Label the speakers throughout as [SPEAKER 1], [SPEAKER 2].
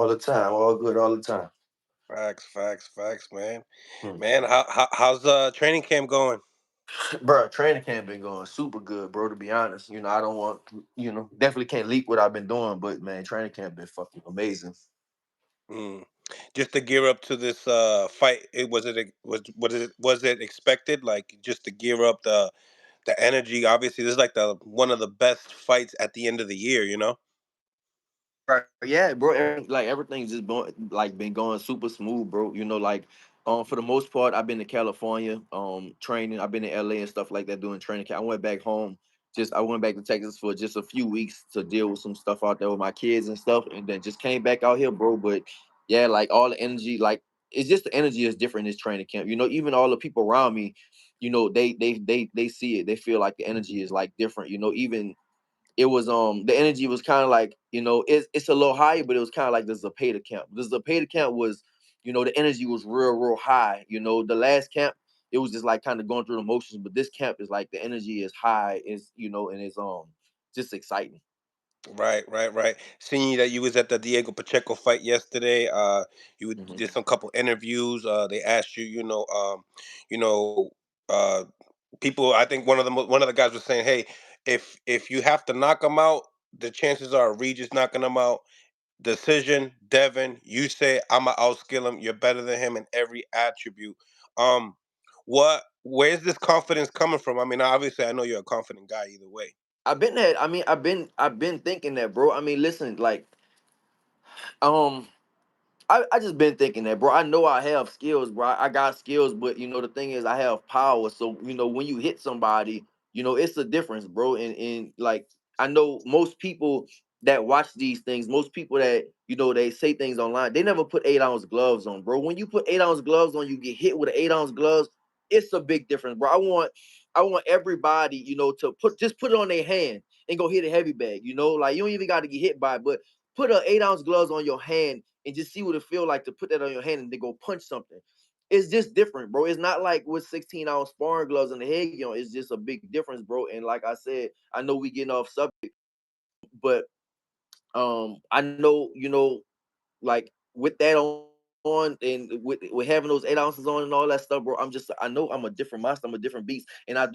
[SPEAKER 1] All the time, all good, all the time.
[SPEAKER 2] Facts, man.
[SPEAKER 1] Hmm.
[SPEAKER 2] Man, how's training camp going?
[SPEAKER 1] Bro, training camp been going super good, bro. To be honest, I don't want, definitely can't leak what I've been doing, but man, training camp been fucking amazing.
[SPEAKER 2] Mm. Just to gear up to this fight, was it expected? Like just to gear up the energy. Obviously, this is like the one of the best fights at the end of the year. You know.
[SPEAKER 1] Right, yeah, bro. Like everything's just been going super smooth, bro. For the most part, I've been to California, training. I've been to LA and stuff like that doing training camp. I went back home. I went back to Texas for just a few weeks to deal with some stuff out there with my kids and stuff, and then just came back out here, bro. But yeah, like all the energy, like it's just the energy is different in this training camp. Even all the people around me, they see it. They feel like the energy is like different. Even it was the energy was kind of like it's a little higher, but it was kind of like the Zapata camp. The Zapata camp was, the energy was real high. The last camp it was just like kind of going through the motions, but this camp is like the energy is high, is and it's just exciting.
[SPEAKER 2] Right. Seeing that you was at the Diego Pacheco fight yesterday,
[SPEAKER 1] Hmm.
[SPEAKER 2] did some couple interviews. They asked you, you know, uh, people. I think one of the guys was saying, hey, if you have to knock him out, the chances are Regis knocking him out. Decision, Devin. You say I'ma outskill him. You're better than him in every attribute. Um, Where's this confidence coming from? I mean, obviously, I know you're a confident guy either way.
[SPEAKER 1] I've been that. I mean, I've been thinking that, bro. I mean, listen, like um I just been thinking that, bro. I know I have skills, bro. I got skills, but the thing is, I have power. So when you hit somebody, it's a difference, bro. And like I know most people that watch these things, most people that they say things online, they never put 8 ounce gloves on, bro. When you put 8 ounce gloves on, you get hit with 8 ounce gloves. It's a big difference, bro. I want everybody, to put it on their hand and go hit a heavy bag. Like you don't even got to get hit by it, but put a 8 ounce gloves on your hand and just see what it feel like to put that on your hand and then go punch something. It's just different, bro. It's not like with 16 ounce sparring gloves and the head, it's just a big difference, bro. And like I said, I know we getting off subject, but I know, like with that on and with having those 8 ounces on and all that stuff, bro. I know I'm a different monster, I'm a different beast. And I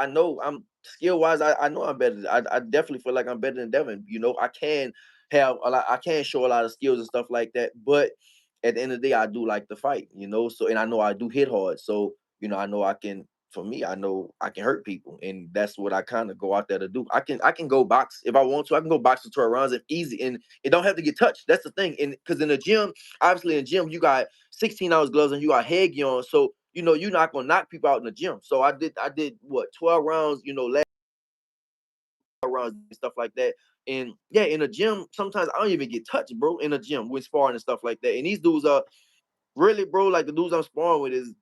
[SPEAKER 1] know I'm skill wise, I know I'm better. I definitely feel like I'm better than Devin. I can I can show a lot of skills and stuff like that. But at the end of the day, I do like to fight, So and I know I do hit hard. So, I know I can for me, I know I can hurt people, and that's what I kind of go out there to do. I can go box if I want to. I can go box for 12 rounds if easy, and it don't have to get touched. That's the thing, and because in the gym, obviously in the gym, you got 16 ounce gloves and you got head gear on, so you're not gonna knock people out in the gym. So I did what 12 rounds, last rounds and stuff like that. And yeah, in the gym, sometimes I don't even get touched, bro. In the gym with sparring and stuff like that. And these dudes are really, bro, like the dudes I'm sparring with is,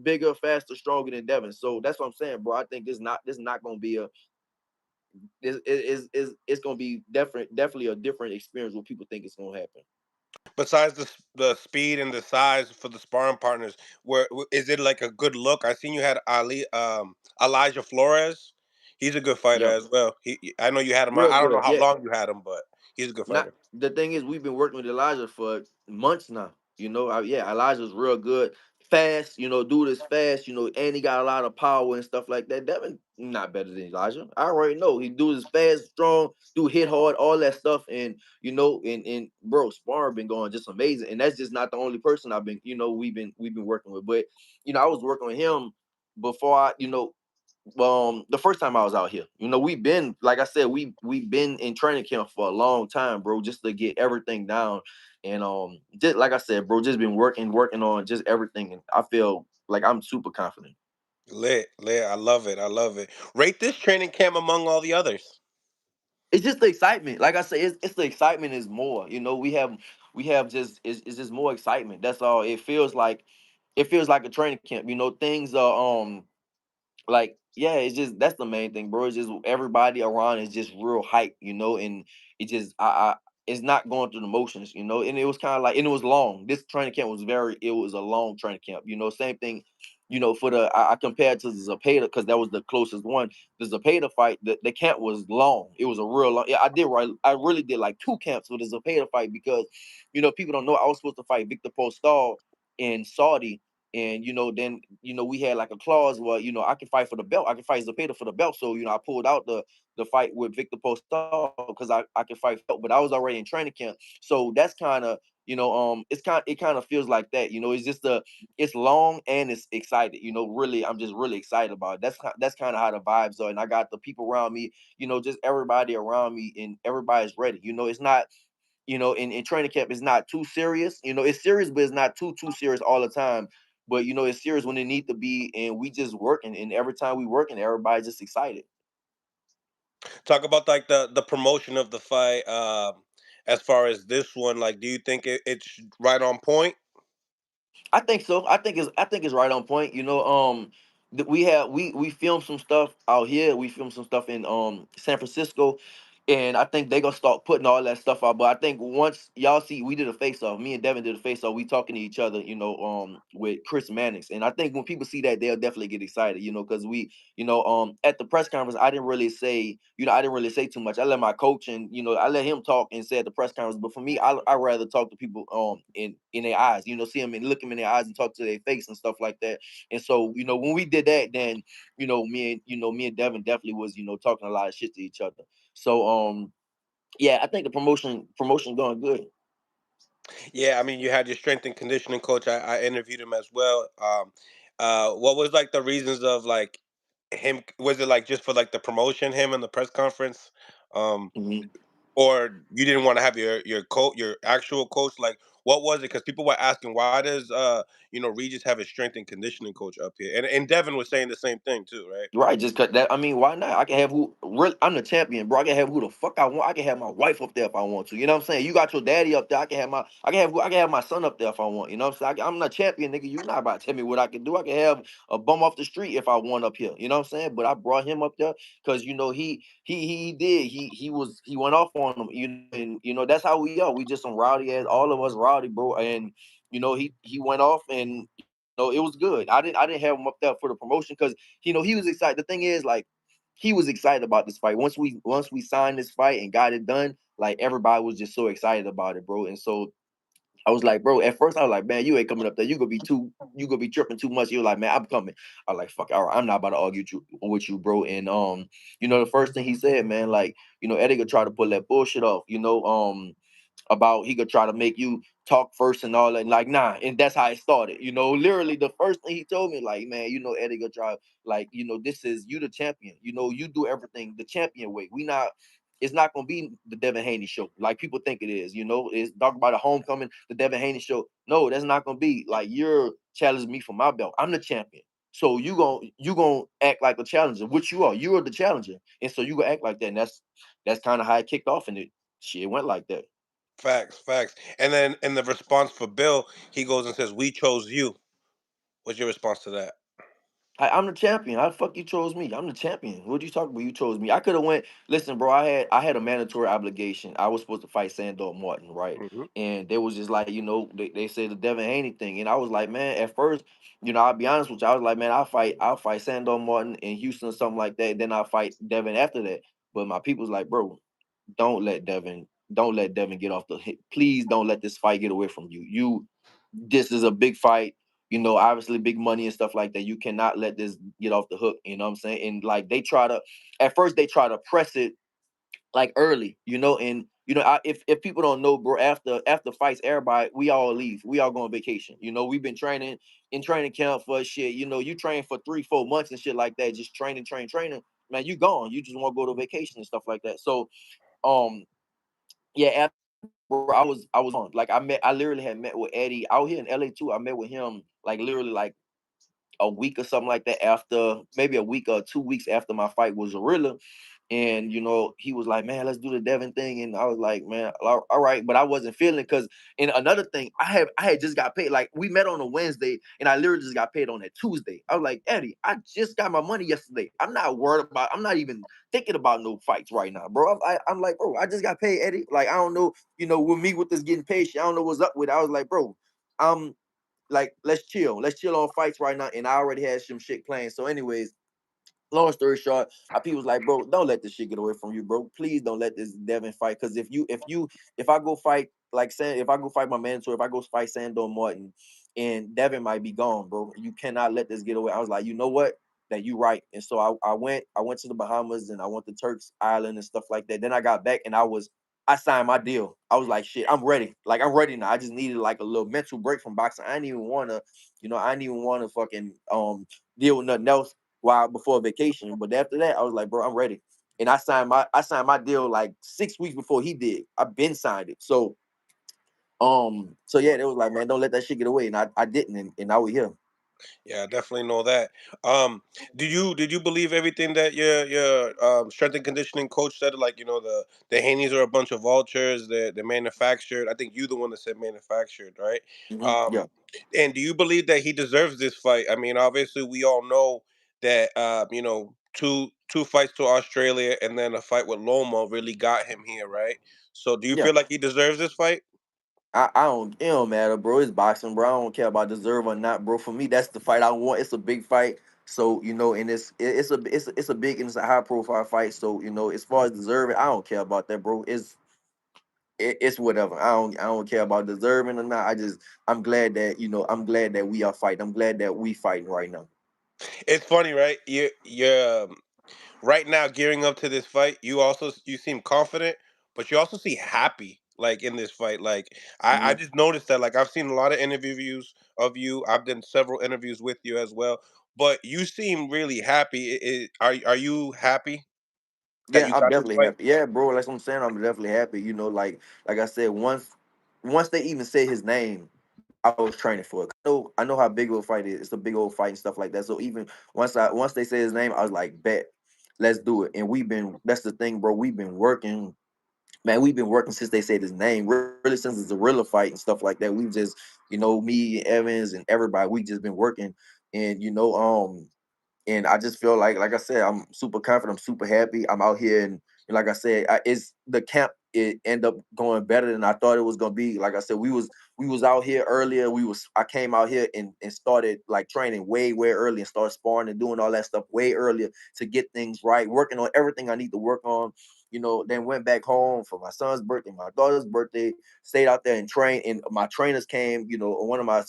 [SPEAKER 1] bigger, faster, stronger than Devin. So that's what I'm saying, bro. I think this not gonna be a this is it's gonna be definitely a different experience what people think it's gonna happen.
[SPEAKER 2] Besides the speed and the size for the sparring partners, is it like a good look? I seen you had Elijah Flores. He's a good fighter
[SPEAKER 1] Yeah,
[SPEAKER 2] as well. I know you had him.
[SPEAKER 1] real
[SPEAKER 2] I don't know
[SPEAKER 1] good.
[SPEAKER 2] how
[SPEAKER 1] Yeah,
[SPEAKER 2] long you had him, but he's a good
[SPEAKER 1] not
[SPEAKER 2] fighter.
[SPEAKER 1] the thing is we've been working with Elijah for months now. Yeah, Elijah's real good, fast. Dude is fast. And he got a lot of power and stuff like that. Devin not better than Elijah. I already know he dude is fast, strong, dude hit hard, all that stuff. And and bro, Sparring been going just amazing. And that's just not the only person I've been. We've been working with, but I was working with him before the first time I was out here. We've been, like I said, we've been in training camp for a long time, bro, just to get everything down. And just like I said, bro, just been working on just everything. And I feel like I'm super confident.
[SPEAKER 2] Lit. I love it. I love it. Rate this training camp among all the others.
[SPEAKER 1] It's just the excitement. Like I said, it's the excitement is more. We have just it's just more excitement. That's all. It feels like a training camp. Things are like yeah, it's just that's the main thing, bro. It's just everybody around is just real hype, and it just I it's not going through the motions, and it was kind of like, and it was long. This training camp was it was a long training camp, same thing. for I compared to the Zapata because that was the closest one. The Zapata fight, the camp was long. It was a real long. Yeah, I really did like 2 camps for the Zapata fight because, people don't know I was supposed to fight Victor Postal in Saudi, and then we had like a clause where I can fight for the belt. I can fight Zapata for the belt. So I pulled out the fight with Victor Postal because I can fight for the belt, but I was already in training camp. So that's kind of it kind of feels like that. It's just it's long and it's excited. Really, I'm just really excited about it. That's kind of how the vibes are, and I got the people around me. Just everybody around me, and everybody's ready. It's not. In training camp, it's not too serious. It's serious, but it's not too serious all the time. But it's serious when it need to be, and we just working. And every time we working, everybody's just excited.
[SPEAKER 2] Talk about like the promotion of the fight. As far as this one, like, do you think it's right on point?
[SPEAKER 1] I think so. I think it's right on point. We filmed some stuff out here. We filmed some stuff in San Francisco, and I think they gonna start putting all that stuff out. But I think once y'all see, we did a face off. Me and Devin did a face off. We talking to each other. With Chris Mannix, and I think when people see that, they'll definitely get excited. Because we, at the press conference, I didn't really say too much. I let my coach and I let him talk and say at the press conference. But for me, I rather talk to people in their eyes. See them and look them in their eyes and talk to their face and stuff like that. And so when we did that, then me and Devin definitely was talking a lot of shit to each other. So yeah, I think the promotion going good.
[SPEAKER 2] Yeah, I mean, you had your strength and conditioning coach. I interviewed him as well. What was like the reasons of like him? Was it like just for like the promotion, him and the press conference, um,
[SPEAKER 1] Mhm.
[SPEAKER 2] or you didn't want to have your coach, your actual coach? Like, what was it? Because people were asking, why does Regis have a strength and conditioning coach up here? And Devin was saying the same thing too, right?
[SPEAKER 1] Right, just cut that. I mean, why not? I can have who really, I'm the champion, bro. I can have who the fuck I want. I can have my wife up there if I want to. You know what I'm saying? You got your daddy up there. I can have my son up there if I want. You know what I'm saying? I'm the champion, nigga. You not about to tell me what I can do. I can have a bum off the street if I want up here. You know what I'm saying? But I brought him up there because he did. He went off on him. And that's how we are. We just some rowdy ass, all of us rowdy, bro. And he went off, and it was good. I didn't have him up there for the promotion because he was excited. The thing is, like, he was excited about this fight. Once we signed this fight and got it done, like everybody was just so excited about it, bro. And so I was like, bro, at first I was like, man, you ain't coming up there. You gonna be tripping too much. He was like, man, I'm coming. I was like, fuck, all right, I'm not about to argue with you, bro. And the first thing he said, man, like, Eddie could try to pull that bullshit off, about he could try to make you talk first and all that. And like, nah, and that's how it started. Literally the first thing he told me, like, man, Eddie could try, like, this is you the champion. You do everything the champion way. It's not gonna be the Devin Haney show like people think it is. It's talk about a homecoming, the Devin Haney show. No, that's not gonna be like you're challenging me for my belt. I'm the champion. So you gonna act like a challenger, which you are. You are the challenger, and so you gonna act like that. And that's kind of how it kicked off, and it went like that.
[SPEAKER 2] Facts, facts. And then in the response for Bill, he goes and says, "We chose you." What's your response to that?
[SPEAKER 1] I'm the champion. How the fuck you chose me? I'm the champion. What you talking about? You chose me. I could have went. Listen, bro. I had a mandatory obligation. I was supposed to fight Sandor Martin, right?
[SPEAKER 2] Hmm.
[SPEAKER 1] And they was just like, they said the Devin Haney thing, and I was like, man. At first, I'll be honest with you. I was like, man, I'll fight Sandor Martin in Houston or something like that. Then I'll fight Devin after that. But my people's like, bro, don't let Devin get off the hit. Please don't let this fight get away from you. This is a big fight, obviously big money and stuff like that. You cannot let this get off the hook, you know what I'm saying? And like at first they try to press it like early, and if people don't know, bro, after fights, everybody, we all leave. We all go on vacation. We've been training in training camp for shit. You train for 3-4 months and shit like that, just training. Man, you gone. You just want to go to vacation and stuff like that. So um yeah, after that, bro, I was gone. Like I literally had met with Eddie out here in LA too. I met with him like literally like a week or something like that after, maybe a week or 2 weeks after my fight with Zorilla. And he was like, man, let's do the Devin thing. And I was like, man, all right. But I wasn't feeling it because, and another thing, I had just got paid. Like we met on a Wednesday and I literally just got paid on that Tuesday. I was like, Eddie, I just got my money yesterday. I'm not even thinking about no fights right now, bro. I'm like, bro, I just got paid, Eddie. Like, I don't know, with me with this getting paid shit, I don't know what's up with it. I was like, bro, I'm like let's chill on fights right now. And I already had some shit planned. So, anyways, long story short, people was like, bro, don't let this shit get away from you, bro. Please don't let this Devin fight. Cause if I go fight like saying if I go fight my mentor, if I go fight Sandor Martin, and Devin might be gone, bro. You cannot let this get away. I was like, you know what? That you right. And so I went to the Bahamas and I went to Turks Island and stuff like that. Then I got back and I signed my deal. I was like, shit, I'm ready. Like I'm ready now. I just needed like a little mental break from boxing. I didn't even wanna fucking deal with nothing else while before vacation. But after that, I was like, bro, I'm ready. And I signed my deal like 6 weeks before he did. I've been signed it. So yeah, they was like, man, don't let that shit get away. And I didn't, and now we here.
[SPEAKER 2] Yeah, I definitely know that. Um, did you believe everything that your strength and conditioning coach said? Like, the Haneys are a bunch of vultures. They're manufactured. I think you the one that said manufactured, right?
[SPEAKER 1] Yeah.
[SPEAKER 2] And do you believe that he deserves this fight? I mean, obviously we all know that two fights to Australia and then a fight with Loma really got him here, right? So do you
[SPEAKER 1] Yeah.
[SPEAKER 2] feel like he deserves this fight?
[SPEAKER 1] I don't it don't matter, bro. It's boxing, bro. I don't care about deserve or not, bro. For me, that's the fight I want. It's a big fight. So, and it's a big and it's a high profile fight. So, as far as deserving, I don't care about that, bro. It's whatever. I don't care about deserving or not. I'm glad that we are fighting. I'm glad that we fighting right now.
[SPEAKER 2] It's funny, right? You're right now gearing up to this fight. You seem confident, but you also see happy like in this fight. Like I
[SPEAKER 1] Mhm.
[SPEAKER 2] just noticed that. Like I've seen a lot of interviews of you. I've done several interviews with you as well. But you seem really happy. Are you happy that
[SPEAKER 1] Yeah,
[SPEAKER 2] you
[SPEAKER 1] I'm
[SPEAKER 2] got this
[SPEAKER 1] definitely
[SPEAKER 2] fight?
[SPEAKER 1] happy. Yeah, bro. Like I'm saying, I'm definitely happy. Like I said, once they even said his name, I was training for it. I know how big of a fight it is. It's a big old fight and stuff like that. So even once they said his name, I was like, bet, let's do it. And that's the thing, bro. We've been working, man. We've been working since they said his name. Really, since it's a Gorilla fight and stuff like that. We just, me, Evans, and everybody, we just been working, and and I just feel like I said, I'm super confident. I'm super happy. I'm out here, and like I said, it's the camp. It end up going better than I thought it was gonna be. Like I said, we was out here earlier. I came out here and started like training way early and started sparring and doing all that stuff way earlier to get things right, working on everything I need to work on. Then went back home for my son's birthday, my daughter's birthday, stayed out there and trained. And my trainers came, one of my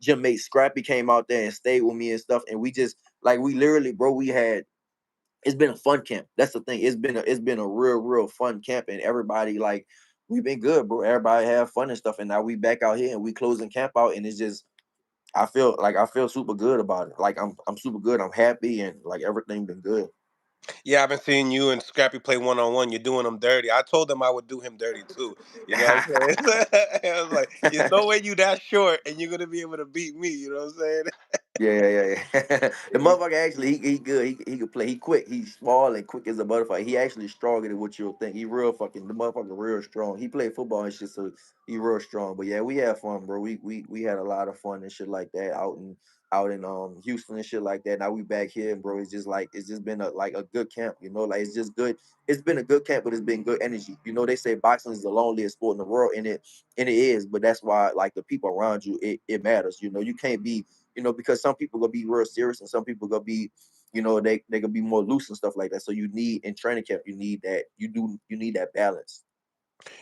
[SPEAKER 1] gym mate Scrappy came out there and stayed with me and stuff. And we just like we literally, bro, it's been a fun camp. That's the thing. It's been a real fun camp, and everybody like we've been good, bro. Everybody have fun and stuff. And now we back out here and we closing camp out, and it's just I feel super good about it. Like I'm super good. I'm happy and like everything been good.
[SPEAKER 2] Yeah, I've been seeing you and Scrappy play 1-on-1. You're doing him dirty. I told him I would do him dirty too. You know what I'm saying? I was like, there's no way you that short and you're gonna be able to beat me. You know what I'm saying?
[SPEAKER 1] Yeah. The motherfucker actually he good. He could play. He quick. He's small and quick as a butterfly. He actually stronger than what you'll think. He real fucking the motherfucker real strong. He played football and shit, so he real strong. But yeah, we had fun, bro. We had a lot of fun and shit like that out in Houston and shit like that. Now we back here, bro. It's just been a good camp, like it's just good. It's been a good camp, but it's been good energy. They say boxing is the loneliest sport in the world, and it is, but that's why like the people around you, it matters. You can't be, because some people gonna be real serious and some people gonna be, they gonna be more loose and stuff like that. So you need in training camp, you need that. You need that balance.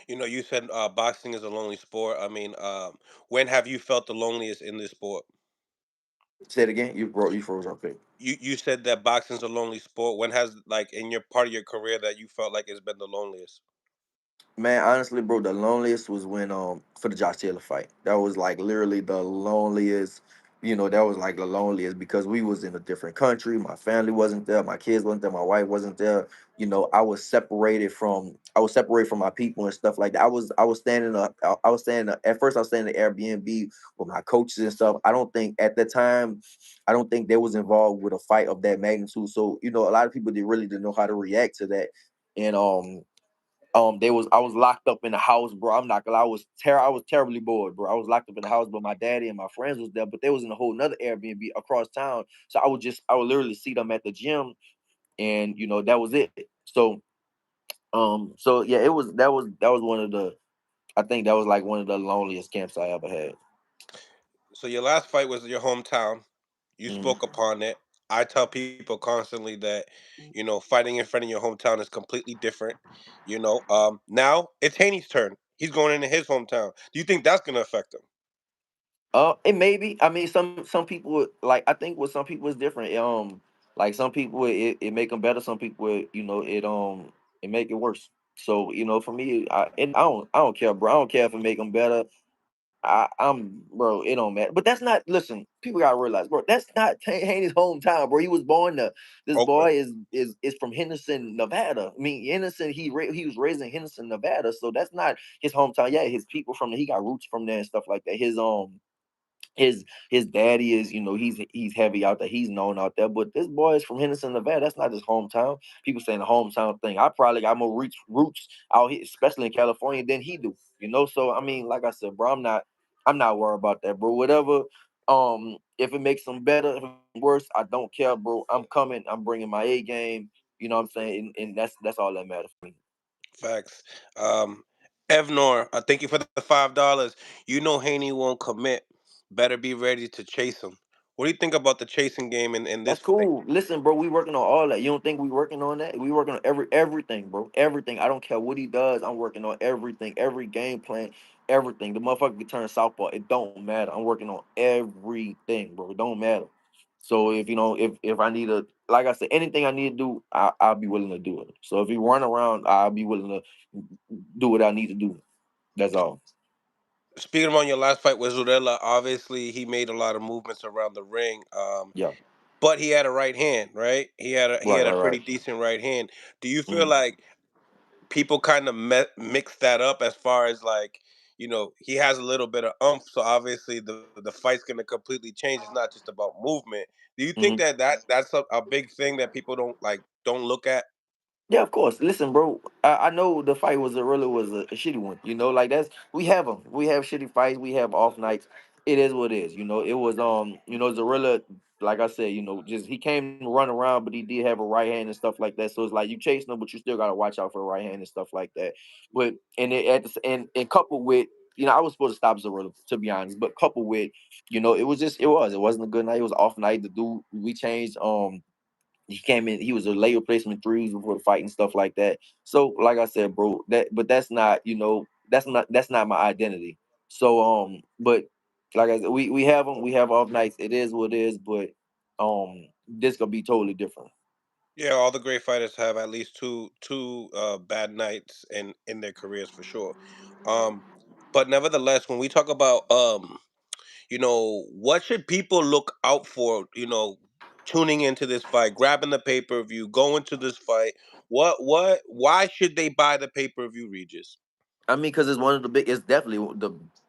[SPEAKER 2] You said boxing is a lonely sport. I mean, when have you felt the loneliest in this sport?
[SPEAKER 1] Say it again. You froze up quick.
[SPEAKER 2] You said that boxing's a lonely sport. When has like in your part of your career that you felt like it's been the loneliest?
[SPEAKER 1] Man, honestly, bro, the loneliest was when for the Josh Taylor fight. That was like literally the loneliest. That was like the loneliest because we was in a different country. My family wasn't there. My kids wasn't there. My wife wasn't there. I was separated from my people and stuff like that. I was standing up. I was standing up, at first. I was staying in Airbnb with my coaches and stuff. I don't think at the time, I don't think they was involved with a fight of that magnitude. So a lot of people didn't know how to react to that. And I was locked up in the house, bro. I'm not gonna I was terribly bored, bro. I was locked up in the house, but my daddy and my friends was there, but they was in a whole nother Airbnb across town. So I would literally see them at the gym, and that was it. So yeah, that was one of the I think that was like one of the loneliest camps I ever had.
[SPEAKER 2] So your last fight was in your hometown. You
[SPEAKER 1] Mm.
[SPEAKER 2] spoke upon it. I tell people constantly that, fighting in front of your hometown is completely different. Now it's Haney's turn. He's going into his hometown. Do you think that's gonna affect him?
[SPEAKER 1] It may be. I mean, some people like. I think with some people it's different. Like some people it make them better. Some people it make it worse. So for me, I don't care, bro. I don't care if it make them better. I'm bro. It don't matter. But that's not. Listen, people gotta realize, bro. That's not Haney's hometown, bro. He was born there. This
[SPEAKER 2] Okay.
[SPEAKER 1] boy is from Henderson, Nevada. I mean, Henderson. He was raised in Henderson, Nevada. So that's not his hometown. Yeah, his people from there. He got roots from there and stuff like that. His daddy is he's heavy out there, he's known out there, but this boy is from Henderson, Nevada. That's not his hometown. People saying the hometown thing. I probably got more roots out here, especially in California, than he do. So I mean, like I said, bro, I'm not worried about that, bro. Whatever. If it makes them better, if it makes them worse, I don't care, bro. I'm coming, I'm bringing my A game. You know what I'm saying? And that's all that matters for me.
[SPEAKER 2] Facts. Um, Evnor, I thank you for the $5. You know Haney won't commit. Better be ready to chase him. What do you think about the chasing game in this
[SPEAKER 1] That's
[SPEAKER 2] fight?
[SPEAKER 1] cool. Listen, bro, we working on all that. You don't think we working on that? We working on everything, bro. Everything. I don't care what he does. I'm working on everything, every game plan, everything. The motherfucker can turn southpaw. It don't matter. I'm working on everything, bro. It don't matter. So if I need to, like I said, anything I need to do, I'll be willing to do it. So if he run around, I'll be willing to do what I need to do. That's all.
[SPEAKER 2] Speaking on your last fight with Zurella, obviously he made a lot of movements around the ring.
[SPEAKER 1] Yeah.
[SPEAKER 2] But he had a right hand, right? He had
[SPEAKER 1] Right.
[SPEAKER 2] a
[SPEAKER 1] Right.
[SPEAKER 2] pretty
[SPEAKER 1] Right.
[SPEAKER 2] decent right hand. Do you feel
[SPEAKER 1] Mhm.
[SPEAKER 2] like people kind of mix that up as far as like, he has a little bit of so obviously the fight's going to completely change. It's not just about movement. Do you think
[SPEAKER 1] Mhm.
[SPEAKER 2] that's a big thing that people don't look at?
[SPEAKER 1] Yeah, of course. Listen, bro. I know the fight was a shitty one. Like that's we have them. We have shitty fights. We have off nights. It is what it is. It was Zorilla. Like I said, just he came to run around, but he did have a right hand and stuff like that. So it's like you chasing him, but you still gotta watch out for the right hand and stuff like that. But and coupled with I was supposed to stop Zorilla to be honest, but coupled with it wasn't a good night. It was an off night. The dude we changed he came in, he was a late replacement threes before the fight and stuff like that. So, like I said, bro, but that's not my identity. So, but like I said, we have them, we have off nights. It is what it is, but this gonna be totally different.
[SPEAKER 2] Yeah, all the great fighters have at least two bad nights in their careers for sure. Um, but nevertheless, when we talk about what should people look out for, tuning into this fight, grabbing the pay-per-view, going to this fight? Why should they buy the pay-per-view, Regis?
[SPEAKER 1] I mean, because it's one of the big. It's definitely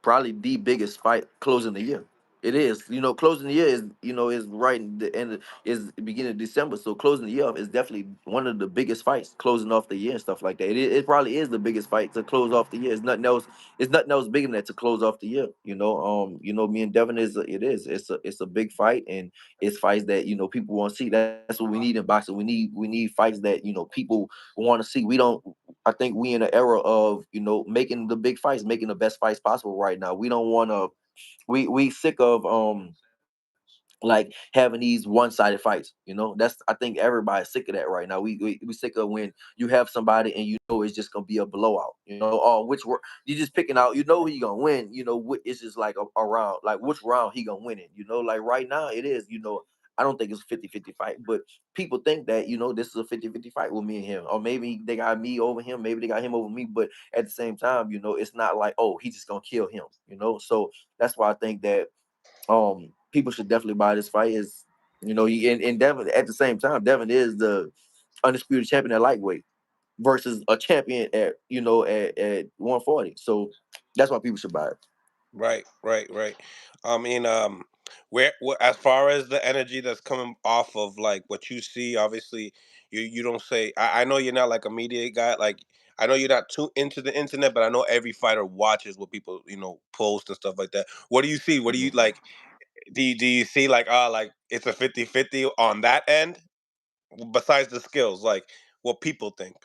[SPEAKER 1] probably the biggest fight closing the year. It is. Closing the year is right in the end. Is the beginning of December. So closing the year off is definitely one of the biggest fights closing off the year and stuff like that. It probably is the biggest fight to close off the year. It's nothing else. It's nothing else bigger than that to close off the year. Me and Devin it is. It's a big fight and it's fights that people want to see. That's what we need in boxing. We need fights that people want to see. We don't. I think we in an era of making the big fights, making the best fights possible right now. We don't want to. We sick of like having these one-sided fights. That's I think everybody's sick of that right now. We sick of when you have somebody and it's just gonna be a blowout. Or you just picking out. Who you gonna win. It's just like a round. Like which round he gonna win in. Like right now it is. I don't think it's a 50-50 fight, but people think that this is a 50-50 fight with me and him, or maybe they got me over him, maybe they got him over me. But at the same time, it's not like he's just gonna kill him. So that's why I think that people should definitely buy this fight. Is and Devin at the same time, Devin is the undisputed champion at lightweight versus a champion at 140. So that's why people should buy it.
[SPEAKER 2] Right, right, right. I mean, as far as the energy that's coming off of like what you see, obviously, you don't say. I know you're not like a media guy. Like I know you're not too into the internet, but I know every fighter watches what people post and stuff like that. What do you see? What do you
[SPEAKER 1] Mhm.
[SPEAKER 2] like? Do you see like it's a 50-50 on that end? Besides the skills, like what people think.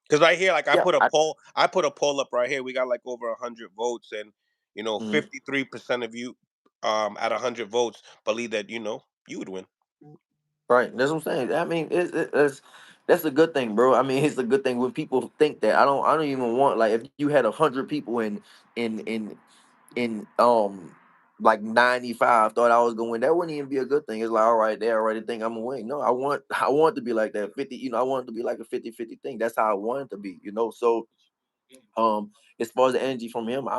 [SPEAKER 2] Because right here, like
[SPEAKER 1] Yeah,
[SPEAKER 2] I put a poll up right here. We got like over 100 votes, and
[SPEAKER 1] mhm.
[SPEAKER 2] 53% of you. at 100 votes believe that you would win.
[SPEAKER 1] Right. That's what I'm saying. I mean, it's that's a good thing, bro. I mean, it's a good thing when people think that. I don't even want, like, if you had 100 people in in in like 95 thought I was gonna win, that wouldn't even be a good thing. It's like, all right, they already think I'm gonna win. No, I want it to be like that 50. I want it to be like a 50-50 thing. That's how I want it to be. So as far as the energy from him, I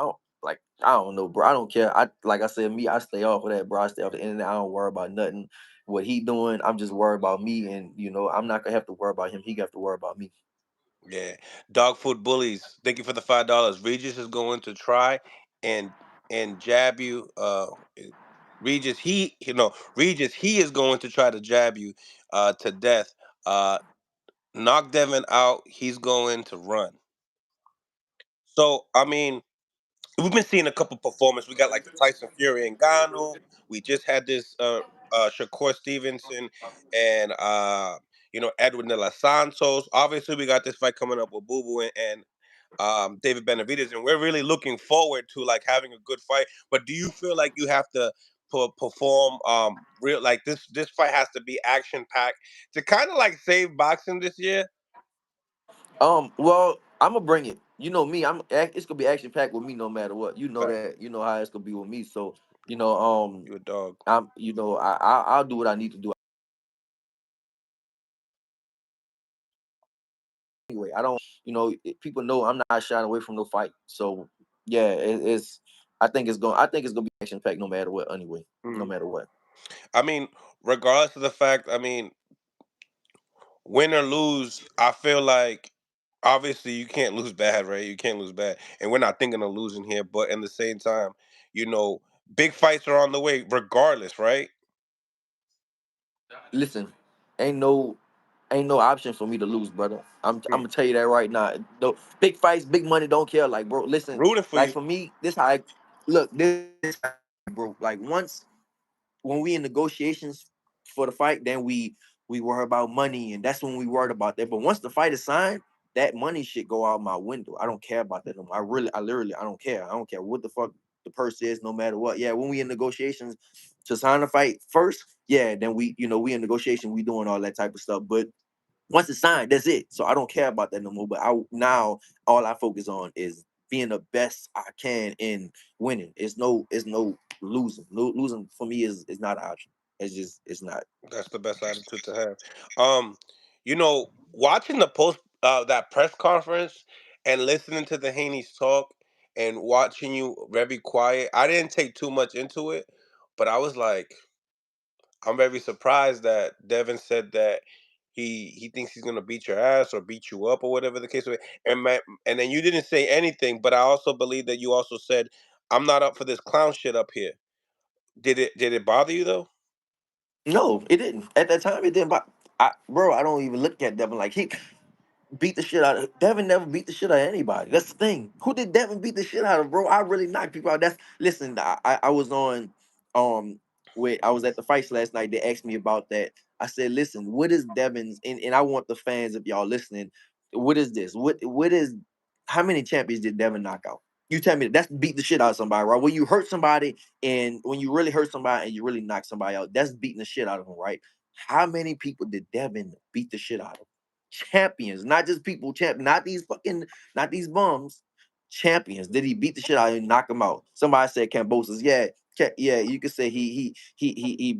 [SPEAKER 1] don't know, bro. I don't care. Like I said, me, I stay off of that, bro. I stay off the internet. I don't worry about nothing. What he doing, I'm just worried about me, and I'm not gonna have to worry about him. He got to worry about me.
[SPEAKER 2] Yeah, dog food bullies. Thank you for the $5. Regis is going to try and jab you. Regis, Regis, he is going to try to jab you to death. Uh, Knock Devin out. He's going to run. So I mean, we've been seeing a couple performances. We got like the Tyson Fury and Ngannou. We just had this Shakur Stevenson and Edwin de los Santos. Obviously, we got this fight coming up with Boo Boo and David Benavidez, and we're really looking forward to like having a good fight. But do you feel like you have to perform real like this fight has to be action packed to kind of like save boxing this year?
[SPEAKER 1] Well, I'm gonna bring it. You know me. It's gonna be action packed with me no matter what. You know
[SPEAKER 2] Right.
[SPEAKER 1] that. You know how it's gonna be with me. So you know,
[SPEAKER 2] You a dog.
[SPEAKER 1] I'm. I'll do what I need to do anyway. I don't. People know I'm not shying away from no fight. So yeah, it's. I think it's gonna be action packed no matter what. Anyway, no
[SPEAKER 2] Mm.
[SPEAKER 1] matter what.
[SPEAKER 2] I mean, regardless of the fact, I mean, win or lose, I feel like obviously you can't lose bad, right? You can't lose bad. And we're not thinking of losing here, but in the same time, you know, big fights are on the way regardless, right?
[SPEAKER 1] Listen, ain't no ain't no option for me to lose, brother. I'm
[SPEAKER 2] Hmm.
[SPEAKER 1] gonna tell you that right now. No big fights, big money, don't care. Like, bro, listen,
[SPEAKER 2] Rooting for
[SPEAKER 1] like
[SPEAKER 2] you.
[SPEAKER 1] for me, this how I look. This bro. Like once when we in negotiations for the fight, then we worry about money, and that's when we worried about that. But once the fight is signed, that money shit go out my window. I don't care about that no more. I literally, I don't care. I don't care what the fuck the purse is, no matter what. Yeah, when we in negotiations to sign the fight first, yeah, then we in negotiation, we doing all that type of stuff. But once it's signed, that's it. So I don't care about that no more. But now all I focus on is being the best I can in winning. It's no losing. Losing for me is not an option. It's not.
[SPEAKER 2] That's the best attitude to have. Watching the post that press conference and listening to the Haney's talk and watching you very quiet, I didn't take too much into it, but I was like, I'm very surprised that Devin said that he thinks he's gonna beat your ass or beat you up or whatever the case may. And then you didn't say anything, but I also believe that you also said I'm not up for this clown shit up here. Did it bother you though?
[SPEAKER 1] No, it didn't. At that time, it didn't. But bro, I don't even look at Devin like he beat the shit out of Devin. Never beat the shit out of anybody. That's the thing. Who did Devin beat the shit out of, bro? I really knocked people out. That's listen. I was on with I was at the fights last night. They asked me about that. I said, listen, what is Devin's and I want the fans, if y'all listening, what is this? What is how many champions did Devin knock out? You tell me that's beat the shit out of somebody, right? When you hurt somebody and when you really hurt somebody and you really knock somebody out, that's beating the shit out of them, right? How many people did Devin beat the shit out of? Champions, not just people, not these bums, champions. Did he beat the shit out and knock them out? Somebody said Cambosis. Yeah, yeah, you could say he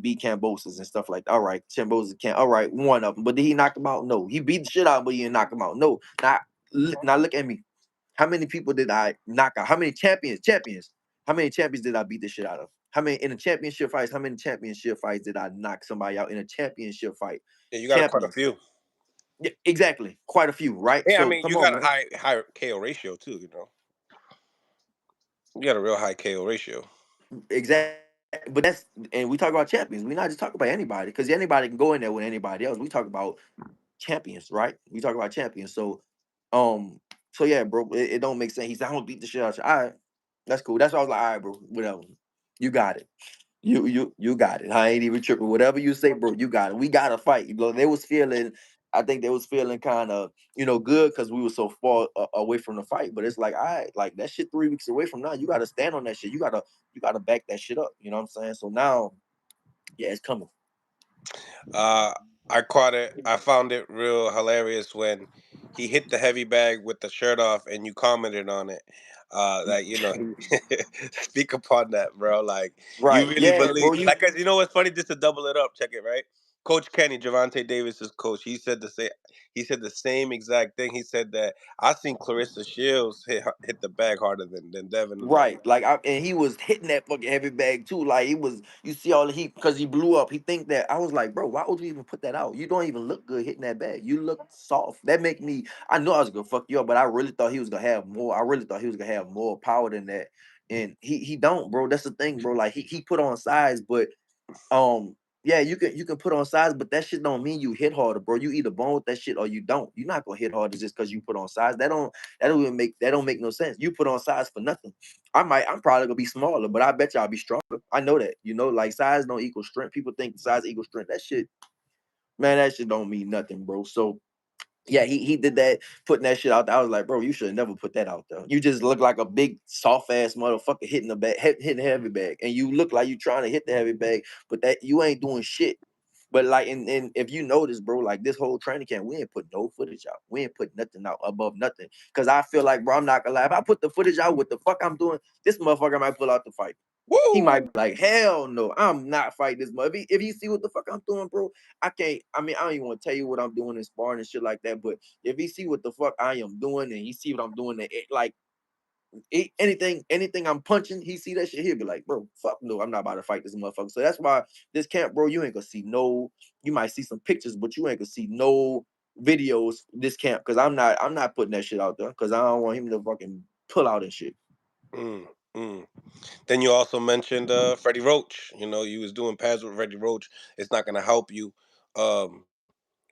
[SPEAKER 1] beat Cambosis and stuff like that. All right, Cambosis can all right, one of them. But did he knock him out? No. He beat the shit out, but he didn't knock him out. No. Now look at me. How many people did I knock out? How many champions? Champions. How many champions did I beat the shit out of? How many in a championship fights? How many championship fights did I knock somebody out in a championship fight?
[SPEAKER 2] Yeah, you got quite a
[SPEAKER 1] Champions.
[SPEAKER 2] few.
[SPEAKER 1] Yeah, exactly. Quite a few, right?
[SPEAKER 2] Yeah, I
[SPEAKER 1] So
[SPEAKER 2] mean,
[SPEAKER 1] come
[SPEAKER 2] you
[SPEAKER 1] on,
[SPEAKER 2] got a
[SPEAKER 1] man.
[SPEAKER 2] high KO ratio too. You got a real high KO ratio.
[SPEAKER 1] Exactly. But and we talk about champions. We not just talk about anybody because anybody can go in there with anybody else. We talk about champions, right? We talk about champions. Um, so yeah, bro, it don't make sense. He said, I'm gonna beat the shit out of you. All right, that's cool. That's why I was like, all right, bro, whatever. You got it. You got it. I ain't even tripping. Whatever you say, bro, you got it. We got to fight. They was feeling. I think they was feeling kind of, good because we were so far away from the fight. But it's like, all right, like that shit 3 weeks away from now, you got to stand on that shit. You gotta back that shit up. You know what I'm saying? So now, yeah, it's coming.
[SPEAKER 2] Uh, I caught it. I found it real hilarious when he hit the heavy bag with the shirt off, and you commented on it. That speak upon that, bro. Like you
[SPEAKER 1] Right?
[SPEAKER 2] really
[SPEAKER 1] Yeah,
[SPEAKER 2] believe.
[SPEAKER 1] bro. You
[SPEAKER 2] Like, 'cause you know what's funny? Just to double it up, check it right. Coach Kenny, Javante Davis's coach, he said the same. He said the same exact thing. He said that I seen Clarissa Shields hit the bag harder than Devin in that.
[SPEAKER 1] right? Like, and he was hitting that fucking heavy bag too. Like, he was. You see all the heat because he blew up. He think that I was like, bro, why would you even put that out? You don't even look good hitting that bag. You look soft. That make me. I know I was gonna fuck you up, but I really thought he was gonna have more. I really thought he was gonna have more power than that. And he don't, bro. That's the thing, bro. Like he put on size, but yeah, you can put on size, but that shit don't mean you hit harder, bro. You either born with that shit or you don't. You're not gonna hit harder just because you put on size. That don't make no sense. You put on size for nothing. I'm probably gonna be smaller, but I bet you I'll be stronger. I know that. Like size don't equal strength. People think size equals strength. That shit, man, that shit don't mean nothing, bro. So yeah, he did that, putting that shit out there. I was like, bro, you should have never put that out there. You just look like a big soft ass motherfucker hitting the bag, hitting the heavy bag, and you look like you trying to hit the heavy bag, but that you ain't doing shit. But like, and if you notice, bro, like this whole training camp, we ain't put no footage out. We ain't put nothing out above nothing. Cause I feel like, bro, I'm not gonna lie. If I put the footage out, what the fuck I'm doing, this motherfucker might pull out the fight. He might
[SPEAKER 2] Woo!
[SPEAKER 1] be like, hell no, I'm not fighting this mother. If you see what the fuck I'm doing, bro, I can't. I mean, I don't even want to tell you what I'm doing in sparring and shit like that. But if he see what the fuck I am doing and he see what I'm doing, like anything I'm punching, he see that shit, he'll be like, bro, fuck no, I'm not about to fight this motherfucker. So that's why this camp, bro, you ain't gonna see no. You might see some pictures, but you ain't gonna see no videos this camp because I'm not putting that shit out there because I don't want him to fucking pull out and shit.
[SPEAKER 2] Mm, mm. Then you also mentioned Freddie Roach. You know, you was doing pads with Freddie Roach. It's not going to help you. Um,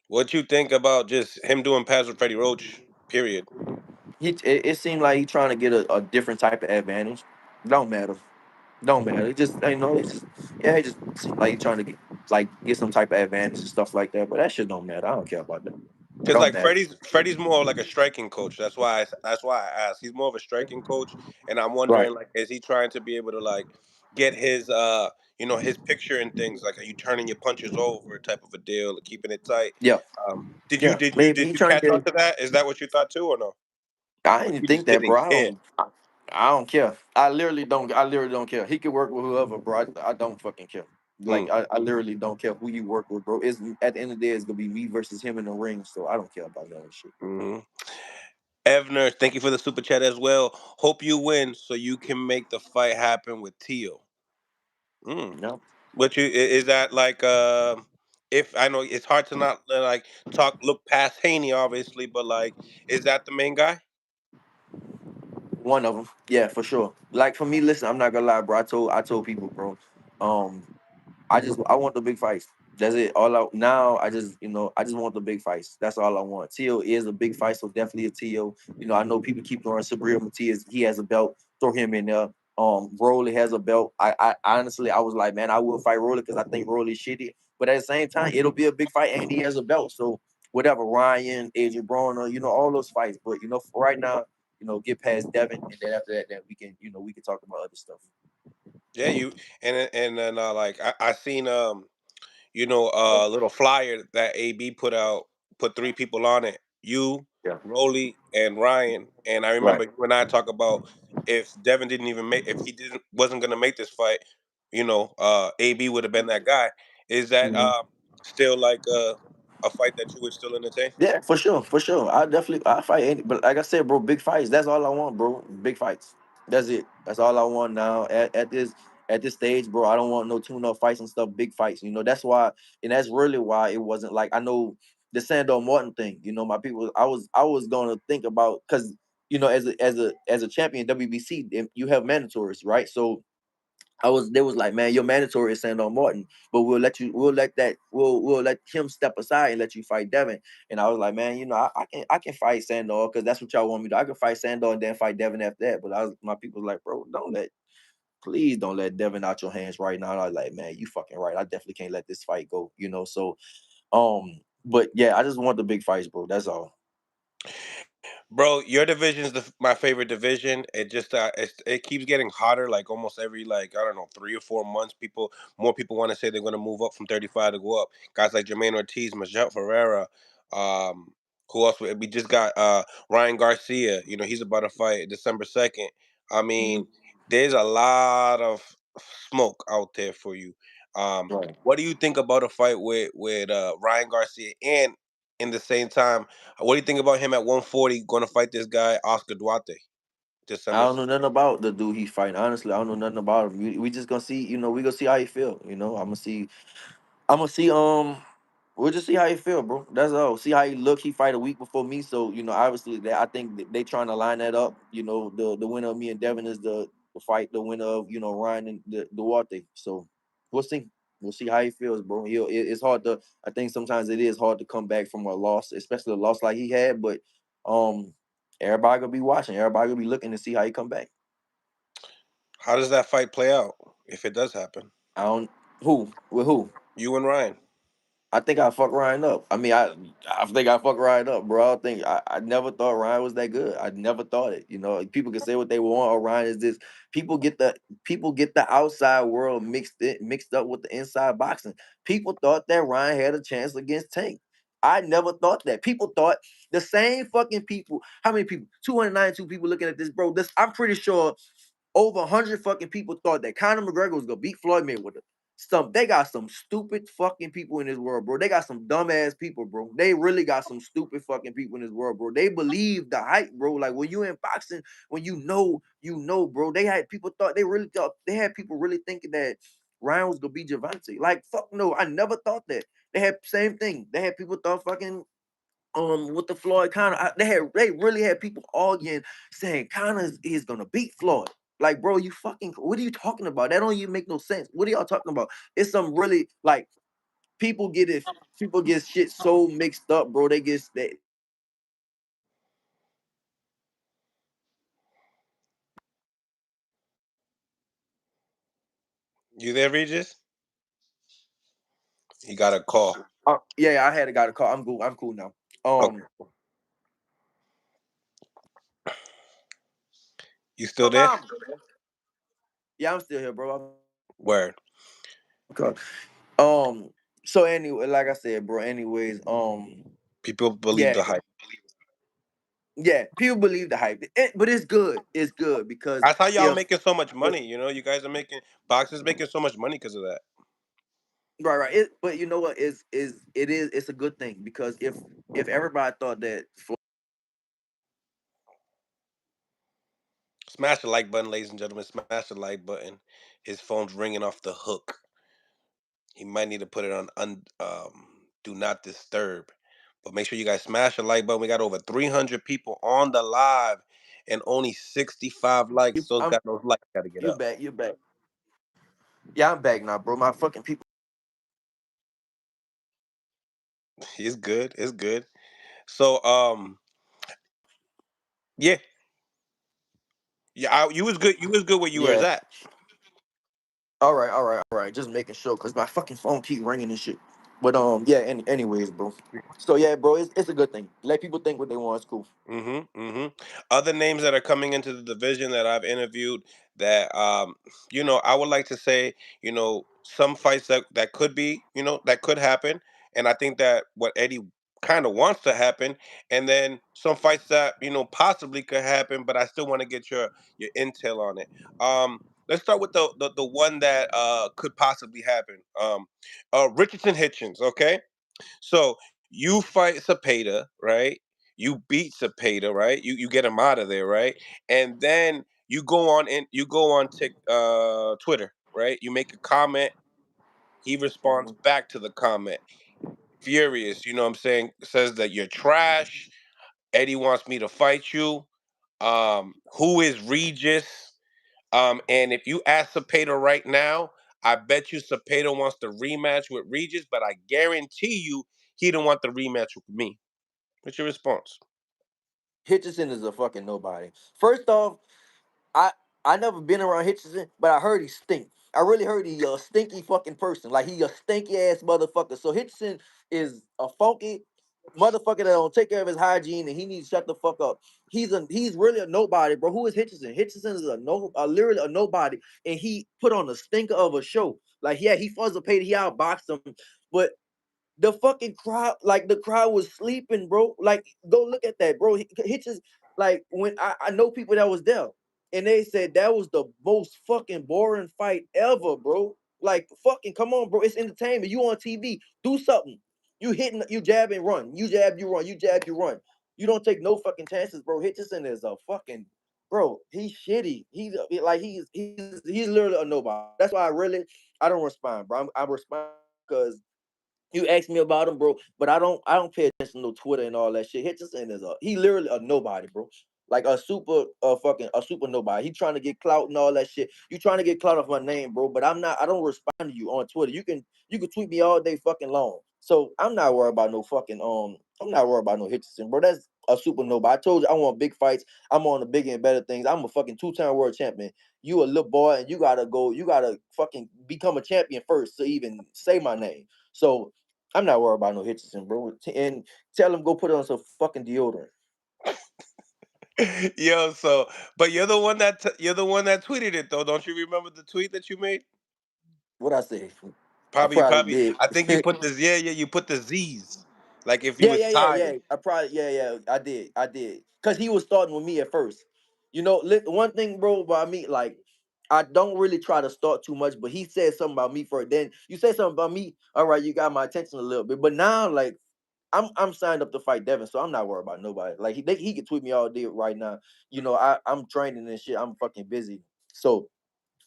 [SPEAKER 2] what you think about just him doing pads with Freddie Roach? Period.
[SPEAKER 1] It seemed like he trying to get a different type of advantage. Don't matter. Don't matter. It just it's just yeah, it just seemed like he trying to get some type of advantage and stuff like that. But that shit don't matter. I don't care about that.
[SPEAKER 2] Because
[SPEAKER 1] Don't
[SPEAKER 2] like
[SPEAKER 1] matter.
[SPEAKER 2] Freddie's more like a striking coach. That's why I asked. He's more of a striking coach, and I'm
[SPEAKER 1] Right.
[SPEAKER 2] wondering like, is he trying to be able to like get his his picture and things like, are you turning your punches over type of a deal, keeping it tight?
[SPEAKER 1] Yeah.
[SPEAKER 2] Did you
[SPEAKER 1] Yeah.
[SPEAKER 2] did you
[SPEAKER 1] Maybe
[SPEAKER 2] did
[SPEAKER 1] he
[SPEAKER 2] you
[SPEAKER 1] trying
[SPEAKER 2] catch
[SPEAKER 1] to
[SPEAKER 2] on
[SPEAKER 1] get
[SPEAKER 2] to that? Is that what you thought too, or no?
[SPEAKER 1] I
[SPEAKER 2] Or
[SPEAKER 1] didn't
[SPEAKER 2] you
[SPEAKER 1] think
[SPEAKER 2] just
[SPEAKER 1] that,
[SPEAKER 2] didn't
[SPEAKER 1] bro. I
[SPEAKER 2] care?
[SPEAKER 1] don't I don't care. I literally don't care. He could work with whoever, bro. I don't fucking care. Like
[SPEAKER 2] Mm,
[SPEAKER 1] I literally don't care who you work with, bro. It's at the end of the day, it's gonna be me versus him in the ring. So I don't care about that shit.
[SPEAKER 2] mhm. Evner, thank you for the super chat as well. Hope you win so you can make the fight happen with Tio. Mm.
[SPEAKER 1] You know?
[SPEAKER 2] What is that like? If I know it's hard to not like look past Haney, obviously, but like, is that the main guy?
[SPEAKER 1] One of them, yeah, for sure. Like for me, listen, I'm not gonna lie, bro. I told people, bro. Um, I want the big fights. That's it. All out now. I just want the big fights. That's all I want. Tio is a big fight, so definitely a Tio. I know people keep throwing Sabrina Matias. He has a belt. Throw him in there. Rolly has a belt. I honestly, I was like, man, I will fight Rolly because I think Rolly's shitty. But at the same time, it'll be a big fight, and he has a belt. So whatever, Ryan, AJ Broner, all those fights. But for right now, get past Devin, and then after that, then we can talk about other stuff.
[SPEAKER 2] Yeah, you and then like I seen a little flyer that AB put out, put three people on it. You,
[SPEAKER 1] Yeah.
[SPEAKER 2] Rolly, and Ryan. And I
[SPEAKER 1] Right.
[SPEAKER 2] remember you and I talk about if Devin didn't even make, if he didn't wasn't gonna make this fight, AB would have been that guy. Is that still like a fight that you would still entertain?
[SPEAKER 1] Yeah, for sure, for sure. I fight any, but like I said, bro, big fights. That's all I want, bro. Big fights. That's it. That's all I want now. At this stage, bro, I don't want no tune-up fights and stuff. Big fights. That's why, and that's really why it wasn't like I know the Sandor Martin thing. My people. I was gonna think about because as a champion WBC, you have mandatories, right? So they was like, man, your mandatory is Sandor Martin, but we'll let him step aside and let you fight Devin. And I was like, man, I can fight Sandor because that's what y'all want me to do. I can fight Sandor and then fight Devin after that. But my people was like, bro, please don't let Devin out your hands right now. And I was like, man, you fucking right. I definitely can't let this fight go. So But yeah, I just want the big fights, bro. That's all.
[SPEAKER 2] Bro, your division is my favorite division. It keeps getting hotter. Like almost every I don't know 3 or 4 months, more people want to say they're going to move up from 35 to go up. Guys like Jermaine Ortiz, Majel Ferreira, um, who else? We just got Ryan Garcia. You know he's about to fight December 2nd. I
[SPEAKER 1] Hmm.
[SPEAKER 2] mean, there's a lot of smoke out there for you.
[SPEAKER 1] Right.
[SPEAKER 2] What do you think about a fight with Ryan Garcia and in the same time? What do you think about him at 140 going to fight this guy Oscar Duarte
[SPEAKER 1] I
[SPEAKER 2] December?
[SPEAKER 1] don't know nothing about the dude he fighting. Honestly, I don't know nothing about him. We just gonna see. We gonna see how he feel. I'm gonna see. I'm gonna see. We'll just see how he feel, bro. That's all. See how he look. He fight a week before me, so obviously, I think they trying to line that up. The winner of me and Devin is the fight. The winner of Ryan and the Duarte. So we'll see. We'll see how he feels, bro. It's hard to. I think sometimes it is hard to come back from a loss, especially a loss like he had. But um, everybody gonna be watching. Everybody gonna be looking to see how he come back.
[SPEAKER 2] How does that fight play out if it does happen?
[SPEAKER 1] I don't who with who.
[SPEAKER 2] You and Ryan.
[SPEAKER 1] I think I fuck Ryan up. I mean, I think I fuck Ryan up, bro. I never thought Ryan was that good. I never thought it. People can say what they want. Oh, Ryan is this. People get the outside world mixed up with the inside boxing. People thought that Ryan had a chance against Tank. I never thought that. People thought the same fucking people. How many people? 292 people looking at this, bro. I'm pretty sure over 100 fucking people thought that Conor McGregor was gonna beat Floyd Mayweather. They got some stupid fucking people in this world, bro. They got some dumbass people, bro. They really got some stupid fucking people in this world, bro. They believe the hype, bro. Like when you in boxing, when bro. They had people really thinking that Ryan was gonna be Javante. Like fuck no, I never thought that. They had same thing. They had people thought fucking with the Floyd Connor. They really had people arguing saying Connor is gonna beat Floyd. Like, bro, you fucking what are you talking about? That don't even make no sense. What are y'all talking about? It's some really like people get it, people get shit so mixed up, bro. They
[SPEAKER 2] You there, Regis? He got a call.
[SPEAKER 1] yeah, I had a guy to call. I'm cool now.
[SPEAKER 2] Okay.
[SPEAKER 1] Um
[SPEAKER 2] You still there?
[SPEAKER 1] yeah, I'm still here, bro.
[SPEAKER 2] Word.
[SPEAKER 1] Okay. Um so anyway, like I said, bro, anyways,
[SPEAKER 2] People believe
[SPEAKER 1] yeah,
[SPEAKER 2] the hype.
[SPEAKER 1] yeah, people believe the hype. But it's good. It's good because
[SPEAKER 2] That's how y'all
[SPEAKER 1] if
[SPEAKER 2] making so much money. You guys are making boxers making so much money because of that.
[SPEAKER 1] right, right. But you know what it's a good thing because if everybody thought that
[SPEAKER 2] Smash the like button, ladies and gentlemen. Smash the like button. His phone's ringing off the hook. He might need to put it on do not disturb. But make sure you guys smash the like button. We got over 300 people on the live and only 65 likes. Those
[SPEAKER 1] I'm
[SPEAKER 2] got those likes got to get
[SPEAKER 1] you
[SPEAKER 2] up.
[SPEAKER 1] back, you back. Yeah, I'm back now, bro. My fucking people.
[SPEAKER 2] It's good. It's good. So yeah. Yeah, you was good. You was good where you were
[SPEAKER 1] Yeah.
[SPEAKER 2] at.
[SPEAKER 1] All right, all right, all right. Just making sure because my fucking phone keep ringing and shit. But yeah. Anyways, bro. So yeah, bro, it's a good thing. Let people think what they want. It's cool.
[SPEAKER 2] Other names that are coming into the division that I've interviewed that I would like to say, some fights that could be, that could happen. And I think that what Eddie kind of wants to happen, and then some fights that, possibly could happen, but I still want to get your intel on it. Let's start with the one that could possibly happen. Richardson Hitchens, okay? So you fight Cepeda, right? You beat Cepeda, right? You get him out of there, right? And then you go on Twitter, right? You make a comment. He responds
[SPEAKER 1] Mhm.
[SPEAKER 2] back to the comment, furious. You know what I'm saying? Says that you're trash. Eddie wants me to fight you. Who is Regis? And if you ask Cepeda right now, I bet you Cepeda wants the rematch with Regis, but I guarantee you he don't want the rematch with me. What's your response?
[SPEAKER 1] Hitchison is a fucking nobody. First off, I I never been around Hitchison, but I heard he stink. I really heard he a stinky fucking person. Like he a stinky ass motherfucker. So Hitchens is a funky motherfucker that don't take care of his hygiene and he needs to shut the fuck up. He's really a nobody, bro. Who is Hitchens? Hitchens is literally a nobody, and he put on a stinker of a show. Like yeah, he fuzzed paid, he outboxed him, but the fucking crowd, like the crowd was sleeping, bro. Like, go look at that, bro. Hitches, like when I know people that was there, and they said that was the most fucking boring fight ever, bro. Like, fucking come on, bro. It's entertainment. You on TV, do something. You hitting, you jab and run. You jab, you run. You jab, you run. You don't take no fucking chances, bro. Hitchison is a fucking bro. He's shitty. Like he's literally a nobody. That's why I don't respond, bro. I respond because you asked me about him, bro, but I don't pay attention to Twitter and all that shit. Hitchison is he literally a nobody, bro. Like a super nobody. He trying to get clout and all that shit. You trying to get clout off my name, bro. But I don't respond to you on Twitter. You can tweet me all day fucking long. So I'm not worried about no fucking I'm not worried about no Hitchison, bro. That's a super nobody. I told you I want big fights. I'm on the bigger and better things. I'm a fucking 2-time world champion. You a little boy and you gotta fucking become a champion first to even say my name. So I'm not worried about no Hitchison, bro. And tell him go put on some fucking deodorant.
[SPEAKER 2] Yo, so but you're the one that tweeted it though. Don't you remember the tweet that you made?
[SPEAKER 1] What I say? I probably
[SPEAKER 2] Probably.
[SPEAKER 1] did.
[SPEAKER 2] I think you put this. Yeah, yeah. You put the Z's, like if you
[SPEAKER 1] Yeah,
[SPEAKER 2] was
[SPEAKER 1] yeah, yeah, yeah.
[SPEAKER 2] tired.
[SPEAKER 1] I probably yeah. I did. Cause he was starting with me at first. You know, one thing, bro, about me, like I don't really try to start too much, but he said something about me first. Then you say something about me, all right, you got my attention a little bit. But now, like, I'm signed up to fight Devin, so I'm not worried about nobody. Like he can tweet me all day right now. You know, I'm training and shit. I'm fucking busy. So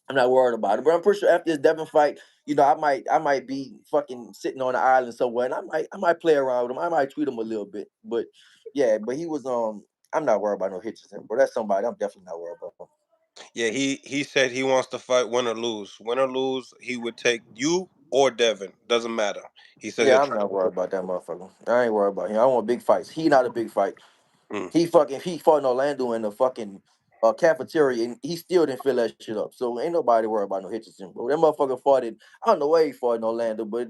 [SPEAKER 1] I'm not worried about it. But I'm pretty sure after this Devin fight, you know, I might be fucking sitting on the island somewhere, and I might play around with him. I might tweet him a little bit. But yeah, but he was I'm not worried about no Hitchens, bro. That's somebody I'm definitely not worried about.
[SPEAKER 2] Yeah, he said he wants to fight win or lose. Win or lose, he would take you or Devin. Doesn't matter. He said he'll
[SPEAKER 1] Yeah, I'm
[SPEAKER 2] try to
[SPEAKER 1] not
[SPEAKER 2] win.
[SPEAKER 1] worried about that motherfucker. I ain't worried about him. I want big fights. He not a big fight.
[SPEAKER 2] Mm.
[SPEAKER 1] He fought in Orlando in the fucking cafeteria and he still didn't fill that shit up. So ain't nobody worried about no Hitchens, bro. That motherfucker fought in I don't know where he fought in Orlando, but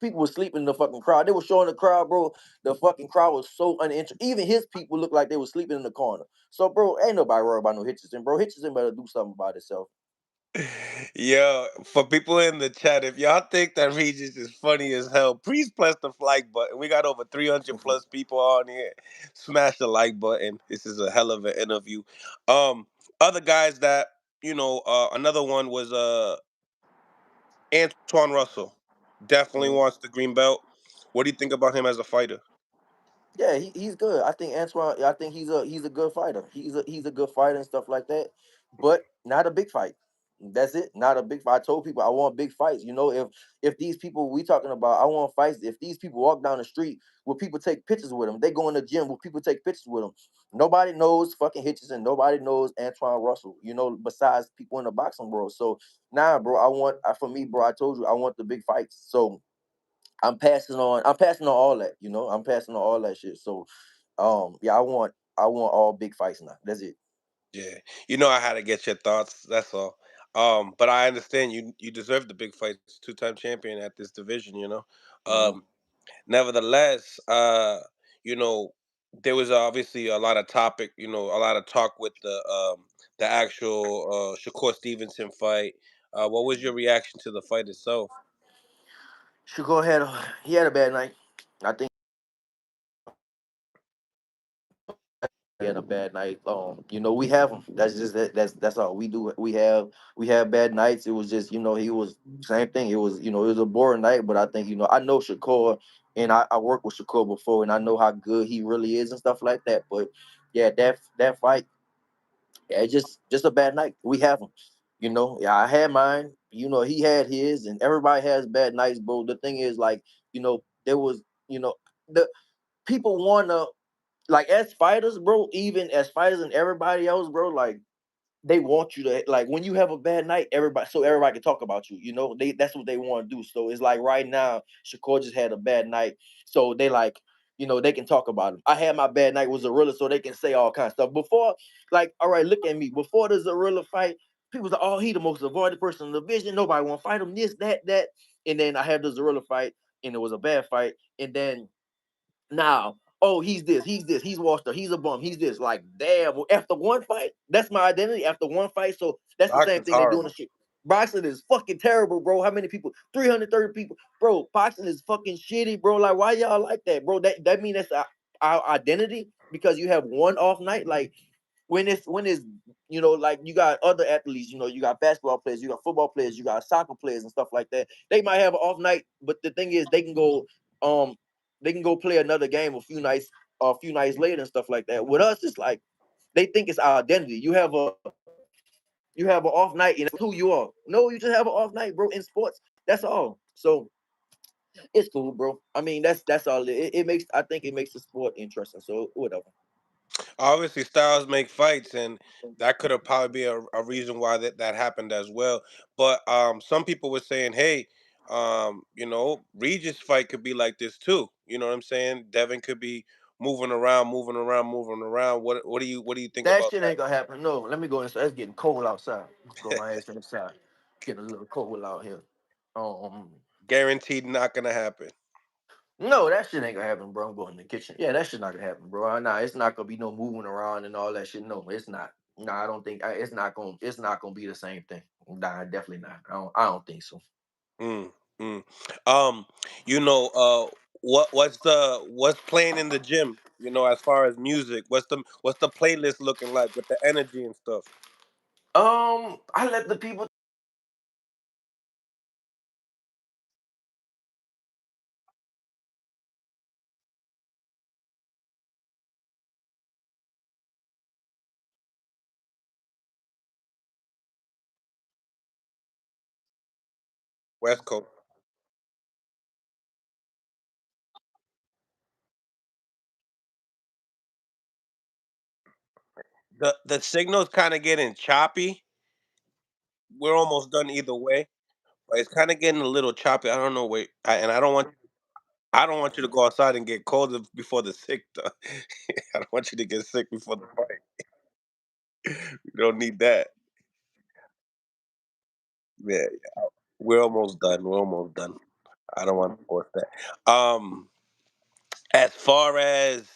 [SPEAKER 1] people were sleeping in the fucking crowd. They were showing the crowd, bro. The fucking crowd was so uninterested. Even his people looked like they were sleeping in the corner. So, bro, ain't nobody worried about no Hitchison, bro. Hitchison better do something about himself.
[SPEAKER 2] Yo, for people in the chat, if y'all think that Regis is funny as hell, please press the like button. We got over 300 plus people on here. Smash the like button. This is a hell of an interview. Um, Other guys that another one was Antoine Russell. Definitely
[SPEAKER 1] Mhm.
[SPEAKER 2] wants the green belt. What do you think about him as a fighter?
[SPEAKER 1] Yeah, he's good. I think Antoine. I think he's a good fighter. He's a good fighter and stuff like that, but not a big fight. That's it. Not a big fight. I told people I want big fights. You know, if these people we talking about, I want fights. If these people walk down the street, will people take pictures with them? They go in the gym, will people take pictures with them? Nobody knows fucking Hitchens and nobody knows Antoine Russell. You know, besides people in the boxing world. So nah, bro. For me, bro. I told you I want the big fights. So I'm passing on all that, I'm passing on all that shit. So yeah, I want all big fights now. That's it.
[SPEAKER 2] Yeah, I had to get your thoughts. That's all. But I understand you deserve the big fights. Two-time champion at this division.
[SPEAKER 1] Hmm.
[SPEAKER 2] Nevertheless, you know, there was obviously a lot of topic. A lot of talk with the actual Shakur Stevenson fight. What was your reaction to the fight itself?
[SPEAKER 1] Shakur he had a bad night. I think he had a bad night. We have him. That's just that's all we do. We have bad nights. It was just he was same thing. It was a boring night, but I think I know Shakur and I worked with Shakur before and I know how good he really is and stuff like that. But yeah, that fight. Yeah, it's just a bad night. We have them. Yeah, I had mine. He had his, and everybody has bad nights, bro. The thing is, like, there was, the people wanna like as fighters, bro. Even as fighters and everybody else, bro. Like they want you to like when you have a bad night, everybody can talk about you. That's what they want to do. So it's like right now, Shakur just had a bad night, so they like they can talk about him. I had my bad night with Zorilla, so they can say all kinds of stuff. Before, like, all right, look at me. Before the Zorilla fight, People was like, oh, he the most avoided person in the division. Nobody want to fight him. This, that, that. And then I had the Zorilla fight, and it was a bad fight. And then now, oh, he's this, he's washed up, he's a bum, he's this. Like, damn, well, after one fight, that's my identity. After one fight, so that's the same
[SPEAKER 2] Boxing's
[SPEAKER 1] thing they doing the
[SPEAKER 2] horrible.
[SPEAKER 1] shit. Boxing is fucking terrible, bro. How many people? 330 people, bro. Boxing is fucking shitty, bro. Like, why y'all like that, bro? That mean that's our identity because you have one off night. Like, when it's like you got other athletes, you got basketball players, you got football players, you got soccer players and stuff like that. They might have an off night, but the thing is um they can go play another game a few nights later and stuff like that. With us, it's like they think it's our identity. You have an off night and that's who you are. No, you just have an off night, bro, in sports. That's all. So it's cool, bro. I mean, that's all. It makes I think it makes the sport interesting. So whatever.
[SPEAKER 2] Obviously, styles make fights, and that could have probably be a reason why that happened as well. But some people were saying, hey, Regis fight could be like this too. You know what I'm saying? Devin could be moving around, moving around, moving around. What do you think
[SPEAKER 1] That
[SPEAKER 2] about
[SPEAKER 1] shit
[SPEAKER 2] that?
[SPEAKER 1] ain't gonna happen. No, let me go inside. It's getting cold outside. Let's go my ass inside. It's getting a little cold out here. Um,
[SPEAKER 2] Guaranteed not gonna happen.
[SPEAKER 1] no, that shit ain't gonna happen, bro. I'm going in the kitchen. Yeah, that shit not gonna happen, bro. Nah, it's not gonna be no moving around and all that shit. No, it's not. Nah, I don't think it's not gonna. It's not gonna be the same thing. Nah, definitely not. I don't think so.
[SPEAKER 2] Mm, mm. Um, what's playing in the gym? As far as music, what's the playlist looking like with the energy and stuff?
[SPEAKER 1] I let the people.
[SPEAKER 2] West Coast. The signal's kind of getting choppy. We're almost done either way, but it's kind of getting a little choppy. I don't know. Wait, and I don't want you to go outside and get cold before the sick. I don't want you to get sick before the fight. You don't need that. Yeah, we're almost done. We're almost done. I don't want to force that. As far as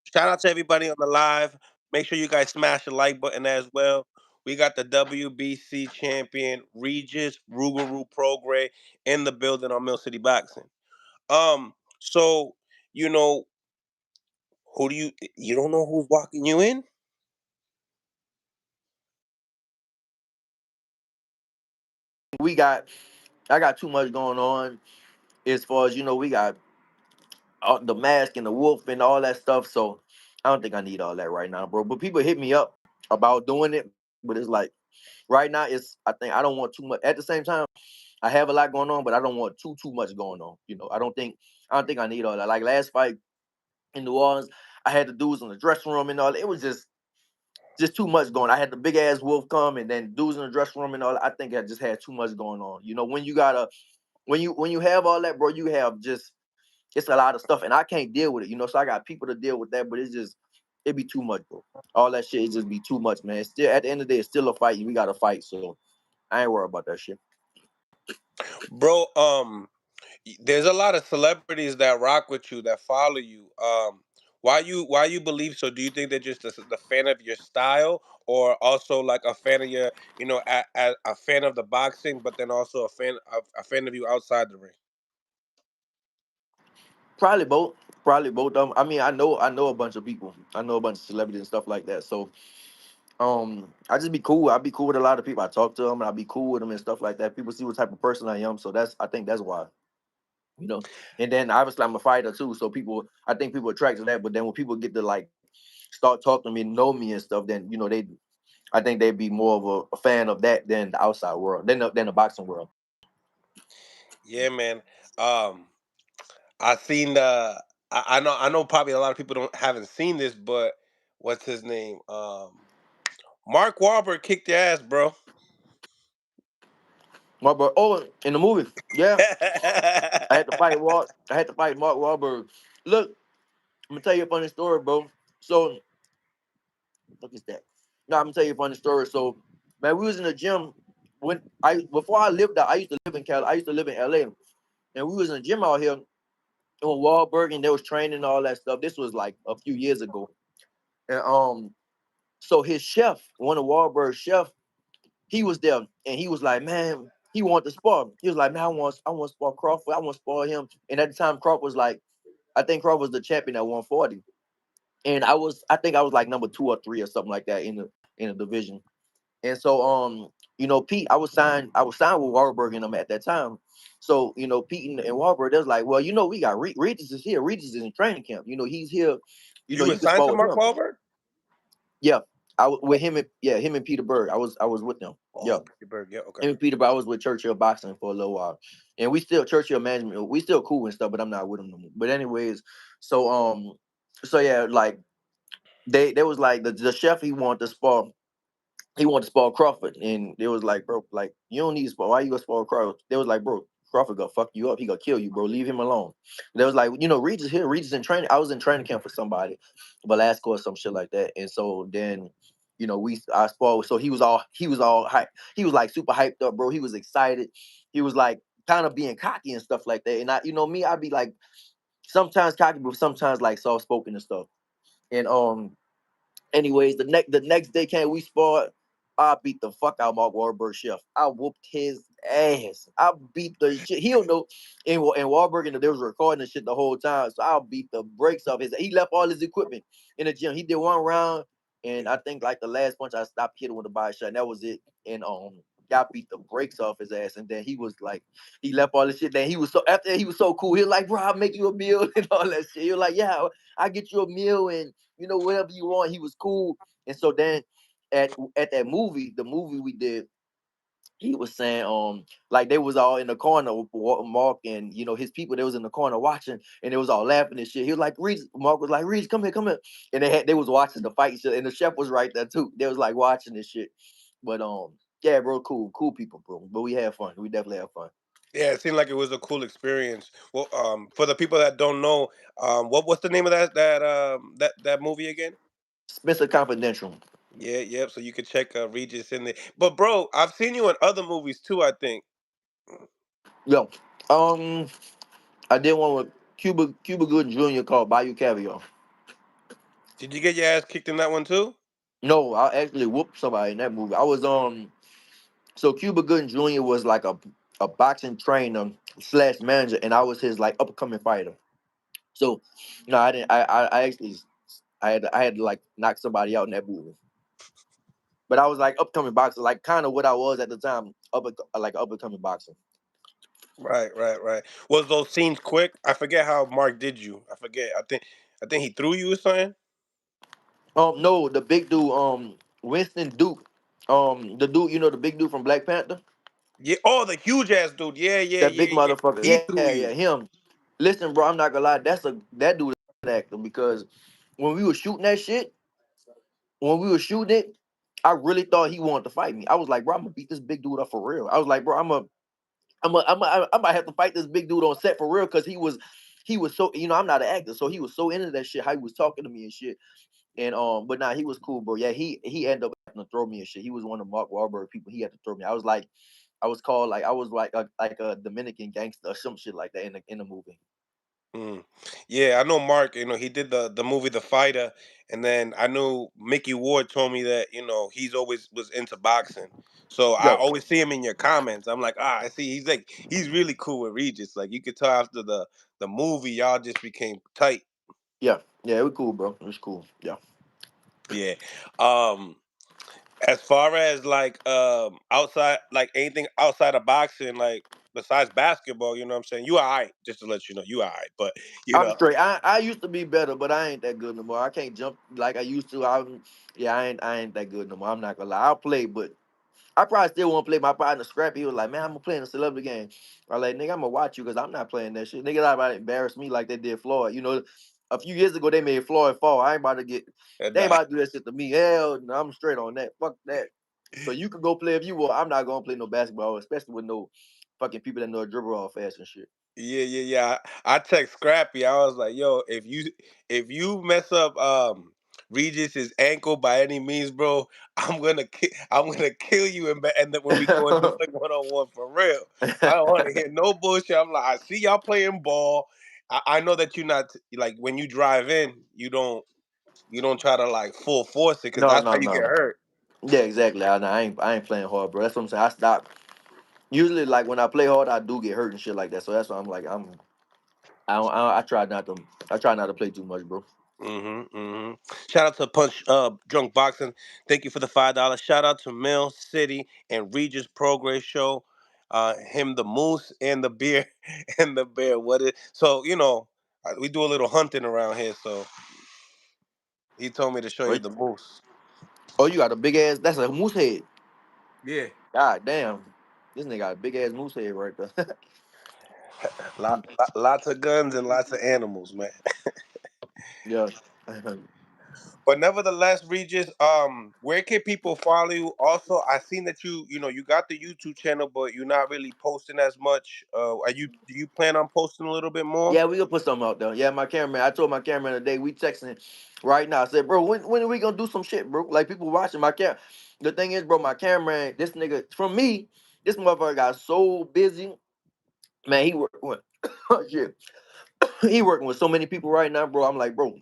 [SPEAKER 2] shout out to everybody on the live. Make sure you guys smash the like button as well. We got the WBC champion Regis Prograis in the building on Mill City Boxing. So you know who do you don't know who's walking you in?
[SPEAKER 1] We got. I got too much going on as far as we got the mask and the wolf and all that stuff. So I don't think I need all that right now, bro. But people hit me up about doing it, but it's like right now I think I don't want too much. At the same time, I have a lot going on, but I don't want too much going on. I don't think I need all that. Like last fight in New Orleans, I had the dudes in the dressing room and all. It was just too much going. I had the big ass wolf come and then dudes in the dressing room and all. I think I just had too much going on. When you gotta when you have all that, bro, you have just it's a lot of stuff, and I can't deal with it. So I got people to deal with that, but it be too much, bro. All that shit it just be too much, man. Still, at the end of the day, it's still a fight. We got to fight, so I ain't worried about that shit.
[SPEAKER 2] Bro, there's a lot of celebrities that rock with you, that follow you. Why you believe so? Do you think they're just the fan of your style, or also like a fan of your, a fan of the boxing, but then also a fan of you outside the ring?
[SPEAKER 1] Probably both. Probably both of them. I mean, I know a bunch of people. I know a bunch of celebrities and stuff like that. So I just be cool. I be cool with a lot of people. I talk to them and I be cool with them and stuff like that. People see what type of person I am, so I think that's why. You know. And then obviously I'm a fighter too, so I think people attract to that. But then when people get to like start talking to me, know me and stuff, then I think they'd be more of a fan of that than the outside world, than the boxing world.
[SPEAKER 2] Yeah, man. Um, I seen the. I know probably a lot of people haven't seen this, but what's his name? Mark Wahlberg kicked your ass, bro.
[SPEAKER 1] Oh, in the movie, yeah, I had to fight Mark Wahlberg. Look, I'm gonna tell you a funny story, bro. So look at that. No, I'm gonna tell you a funny story. So, man, we was in the gym when I before I lived out. I used to live in Cal. I used to live in LA, and we was in the gym out here on Wahlberg, and they was training and all that stuff. This was like a few years ago, and so his chef, one of Wahlberg's chef, he was there, and he was like, man, he wanted to spar. He was like, man, I want to spar Crawford. I want to spar him. And at the time, Crawford was like, I think Crawford was the champion at 140, and I think I was like number 2 or 3 or something like that in the division. And so, Pete, I was signed with Wahlberg and them at that time. So, Pete and Wahlberg, they was like, well, we got Regis is here. Regis is in training camp. He's here.
[SPEAKER 2] You
[SPEAKER 1] You can
[SPEAKER 2] assigned
[SPEAKER 1] spar
[SPEAKER 2] to
[SPEAKER 1] with
[SPEAKER 2] Mark
[SPEAKER 1] him.
[SPEAKER 2] Wahlberg?
[SPEAKER 1] Yeah, with him and him and Peter Berg. I was with them. Yeah,
[SPEAKER 2] Oh, Pittsburgh. Yeah, okay.
[SPEAKER 1] him and Peter Berg. I was with Churchill Boxing for a little while, and we still Churchill management. We still cool and stuff, but I'm not with them no more. But anyways, so so yeah, like they was like the chef he wanted to spoil Crawford, and it was like, bro, like you don't need to spoil. Why you gonna spoil Crawford? They was like, bro, Crawford gonna fuck you up. He gonna kill you, bro. Leave him alone. They was like, Regis here. Regis in training. I was in training camp for somebody, Velasco or some shit like that. And so then, I spoiled. So he was all hype. He was like super hyped up, bro. He was excited. He was like kind of being cocky and stuff like that. And me, I'd be like sometimes cocky, but sometimes like soft spoken and stuff. And anyways, the next day came, we sparred. I beat the fuck out of Mark Wahlberg chef. I whooped his ass. I beat the shit. He don't know. And Wahlberg and they was recording the shit the whole time. So I beat the brakes off his. He left all his equipment in the gym. He did one round, and I think like the last punch I stopped hitting with a body shot. And that was it. And I beat the brakes off his ass. And then he was like, he left all this shit. Then he was so after that, he was so cool. He was like, bro, I'll make you a meal and all that shit. He was like, yeah, I get you a meal and whatever you want. He was cool. And so then at that movie, the movie we did, he was saying, like they was all in the corner, Mark and his people. They was in the corner watching, and they was all laughing and shit. He was like, Reed. Mark was like, Reed, come here, come here. And they was watching the fight shit, and the chef was right there too. They was like watching this shit. But yeah, bro, cool people, bro. But we had fun. We definitely had fun.
[SPEAKER 2] Yeah, it seemed like it was a cool experience. Well, for the people that don't know, what's the name of that movie again?
[SPEAKER 1] Spencer Confidential.
[SPEAKER 2] Yeah, yep. So you could check Regis in there. But bro, I've seen you in other movies too. I think.
[SPEAKER 1] Yo, um, I did one with Cuba Gooden Jr. called Bayou Caviar.
[SPEAKER 2] Did you get your ass kicked in that one too?
[SPEAKER 1] No, I actually whooped somebody in that movie. I was so Cuba Gooden Jr. was like a boxing trainer slash manager, and I was his like upcoming fighter. So, no, I didn't. I actually I had to like knock somebody out in that movie. But I was like upcoming boxer, like kind of what I was at the time, like up and coming boxer.
[SPEAKER 2] Right, right, right. Was those scenes quick? I forget how Mark did you. I forget. I think he threw you or something.
[SPEAKER 1] No, the big dude, Winston Duke, the dude, the big dude from Black Panther,
[SPEAKER 2] Yeah. Oh, the huge ass dude. Yeah, yeah,
[SPEAKER 1] that big
[SPEAKER 2] yeah, yeah.
[SPEAKER 1] motherfucker.
[SPEAKER 2] He
[SPEAKER 1] Yeah,
[SPEAKER 2] threw
[SPEAKER 1] yeah,
[SPEAKER 2] you.
[SPEAKER 1] him. Listen, bro, I'm not gonna lie, that dude is an actor because when we were shooting that shit, when we were shooting it, I really thought he wanted to fight me. I was like, bro, I'm gonna beat this big dude up for real. I was like, bro, I might have to fight this big dude on set for real because he was so I'm not an actor, so he was so into that shit. How he was talking to me and shit, and but nah, he was cool, bro. Yeah, he ended up having to throw me and shit. He was one of Mark Wahlberg people. He had to throw me. I was called like I was like a Dominican gangster or some shit like that in the movie.
[SPEAKER 2] Mm. Yeah, I know Mark. He did the movie The Fighter, and then I knew Mickey Ward told me that he's always was into boxing. So I
[SPEAKER 1] Yo,
[SPEAKER 2] always see him in your comments. I'm like, I see. He's really cool with Regis. Like you could tell after the movie, y'all just became tight.
[SPEAKER 1] yeah, it was cool, bro. It was cool. Yeah.
[SPEAKER 2] Yeah. Um. As far as like outside, like anything outside of boxing, like besides basketball, you know what I'm saying? You alright, just to let you know, you alright. But you
[SPEAKER 1] I'm
[SPEAKER 2] know,
[SPEAKER 1] straight. I used to be better, but I ain't that good no more. I can't jump like I used to. Yeah, I ain't that good no more. I'm not gonna lie. I'll play, but I probably still want to play. My partner Scrappy, he was like, man, I'm gonna play in a celebrity game. I'm like, nigga, I'm gonna watch you because I'm not playing that shit. Nigga, not about to embarrass me like they did Floyd. A few years ago they made Floyd fall. I ain't about to they ain't
[SPEAKER 2] nah.
[SPEAKER 1] about to do that shit to me. Hell no, I'm straight on that. Fuck that. So you can go play if you want. I'm not gonna play no basketball, especially with no fucking people that know a dribble all fast and shit.
[SPEAKER 2] Yeah, yeah, yeah. I text Scrappy. I was like, "Yo, if you mess up Regis' ankle by any means, bro, I'm gonna kill you, and then when we go and do like 1-on-1 for real. I don't want to hear no bullshit. I'm like, I see y'all playing ball. I know that you're not like when you drive in, you don't try to like full force it because
[SPEAKER 1] No,
[SPEAKER 2] that's how
[SPEAKER 1] no,
[SPEAKER 2] you get
[SPEAKER 1] no.
[SPEAKER 2] hurt.
[SPEAKER 1] Yeah, exactly. I ain't playing hard, bro. That's what I'm saying. I stop. Usually, like when I play hard, I do get hurt and shit like that. So that's why I'm like, I try not to. I try not to play too much, bro.
[SPEAKER 2] Shout out to Punch Drunk Boxing. Thank you for the $5. Shout out to Mill City and Regis Prograis show. Him the moose and the beer and the bear. What is so we do a little hunting around here. So he told me to show you
[SPEAKER 1] Right?
[SPEAKER 2] the moose.
[SPEAKER 1] Oh, you got a big ass. That's a moose head.
[SPEAKER 2] Yeah,
[SPEAKER 1] God damn, this nigga got a big ass moose head right there.
[SPEAKER 2] lots of guns and lots of animals, man.
[SPEAKER 1] Yeah.
[SPEAKER 2] But nevertheless, Regis, where can people follow you? Also, I seen that you got the YouTube channel, but you're not really posting as much. Do you plan on posting a little bit more?
[SPEAKER 1] Yeah, we gonna put something out there. Yeah, my cameraman. I told my cameraman today we texting right now. I said, bro, when are we gonna do some shit, bro? Like people watching my cam. The thing is, bro, my cameraman, this nigga from me, this motherfucker got so busy. Man, he work with shit. He working with so many people right now, bro. I'm like, bro,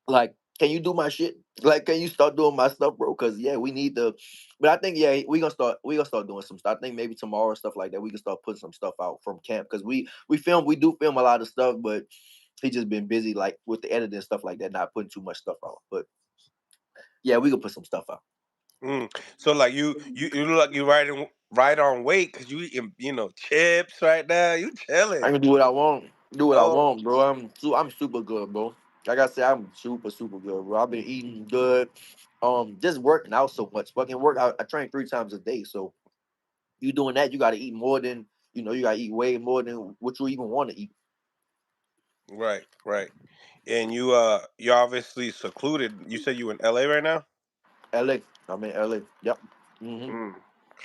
[SPEAKER 1] like, can you do my shit? Like, can you start doing my stuff, bro? Cause yeah, we need to. But I think yeah, we gonna start doing some stuff. I think maybe tomorrow stuff like that. We can start putting some stuff out from camp because we do film a lot of stuff, but he just been busy like with the editing and stuff like that, not putting too much stuff out. But yeah, we can put some stuff out.
[SPEAKER 2] Mm. So like you look like you right on weight because you eating chips right now. You
[SPEAKER 1] I
[SPEAKER 2] chilling.
[SPEAKER 1] can do what I want. Do what I
[SPEAKER 2] Oh,
[SPEAKER 1] want, bro. I'm super good, bro. Like I said, I'm super good, bro. I've been eating good. Just working out so much. Fucking work. I train 3 times a day, so you doing that, you got to eat more than you got to eat way more than what you even want to eat.
[SPEAKER 2] right, right. And you're obviously secluded. You said you in LA right now.
[SPEAKER 1] LA, I'm in LA. Yep. hmm
[SPEAKER 2] Mm.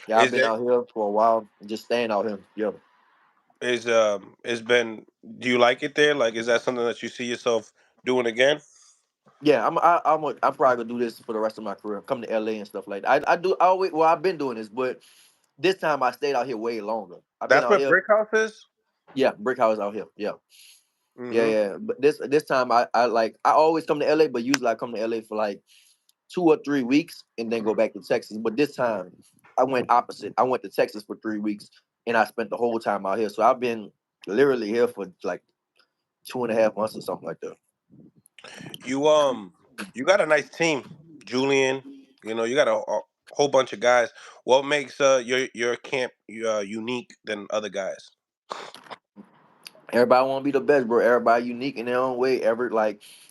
[SPEAKER 1] Yeah, I've
[SPEAKER 2] Is
[SPEAKER 1] been
[SPEAKER 2] it
[SPEAKER 1] out here for a while, just staying out here. Yeah.
[SPEAKER 2] it's been? Do you like it there? Like, is that something that you see yourself doing again?
[SPEAKER 1] Yeah, I'm probably gonna do this for the rest of my career. Come to LA and stuff like that. I always well I've been doing this, but this time I stayed out here way longer. I've been
[SPEAKER 2] That's
[SPEAKER 1] out
[SPEAKER 2] where
[SPEAKER 1] here.
[SPEAKER 2] Brick House is.
[SPEAKER 1] Yeah, brick house out here. Yeah. Yeah,
[SPEAKER 2] Mm-hmm.
[SPEAKER 1] yeah. But this time I always come to LA, but usually I come to LA for like 2 or 3 weeks and then go back to Texas. But this time I went opposite. I went to Texas for 3 weeks and I spent the whole time out here. So I've been literally here for like 2.5 months or something like that.
[SPEAKER 2] You got a nice team, Julian. You got a whole bunch of guys. What makes your camp unique than other guys?
[SPEAKER 1] Everybody want to be the best, bro. Everybody unique in their own way.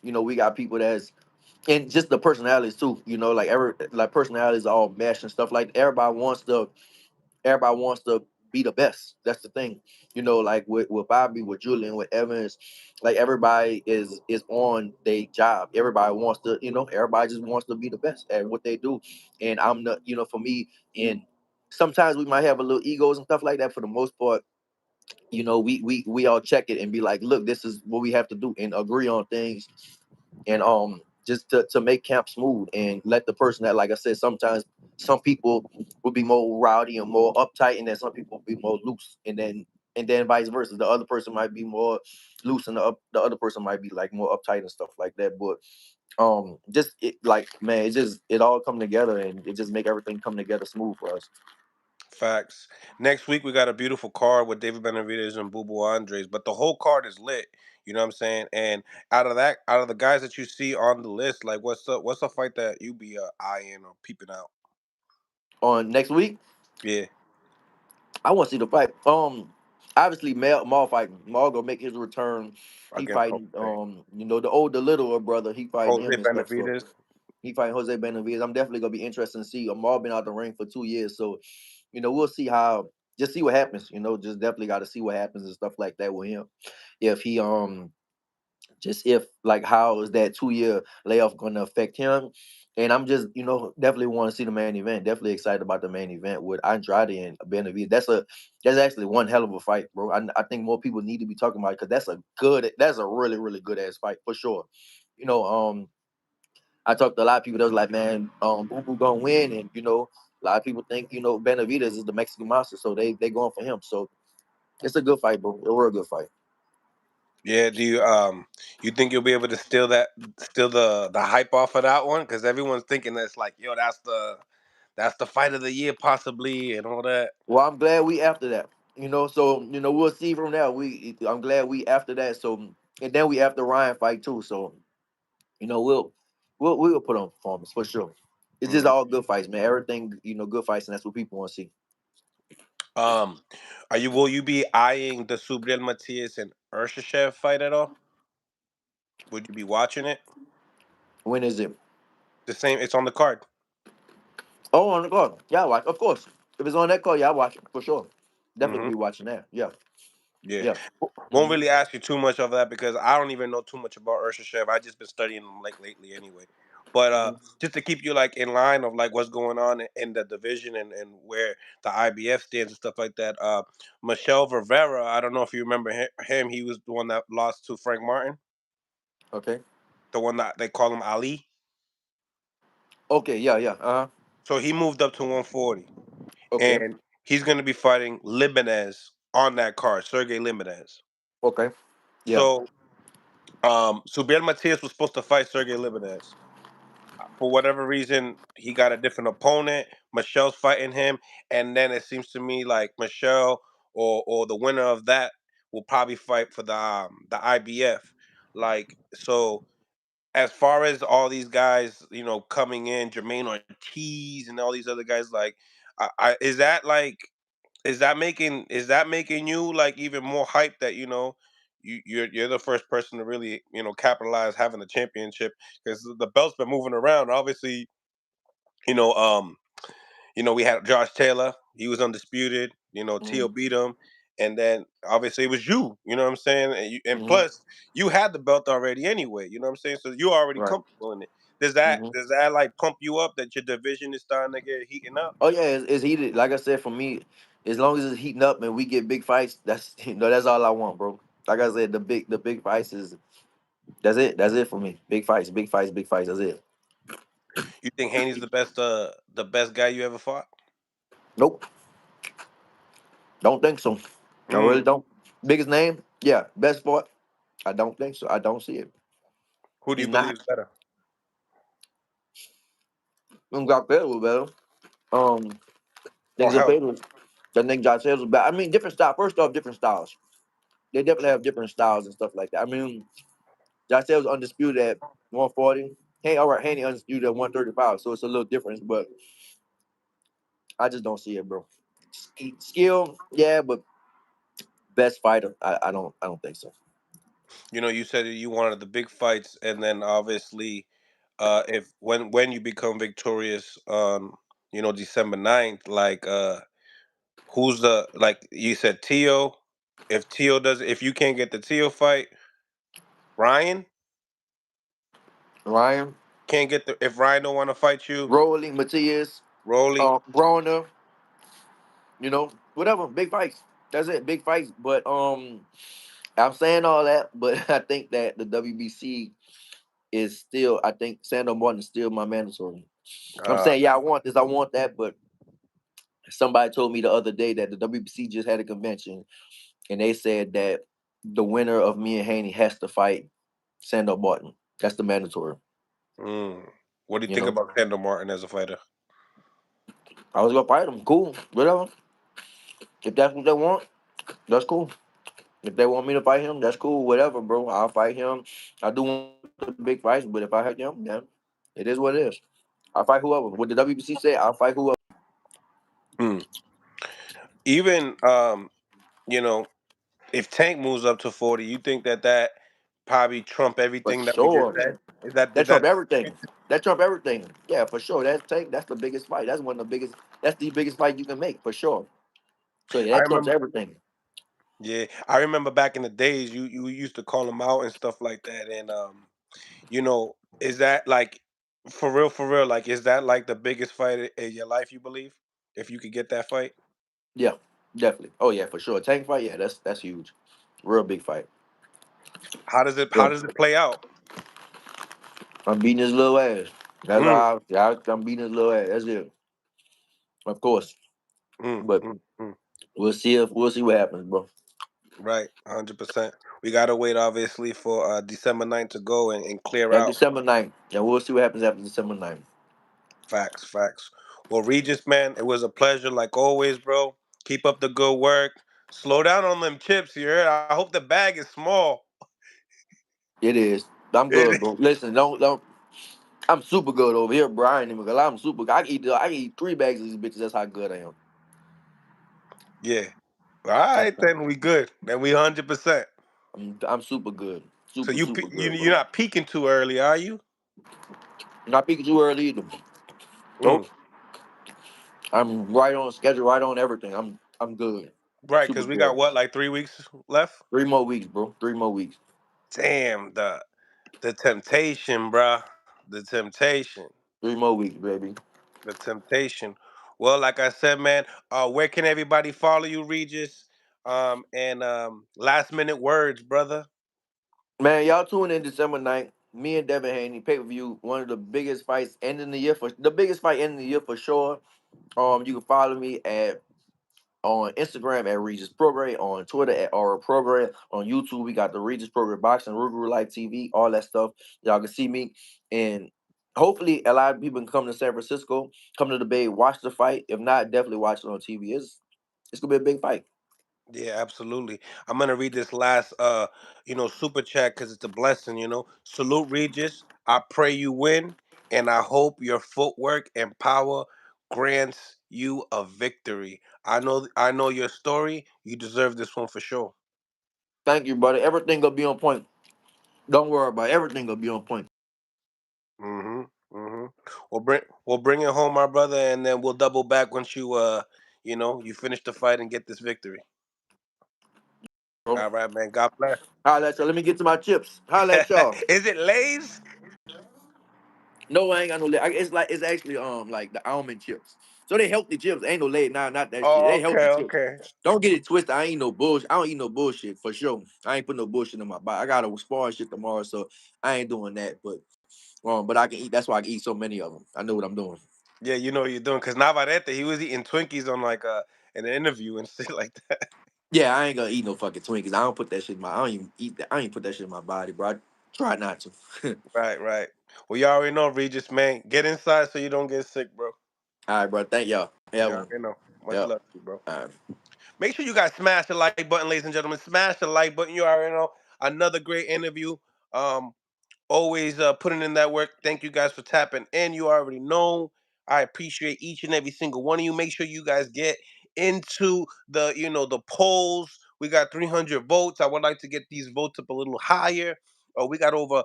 [SPEAKER 1] We got people that's and just the personalities too. Like personalities all mesh and stuff like everybody wants to be the best. That's the thing. Like with Bobby, with Julian, with Evans, like everybody is on their job. Everybody wants to, everybody just wants to be the best at what they do. And I'm the, for me, and sometimes we might have a little egos and stuff like that. For the most part, we all check it and be like, look, this is what we have to do and agree on things and just to make camp smooth and let the person that, like I said, sometimes some people will be more rowdy and more uptight, and then some people will be more loose, and then vice versa. The other person might be more loose, and the other person might be like more uptight and stuff like that. But just like man, it all come together, and it just make everything come together smooth for us.
[SPEAKER 2] Facts. Next week we got a beautiful card with David Benavidez and Boo Boo Andres, but the whole card is lit. You know what I'm saying? And out of the guys that you see on the list, like what's the fight that you be eyeing or peeping out?
[SPEAKER 1] On next week,
[SPEAKER 2] Yeah,
[SPEAKER 1] I want to see the fight. Obviously, Maul fighting. Maul gonna make his return. He
[SPEAKER 2] against
[SPEAKER 1] fighting. The littler brother. He fighting
[SPEAKER 2] Jose
[SPEAKER 1] him and stuff. So
[SPEAKER 2] Benavidez.
[SPEAKER 1] he fighting Jose Benavidez. I'm definitely gonna be interested to see. Maul been out the ring for 2 years, so we'll see how. Just see what happens. Just definitely got to see what happens and stuff like that with him. If he just if like how is that 2 year layoff going to affect him? And I'm just definitely want to see the main event. Definitely excited about the main event with Andrade and Benavidez. That's actually one hell of a fight, bro. I think more people need to be talking about it because that's a really really good ass fight for sure. You know, um, I talked to a lot of people that was like, man, who gonna win? And a lot of people think Benavidez is the Mexican monster, so they going for him. So it's a good fight, bro. A real good fight.
[SPEAKER 2] Yeah, do you think you'll be able to steal the hype off of that one? Because everyone's thinking that's like, yo, that's the fight of the year possibly and all that.
[SPEAKER 1] Well, I'm glad we after that. So we'll see from there. I'm glad we after that. So and then we after Ryan fight too. So we'll put on performance for sure. It's just
[SPEAKER 2] Mm.
[SPEAKER 1] all good fights, man. Everything good fights, and that's what people want to see.
[SPEAKER 2] Um, will you be eyeing the Subriel Matias and Urshishev fight at all? Would you be watching it?
[SPEAKER 1] When is it?
[SPEAKER 2] The same. It's on the card.
[SPEAKER 1] Oh, on the card. Yeah, I watch. Of course. If it's on that card, yeah, I watch it for sure. Definitely
[SPEAKER 2] Hmm.
[SPEAKER 1] be watching that. Yeah,
[SPEAKER 2] Yeah.
[SPEAKER 1] yeah.
[SPEAKER 2] Won't
[SPEAKER 1] Hmm.
[SPEAKER 2] really ask you too much of that because I don't even know too much about Urshishev. I just been studying him like lately anyway. But
[SPEAKER 1] Hmm.
[SPEAKER 2] just to keep you like in line of like what's going on in the division and where the IBF stands and stuff like that. Michelle Rivera, I don't know if you remember him. He was the one that lost to Frank Martin,
[SPEAKER 1] Okay.
[SPEAKER 2] the one that they call him Ali.
[SPEAKER 1] Okay. Yeah. Yeah.
[SPEAKER 2] So he moved up to 140,
[SPEAKER 1] Okay.
[SPEAKER 2] and he's going to be fighting Libanez on that card, Sergey Libanez.
[SPEAKER 1] Okay. Yeah.
[SPEAKER 2] So Subriel Matias was supposed to fight Sergey Libanez. For whatever reason, he got a different opponent. Michelle's fighting him, and then it seems to me like Michelle or the winner of that will probably fight for the IBF. Like so, as far as all these guys, coming in, Jermaine Ortiz and all these other guys, like, is that making you like even more hype that you're the first person to really capitalize having the championship because the belt's been moving around. Obviously, you know um we had Josh Taylor, he was undisputed. Tio
[SPEAKER 1] Hmm.
[SPEAKER 2] beat him, and then obviously it was you. You know what I'm saying? And
[SPEAKER 1] Hmm.
[SPEAKER 2] plus you had the belt already anyway. You know what I'm saying? So you're already
[SPEAKER 1] Right.
[SPEAKER 2] comfortable in it. Does that
[SPEAKER 1] Hmm.
[SPEAKER 2] does that like pump you up that your division is starting to get heating up?
[SPEAKER 1] Oh yeah, it's heated. Like I said, for me, as long as it's heating up and we get big fights, that's that's all I want, bro. Like I said, the big fights is that's it. That's it for me. Big fights, big fights, big fights. That's it.
[SPEAKER 2] You think Haney's the best guy you ever fought?
[SPEAKER 1] Nope, don't think so. I really
[SPEAKER 2] Mm.
[SPEAKER 1] don't. Biggest name, yeah. Best sport, I don't think so. I don't see it.
[SPEAKER 2] Who do
[SPEAKER 1] He's
[SPEAKER 2] you believe
[SPEAKER 1] not.
[SPEAKER 2] is better?
[SPEAKER 1] Got better with better.
[SPEAKER 2] Or
[SPEAKER 1] Things are
[SPEAKER 2] health?
[SPEAKER 1] better. I think Josh Sales was bad. I mean, different style. First off, different styles. They definitely have different styles and stuff like that. I mean, Josh Sales undisputed at 140. Hey, all right, Haney undisputed at 135. So it's a little difference, but I just don't see it, bro. Skill, yeah, but best fighter, I don't think so.
[SPEAKER 2] You said that you wanted the big fights, and then obviously, if when you become victorious on December 9th, like who's the like you said Tio? If you can't get the Tio fight, Ryan
[SPEAKER 1] Ryan,
[SPEAKER 2] can't get the if Ryan don't want to fight you,
[SPEAKER 1] Rolling, Matias,
[SPEAKER 2] Rolly.
[SPEAKER 1] Broner, whatever, big fights. That's it, big fights. But I'm saying all that, but I think that the WBC is still. I think Sandor Martin is still my mandatory. I'm
[SPEAKER 2] Uh,
[SPEAKER 1] saying, yeah, I want this, I want that, but somebody told me the other day that the WBC just had a convention, and they said that the winner of me and Haney has to fight Sandor Martin. That's the mandatory.
[SPEAKER 2] mm. What do you
[SPEAKER 1] You
[SPEAKER 2] think
[SPEAKER 1] know,
[SPEAKER 2] about Kendall Martin as a fighter?
[SPEAKER 1] I was gonna fight him. Cool, whatever. If that's what they want, that's cool. If they want me to fight him, that's cool. Whatever, bro. I'll fight him. I do want the big fights, but if I hit him, then it is what it is. I'll fight whoever. What the WBC say, I'll fight whoever.
[SPEAKER 2] Hmm. Even you know, if Tank moves up to 40, you think that probably trump
[SPEAKER 1] For
[SPEAKER 2] everything that we just
[SPEAKER 1] sure.
[SPEAKER 2] said? Is that
[SPEAKER 1] That
[SPEAKER 2] did
[SPEAKER 1] trump
[SPEAKER 2] that?
[SPEAKER 1] everything. That trump everything. Yeah, for sure. That's the biggest fight. That's one of the biggest. That's the biggest fight you can make for sure. So yeah,
[SPEAKER 2] I
[SPEAKER 1] that trumps
[SPEAKER 2] remember.
[SPEAKER 1] everything.
[SPEAKER 2] Yeah, I remember back in the days, you used to call him out and stuff like that. And is that like for real? Like, is that like the biggest fight in your life? You believe if you could get that fight?
[SPEAKER 1] Yeah, definitely. Oh yeah, for sure. Tank fight. Yeah, that's huge. Real big fight.
[SPEAKER 2] How does it
[SPEAKER 1] Yeah.
[SPEAKER 2] play out?
[SPEAKER 1] I'm beating his little ass. That's
[SPEAKER 2] Mm,
[SPEAKER 1] all. I'm beating his little ass. That's it. Of course.
[SPEAKER 2] mm,
[SPEAKER 1] But
[SPEAKER 2] mm, mm.
[SPEAKER 1] we'll see what happens, bro.
[SPEAKER 2] Right, 100%. We gotta wait, obviously, for December 9th to go and clear
[SPEAKER 1] And
[SPEAKER 2] out.
[SPEAKER 1] December 9th. And we'll see what happens after December 9th.
[SPEAKER 2] Facts, facts. Well, Regis, man, it was a pleasure, like always, bro. Keep up the good work. Slow down on them chips here. I hope the bag is small.
[SPEAKER 1] It is. I'm good,
[SPEAKER 2] It,
[SPEAKER 1] bro. Listen, don't. I'm super good over here, bro. I ain't even gonna lie. I'm super good. I can eat 3 bags of these bitches. That's how good I am.
[SPEAKER 2] yeah. All right, then we good. Then we 100%.
[SPEAKER 1] I'm super good.
[SPEAKER 2] So
[SPEAKER 1] Super, super good,
[SPEAKER 2] you're
[SPEAKER 1] bro.
[SPEAKER 2] not peaking too early, are you?
[SPEAKER 1] Not peeking too early either.
[SPEAKER 2] Mm.
[SPEAKER 1] Nope. I'm right on schedule, right on everything. I'm good.
[SPEAKER 2] Right,
[SPEAKER 1] Super
[SPEAKER 2] because we got
[SPEAKER 1] good.
[SPEAKER 2] what, like 3 weeks left?
[SPEAKER 1] 3 more weeks, bro. 3 more weeks.
[SPEAKER 2] Damn, the temptation, bruh. The temptation.
[SPEAKER 1] 3 more weeks, baby.
[SPEAKER 2] The temptation. Well, like I said, man, where can everybody follow you, Regis? And last minute words, brother.
[SPEAKER 1] Man, y'all tune in December 9th. Me and Devin Haney, pay-per-view, one of the biggest fights ending the year for the biggest fight ending the year for sure. You can follow me at on Instagram at Regis Prograis, on Twitter at Aura Prograis, on YouTube we got the Regis Prograis Boxing, Ruger Life TV, all that stuff. Y'all can see me, and hopefully a lot of people can come to San Francisco, come to the Bay, watch the fight. If not, definitely watch it on TV. It's gonna be a big fight.
[SPEAKER 2] Yeah, absolutely. I'm gonna read this last super chat because it's a blessing. Salute, Regis. I pray you win, and I hope your footwork and power grants you a victory. I know your story. You deserve this one for sure.
[SPEAKER 1] Thank you, brother. Everything gonna be on point. Don't worry about it. Everything gonna be on point,
[SPEAKER 2] Mm-hmm. We'll bring it home, my brother, and then we'll double back once you finish the fight and get this victory.
[SPEAKER 1] bro.
[SPEAKER 2] All right, man. God bless.
[SPEAKER 1] Holla at y'all. Let me get to my chips. Holla at y'all.
[SPEAKER 2] Is it Lay's?
[SPEAKER 1] No, I ain't got no leg. It's actually like the almond chips. So they healthy chips. Ain't no leg. Nah, not that shit.
[SPEAKER 2] Oh,
[SPEAKER 1] They
[SPEAKER 2] okay,
[SPEAKER 1] healthy chips.
[SPEAKER 2] okay.
[SPEAKER 1] Don't get it twisted. I ain't no bullshit. I don't eat no bullshit for sure. I ain't put no bullshit in my body. I got a sparring shit tomorrow, so I ain't doing that. But I can eat. That's why I can eat so many of them. I know what I'm doing.
[SPEAKER 2] Yeah, you know what you're doing. Cause Navarrete, he was eating Twinkies on like in an interview and shit like that.
[SPEAKER 1] Yeah, I ain't gonna eat no fucking Twinkies. I don't put that shit in my. I don't even eat that. I ain't put that shit in my body, bro. I try not to.
[SPEAKER 2] Right, right. Well, you already know, Regis, man. Get inside so you don't get sick, bro.
[SPEAKER 1] All right, bro. Thank y'all.
[SPEAKER 2] You
[SPEAKER 1] Have one.
[SPEAKER 2] already know. Much
[SPEAKER 1] Yep.
[SPEAKER 2] love to you, bro.
[SPEAKER 1] All right.
[SPEAKER 2] Make sure you guys smash the like button, ladies and gentlemen. Smash the like button. You already know. Another great interview. Um, Always putting in that work. Thank you guys for tapping in. You already know. I appreciate each and every single one of you. Make sure you guys get into the polls. We got 300 votes. I would like to get these votes up a little higher. We got over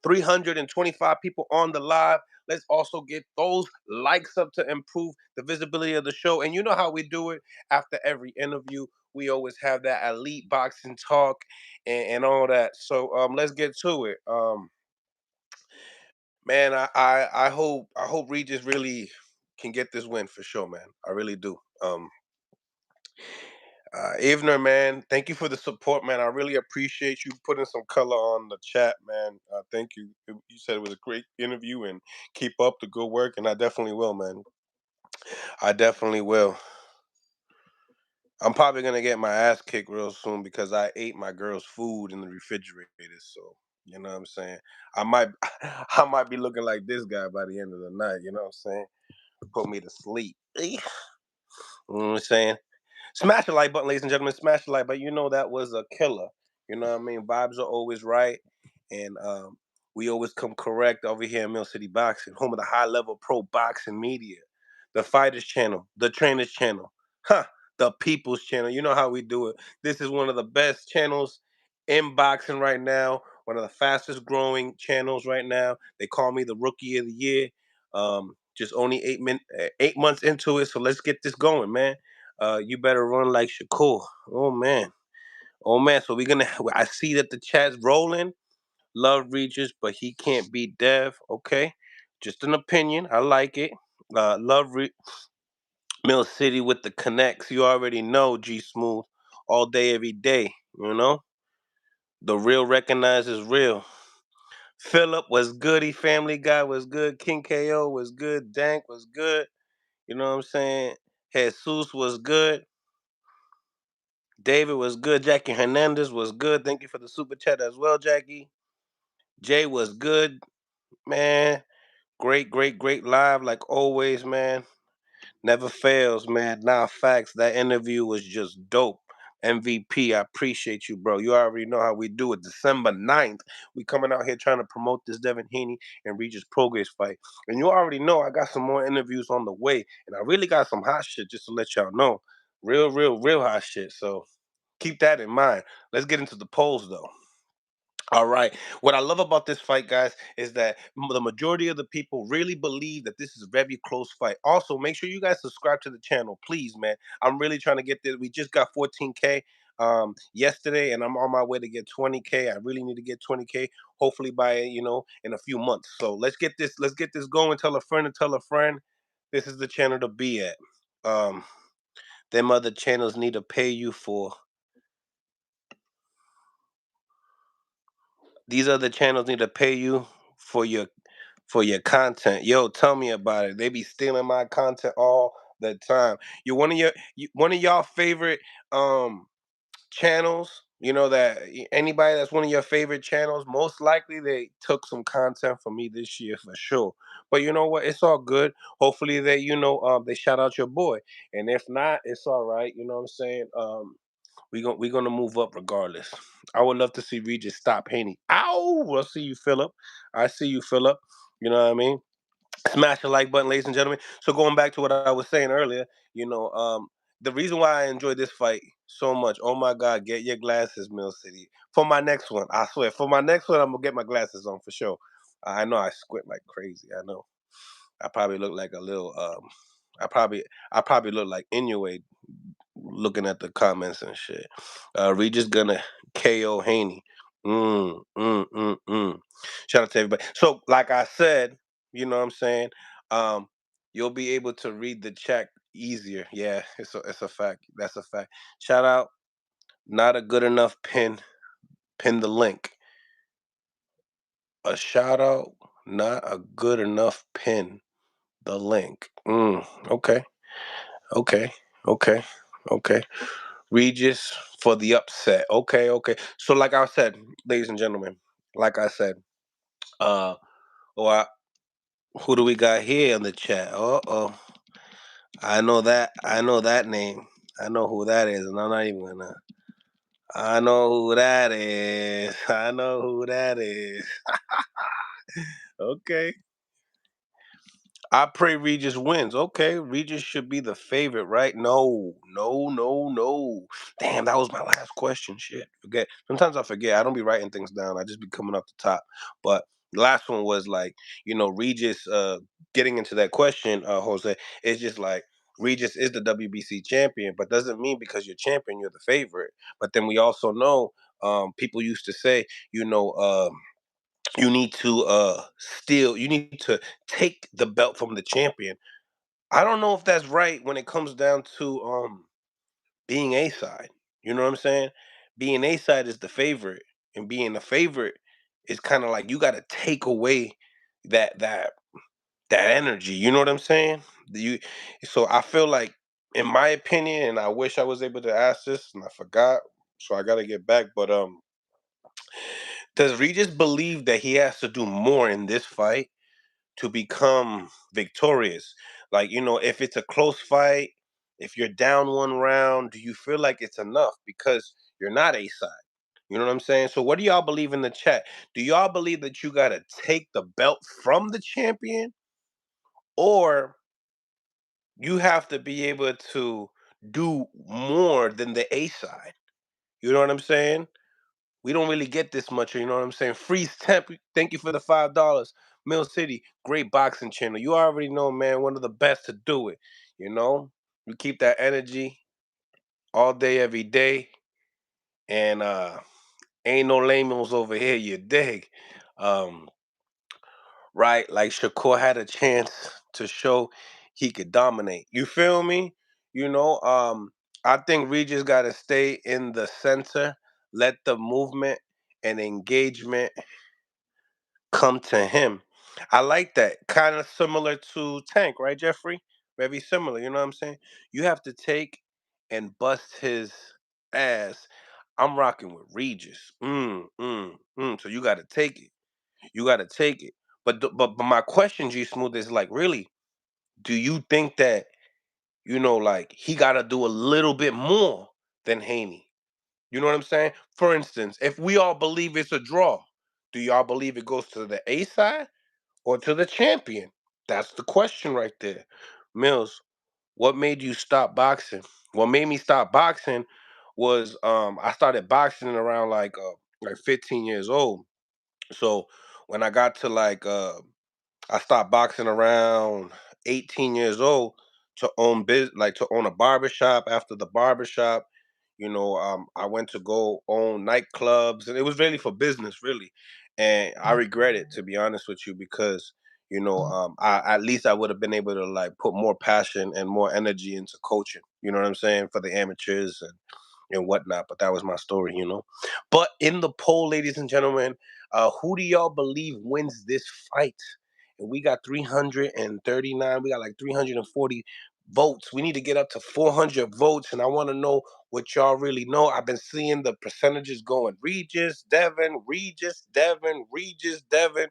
[SPEAKER 2] 325 people on the live. Let's also get those likes up to improve the visibility of the show. And you know how we do it after every interview. We always have that elite boxing talk and all that. So let's get to it. Man, I hope Regis really can get this win for sure, man. I really do. Ivner, man, thank you for the support, man. I really appreciate you putting some color on the chat, man. Thank you. You said it was a great interview, and keep up the good work, and I definitely will, man. I definitely will. I'm probably gonna get my ass kicked real soon because I ate my girl's food in the refrigerator. So you know what I'm saying. I might, I might be looking like this guy by the end of the night. You know what I'm saying. Put me to sleep. You know what I'm saying? Smash the like button, ladies and gentlemen. Smash the like button. You know that was a killer. You know what I mean? Vibes are always right. And we always come correct over here in Millcity Boxing, home of the high level pro boxing media. The Fighters Channel, the Trainers Channel, huh? The People's Channel. You know how we do it. This is one of the best channels in boxing right now. One of the fastest growing channels right now. They call me the Rookie of the Year. Just only 8 months into it, so let's get this going, man. You better run like Shakur. Oh man, oh man. So we're gonna. I see that the chat's rolling. Love Regis, but he can't beat Dev. Okay, just an opinion. I like it. Mill City with the connects. You already know G Smooth all day, every day. You know the real recognizes real. Philip was good. He Family Guy was good. King KO was good. Dank was good. You know what I'm saying? Jesus was good. David was good. Jackie Hernandez was good. Thank you for the super chat as well, Jackie. Jay was good, man. Great, great, great live like always, man. Never fails, man. Nah, facts. That interview was just dope. MVP, I appreciate you, bro. You already know how we do it. December 9th, we coming out here trying to promote this Devin Haney and Regis Prograis fight. And you already know I got some more interviews on the way. And I really got some hot shit just to let y'all know. Real, real, real hot shit. So keep that in mind. Let's get into the polls, though. All right. What I love about this fight, guys, is that the majority of the people really believe that this is a very close fight. Also, make sure you guys subscribe to the channel, please, man. I'm really trying to get this. We just got 14K yesterday, and I'm on my way to get 20K. I really need to get 20K. Hopefully by in a few months. So let's get this. Let's get this going. Tell a friend and tell a friend. This is the channel to be at. Um, them other channels need to pay you for. These other channels need to pay you for your content. Yo, tell me about it. They be stealing my content all the time. You one of y'all favorite channels, that anybody that's one of your favorite channels, most likely they took some content from me this year for sure. But you know what? It's all good. Hopefully they shout out your boy. And if not, it's all right. You know what I'm saying? We're gonna move up regardless. I would love to see Regis stop Haney. Ow! I see you, Philip. I see you, Philip. You know what I mean? Smash the like button, ladies and gentlemen. So going back to what I was saying earlier, the reason why I enjoy this fight so much. Oh my God, get your glasses, Millcity. For my next one, I swear. For my next one, I'm gonna get my glasses on for sure. I know I squint like crazy. I know. I probably look like a little. I probably look like Inuit looking at the comments and shit. Regis gonna KO Haney. Mm. Shout out to everybody. So, like I said, you know what I'm saying. Um, you'll be able to read the chat easier. Yeah, it's a fact. That's a fact. Shout out. Not a good enough pin. Pin the link. A shout out. Not a good enough pin. The link. Okay. Okay. Okay. Okay. Regis for the upset. Okay, okay. So like I said, ladies and gentlemen, like I said, uh oh, who do we got here in the chat? Oh, I know that name. I know who that is, and I'm not even gonna. I know who that is. I know who that is. Okay. I pray Regis wins. Okay, Regis should be the favorite, right? No, no, no, no. Damn, that was my last question. Shit, forget. Sometimes I forget. I don't be writing things down. I just be coming off the top. But the last one was like, Regis. Getting into that question, Jose, it's just like Regis is the WBC champion, but doesn't mean because you're champion you're the favorite. But then we also know, people used to say, you need to you need to take the belt from the champion. I don't know if that's right when it comes down to being a side. You know what I'm saying? Being a side is the favorite, and being the favorite is kind of like you got to take away that energy. You know what I'm saying? You So I feel like, in my opinion, and I wish I was able to ask this and I forgot, so I got to get back. But does Regis believe that he has to do more in this fight to become victorious? Like, if it's a close fight, if you're down one round, do you feel like it's enough? Because you're not a side. You know what I'm saying? So, what do y'all believe in the chat? Do y'all believe that you got to take the belt from the champion, or you have to be able to do more than the A side? You know what I'm saying? We don't really get this much, you know what I'm saying? Freeze Temp, thank you for the $5. Mill City, great boxing channel. You already know, man, one of the best to do it. You know, you keep that energy all day, every day, and ain't no lamos over here. You dig? Um, right? Like Shakur had a chance to show he could dominate. You feel me? You know, I think Regis got to stay in the center, let the movement and engagement come to him. I like that. Kind of similar to Tank, right, Jeffrey? Very similar. You know what I'm saying? You have to take and bust his ass. I'm rocking with Regis. So you got to take it. You got to take it. But my question, G Smooth, is like, really, do you think that like he got to do a little bit more than Haney? You know what I'm saying? For instance, if we all believe it's a draw, do y'all believe it goes to the A side or to the champion? That's the question right there. Mills, what made you stop boxing? What made me stop boxing was I started boxing around like 15 years old. So when I got to I stopped boxing around 18 years old to own a barbershop. After the barbershop, I went to go own nightclubs, and it was really for business, really. And I regret it, to be honest with you, because I at least I would have been able to like put more passion and more energy into coaching. You know what I'm saying, for the amateurs and whatnot. But that was my story. But in the poll, ladies and gentlemen, who do y'all believe wins this fight? And we got 339. We got like 340 votes. We need to get up to 400 votes, and I want to know what y'all really know. I've been seeing the percentages going Regis, Devin, Regis, Devin, Regis, Devin.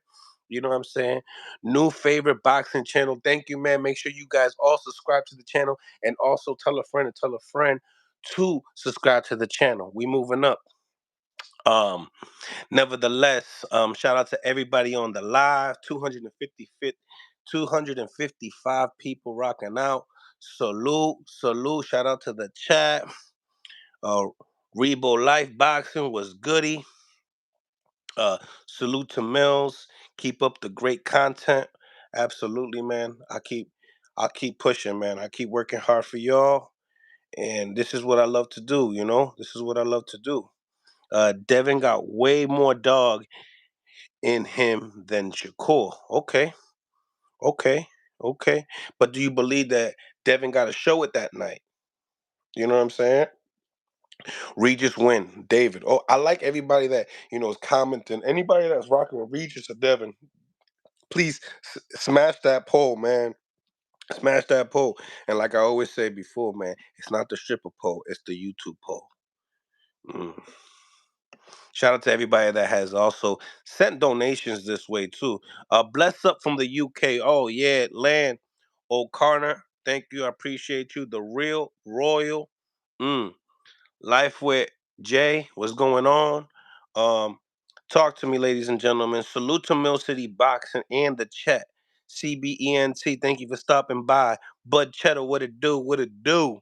[SPEAKER 2] You know what I'm saying? New favorite boxing channel. Thank you, man. Make sure you guys all subscribe to the channel, and also tell a friend and tell a friend to subscribe to the channel. We moving up. Um, Nevertheless, shout out to everybody on the live. 255 people rocking out. Salute, salute. Shout out to the chat. Uh, Rebo Life Boxing was goody. Salute to Mills. Keep up the great content. Absolutely, man. I'll keep pushing, man. I keep working hard for y'all. And this is what I love to do. This is what I love to do. Devin got way more dog in him than Shakur. Okay, okay, okay. But do you believe that Devin got to show it that night? You know what I'm saying? Regis win. David. Oh, I like everybody that is commenting. Anybody that's rocking with Regis or Devin, please smash that poll, man. Smash that poll. And like I always say before, man, it's not the stripper poll, it's the YouTube poll. Mm. Shout out to everybody that has also sent donations this way too. Bless up from the UK. Oh yeah, Land O'Connor. Thank you. I appreciate you. The real royal. Mm. Life with Jay. What's going on? Um, Talk to me, ladies and gentlemen. Salute to Millcity Boxing and the chat. CBENT. Thank you for stopping by. Bud Cheddar, what it do? What it do?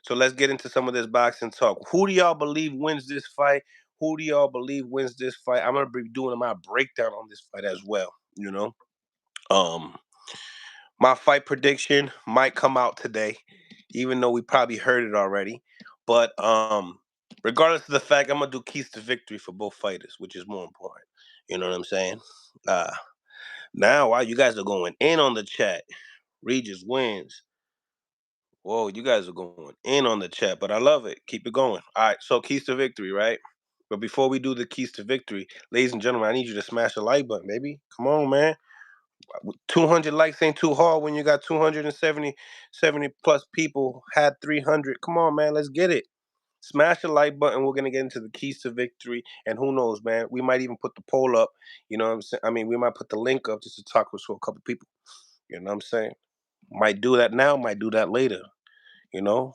[SPEAKER 2] So let's get into some of this boxing talk. Who do y'all believe wins this fight? Who do y'all believe wins this fight? I'm gonna be doing my breakdown on this fight as well. Um, my fight prediction might come out today, even though we probably heard it already. But regardless of the fact, I'm gonna do keys to victory for both fighters, which is more important. You know what I'm saying? Uh, Now, while you guys are going in on the chat, Regis wins. Whoa, you guys are going in on the chat, but I love it. Keep it going. All right, so keys to victory, right? But before we do the keys to victory, ladies and gentlemen, I need you to smash the like button, baby. Come on, man. 200 likes ain't too hard when you got 270 plus people had 300. Come on, man. Let's get it. Smash the like button. We're gonna get into the keys to victory, and who knows, man? We might even put the poll up. You know what I'm saying? I mean, we might put the link up just to talk with a couple people. You know what I'm saying? Might do that now. Might do that later. You know.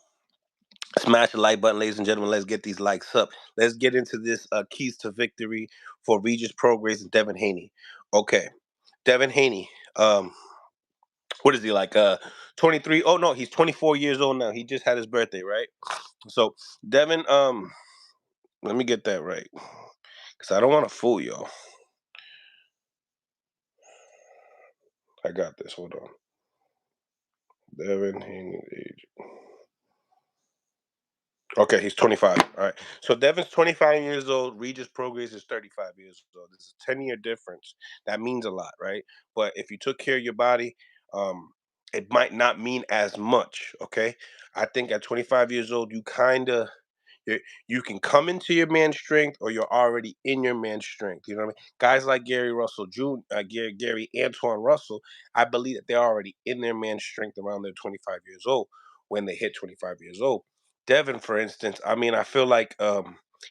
[SPEAKER 2] Smash the like button, ladies and gentlemen. Let's get these likes up. Let's get into this keys to victory for Regis Prograis and Devin Haney. Okay, Devin Haney. What is he like? 23. Oh no, he's 24 years old now. He just had his birthday, right? So Devin, let me get that right, because I don't want to fool y'all. I got this. Hold on. Devin Haney age. Okay, he's 25. All right. So Devin's 25 years old. Regis Prograis is 35 years old. This is a 10-year difference. That means a lot, right? But if you took care of your body, um, it might not mean as much. Okay. I think at 25 years old, You you can come into your man strength, or you're already in your man strength. You know what I mean? Guys like Gary Russell Jr., Gary Antoine Russell, I believe that they're already in their man strength around their 25 years old when they hit 25 years old. Devin, for instance, I mean, I feel like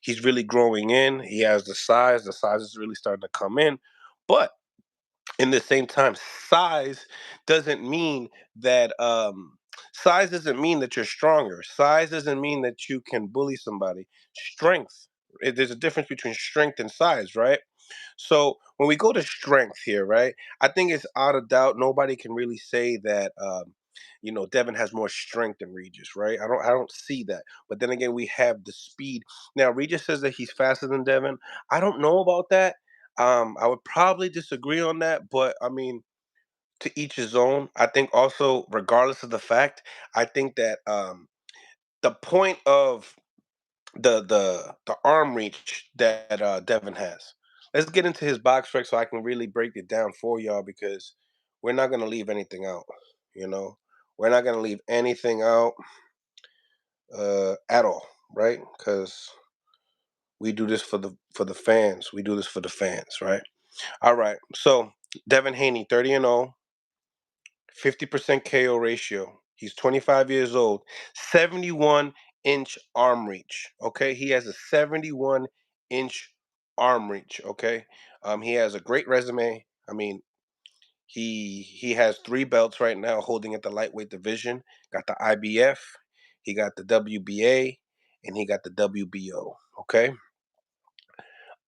[SPEAKER 2] he's really growing in. He has the size. The size is really starting to come in, but in the same time, size doesn't mean that size doesn't mean that you're stronger. Size doesn't mean that you can bully somebody. Strength, there's a difference between strength and size, right? So when we go to strength here, right, I think it's out of doubt. Nobody can really say that Devin has more strength than Regis, right? I don't see that. But then again, we have the speed. Now Regis says that he's faster than Devin. I don't know about that. I would probably disagree on that, but I mean, to each his own. I think also, regardless of the fact, I think that the point of the arm reach that Devin has. Let's get into his box strike so I can really break it down for y'all, because we're not gonna leave anything out. You know, we're not gonna leave anything out at all, right? Because we do this for the fans. We do this for the fans, right? All right. So Devin Haney, 30-0, 50% KO ratio. He's 25 years old, 71-inch arm reach. Okay, he has a 71-inch arm reach. Okay, he has a great resume. I mean, he has 3 belts right now, holding at the lightweight division. Got the IBF, he got the WBA, and he got the WBO. Okay,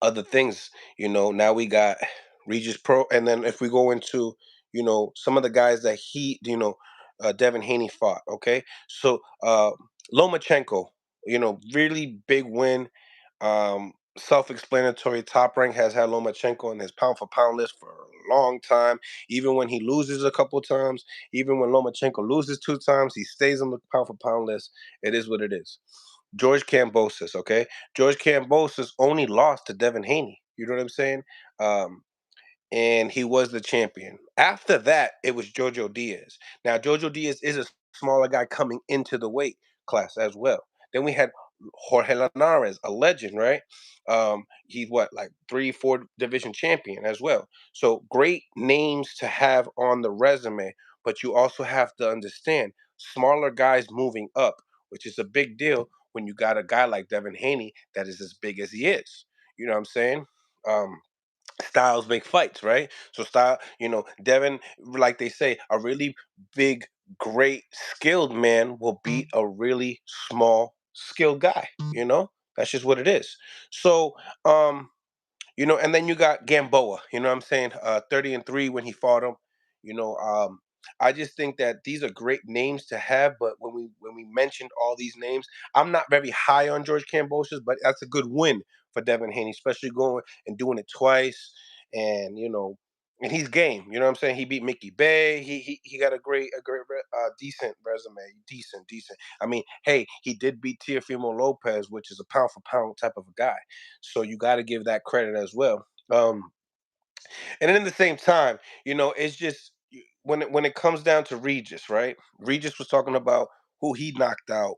[SPEAKER 2] other things. Now we got Regis Pro, and then if we go into some of the guys that Devin Haney fought. Okay, so Lomachenko, really big win. Self-explanatory. Top Rank has had Lomachenko on his pound for pound list for a long time. Even when he loses a couple times, even when Lomachenko loses 2 times, he stays on the pound for pound list. It is what it is. George Kambosos, okay? George Kambosos only lost to Devin Haney. You know what I'm saying? Um, and he was the champion. After that, it was Jojo Diaz. Now, Jojo Diaz is a smaller guy coming into the weight class as well. Then we had Jorge Linares, a legend, right? He's what, like 3, 4 division champion as well. So great names to have on the resume, but you also have to understand smaller guys moving up, which is a big deal when you got a guy like Devin Haney that is as big as he is. You know what I'm saying? Um, Styles make fights, right? So Devin, like they say, a really big, great, skilled man will beat a really small, skilled guy. That's just what it is. So, and then you got Gamboa, you know what I'm saying? 30-3 when he fought him. You know, um, I just think that these are great names to have, but when we mentioned all these names, I'm not very high on George Kambosos, but that's a good win for Devin Haney, especially going and doing it twice, and and he's game. You know what I'm saying? He beat Mickey Bay. He got a decent resume, decent. I mean, hey, he did beat Teofimo Lopez, which is a pound for pound type of a guy. So you got to give that credit as well. And then at the same time, it's just when it comes down to Regis, right? Regis was talking about who he knocked out,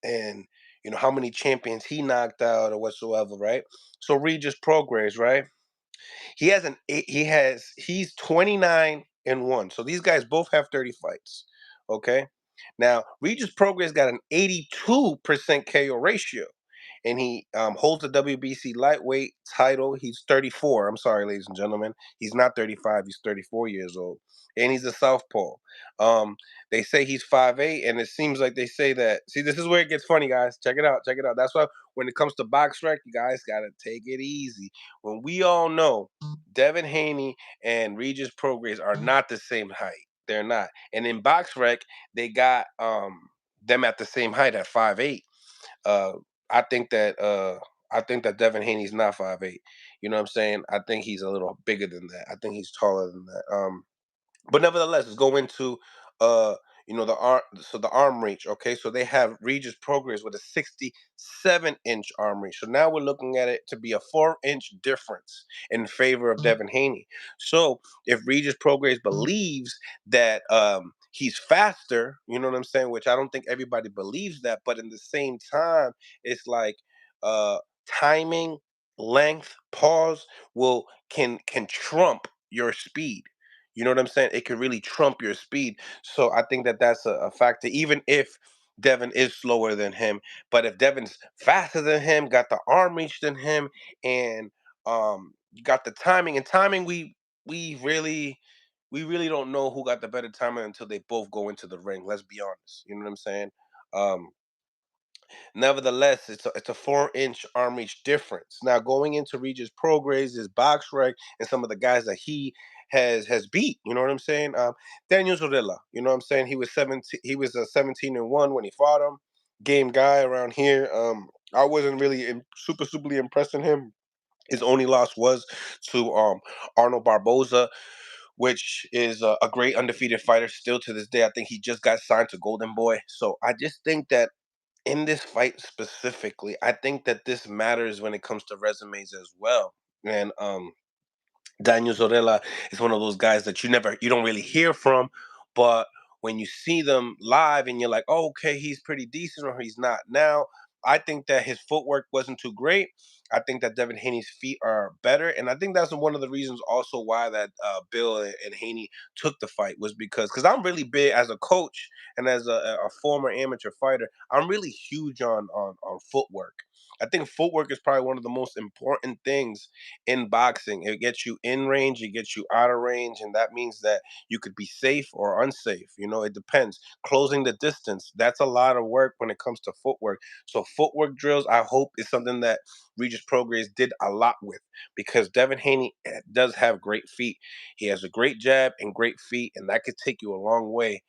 [SPEAKER 2] and how many champions he knocked out or whatsoever, right? So Regis Prograis, right? He's 29-1. So these guys both have 30 fights. Okay. Now Regis Prograis got an 82% KO ratio, and he holds the WBC lightweight title. He's 34. I'm sorry, ladies and gentlemen. He's not 35. He's 34 years old, and he's a southpaw. Um, they say he's 5'8", and it seems like they say that. See, this is where it gets funny, guys. Check it out. Check it out. That's why when it comes to box rec, you guys gotta take it easy. When we all know Devin Haney and Regis Prograis are not the same height. They're not. And in box rec, they got them at the same height at 5'8". Uh, I think that Devin Haney's not 5'8". You know what I'm saying? I think he's a little bigger than that. I think he's taller than that. But nevertheless, let's go into uh the arm reach. Okay, so they have Regis Progress with a 67-inch arm reach. So now we're looking at it to be a 4-inch difference in favor of Devin Haney. So if Regis Progress believes that he's faster, you know what I'm saying, which I don't think everybody believes that, but in the same time, it's like uh timing, length, pause will can trump your speed. You know what I'm saying? It can really trump your speed. So I think that that's a factor, even if Devin is slower than him. But if Devin's faster than him, got the arm reach than him, and got the timing, and timing, we really we really don't know who got the better timing until they both go into the ring. Let's be honest. You know what I'm saying? Um, Nevertheless, it's a 4 inch arm reach difference. Now going into Regis Prograis, his box rec, and some of the guys that he has beat. You know what I'm saying? Daniel Zorilla. You know what I'm saying? He was 17. He was a 17-1 when he fought him. Game guy around here. I wasn't really superly impressed in him. His only loss was to Arnold Barboza, which is a great undefeated fighter still to this day. I think he just got signed to Golden Boy. So I just think that in this fight specifically, I think that this matters when it comes to resumes as well. And Daniel Zorella is one of those guys that you don't really hear from, but when you see them live and you're like, oh, okay, he's pretty decent or he's not. Now, I think that his footwork wasn't too great. I think that Devin Haney's feet are better, and I think that's one of the reasons also why that Bill and Haney took the fight was because I'm really big as a coach and as a former amateur fighter. I'm really huge on footwork. I think footwork is probably one of the most important things in boxing. It gets you in range, it gets you out of range, and that means that you could be safe or unsafe. You know, it depends. Closing the distance, that's a lot of work when it comes to footwork. So footwork drills, I hope, is something that Regis Prograis did a lot with, because Devin Haney does have great feet. He has a great jab and great feet, and that could take you a long way.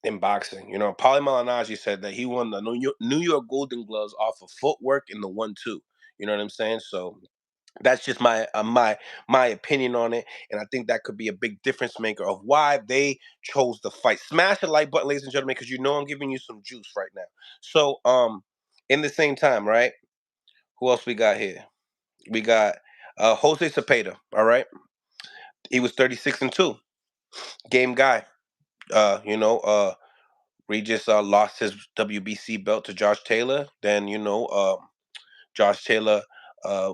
[SPEAKER 2] In boxing, you know, Paulie Malignaggi said that he won the New York Golden Gloves off of footwork in the 1-2. You know what I'm saying? So that's just my opinion on it, and I think that could be a big difference maker of why they chose the fight. Smash the like button, ladies and gentlemen, because you know I'm giving you some juice right now. So, in the same time, right? Who else we got here? We got Jose Cepeda. All right, he was 36-2, game guy. You know, Regis lost his WBC belt to Josh Taylor. Then Josh Taylor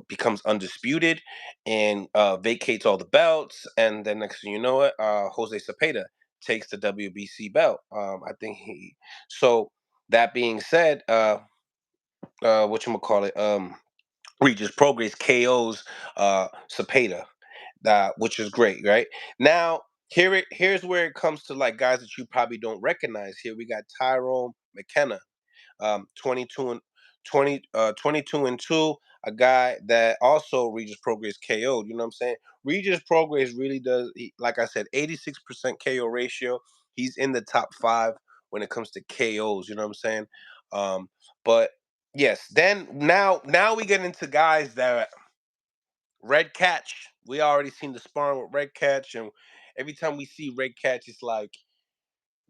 [SPEAKER 2] becomes undisputed and vacates all the belts. And then next thing you know it, Jose Cepeda takes the WBC belt. I think he. So that being said, what you call it? Regis Progress KOs Cepeda, which is great, right? Now here's where it comes to like guys that you probably don't recognize. Here we got Tyrone McKenna, 22 and 22-2, a guy that also Regis Prograis KO'd. You know what I'm saying? Regis Prograis really does, like I said, 86% KO ratio. He's in the top 5 when it comes to KOs. You know what I'm saying? But yes, then now we get into guys that Red Catch. We already seen the sparring with Red Catch, and every time we see Red Catch, it's like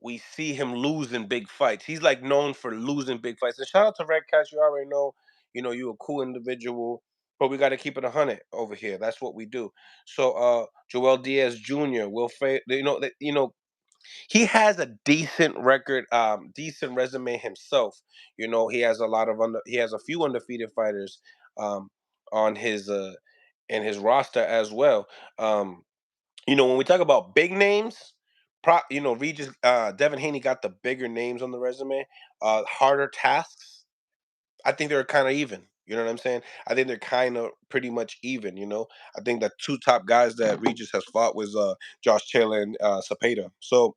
[SPEAKER 2] we see him losing big fights. He's like known for losing big fights. And shout out to Red Catch. You already know, you a cool individual, but we got to keep it 100 over here. That's what we do. So, Joel Diaz Jr. He has a decent record, decent resume himself. You know, he has a few undefeated fighters, on his in his roster as well. Um, when we talk about big names, Regis, Devin Haney got the bigger names on the resume, harder tasks. I think they're kind of even. You know what I'm saying? I think they're kind of pretty much even. I think the two top guys that Regis has fought was Josh Taylor and Cepeda. So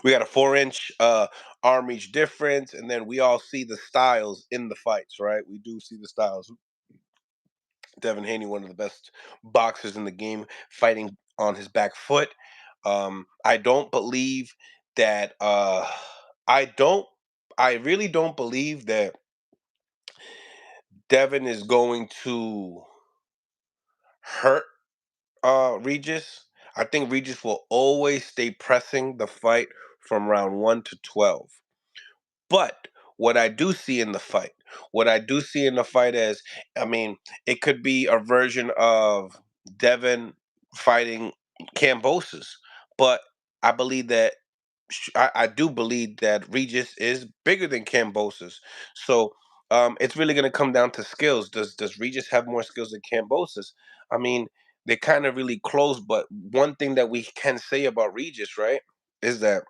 [SPEAKER 2] we got a 4 inch arm reach difference, and then we all see the styles in the fights, right? We do see the styles. Devin Haney, one of the best boxers in the game, fighting on his back foot. I don't believe that. I don't. I really don't believe that Devin is going to hurt Regis. I think Regis will always stay pressing the fight from round 1 to 12. But what I do see in the fight is, I mean, it could be a version of Devin fighting Cambosis, but I believe that I do believe that Regis is bigger than Cambosis. So it's really going to come down to skills. Does Regis have more skills than Cambosis? I mean, they're kind of really close, but one thing that we can say about Regis, right, is that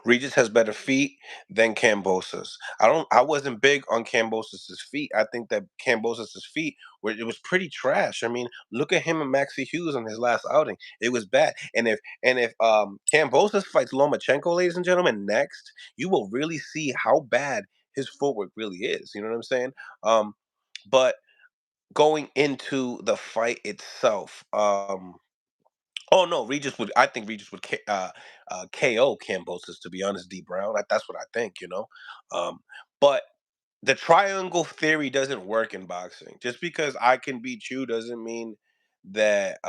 [SPEAKER 2] Regis has better feet than Cambosis. I wasn't big on Cambosis's feet. I think that Cambosis's feet were it was pretty trash. I mean, look at him and Maxie Hughes on his last outing. It was bad. And if Cambosis fights Lomachenko, ladies and gentlemen, next, you will really see how bad his footwork really is. You know what I'm saying? But going into the fight itself, oh no, Regis would. I think Regis would KO Cambosis. To be honest, D Brown. That's what I think. But the triangle theory doesn't work in boxing. Just because I can beat you doesn't mean that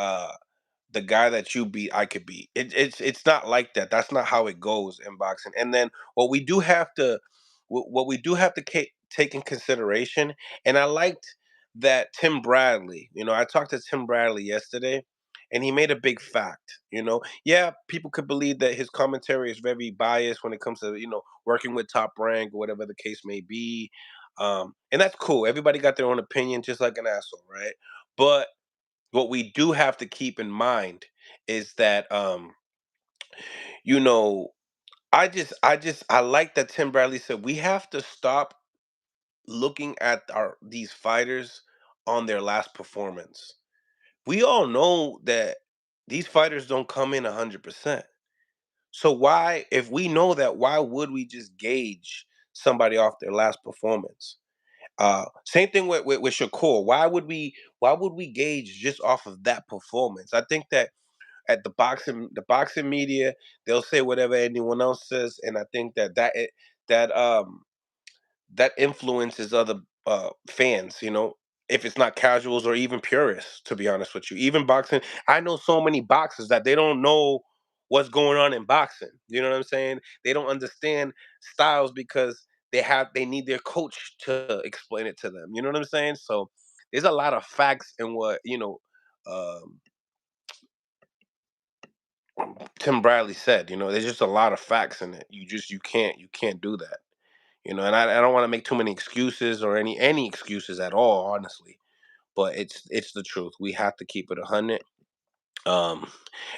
[SPEAKER 2] the guy that you beat I could beat. It's not like that. That's not how it goes in boxing. And then what we do have to what we do have to take in consideration. And I liked that Tim Bradley. I talked to Tim Bradley yesterday, and he made a big fact. Yeah, people could believe that his commentary is very biased when it comes to working with Top Rank or whatever the case may be. And that's cool. Everybody got their own opinion, just like an asshole, right? But what we do have to keep in mind is that you know I like that Tim Bradley said we have to stop looking at our these fighters on their last performance. We all know that these fighters don't come in 100%. So why, if we know that, why would we just gauge somebody off their last performance? Same thing with Shakur. Why would we gauge just off of that performance? I think that at the boxing media, they'll say whatever anyone else says, and I think that influences other fans. If it's not casuals or even purists, to be honest with you, even boxing. I know so many boxers that they don't know what's going on in boxing. You know what I'm saying? They don't understand styles because they need their coach to explain it to them. You know what I'm saying? So there's a lot of facts in what um, Tim Bradley said. There's just a lot of facts in it. You can't do that. And I don't want to make too many excuses or any excuses at all, honestly. But it's the truth. We have to keep it 100. Um,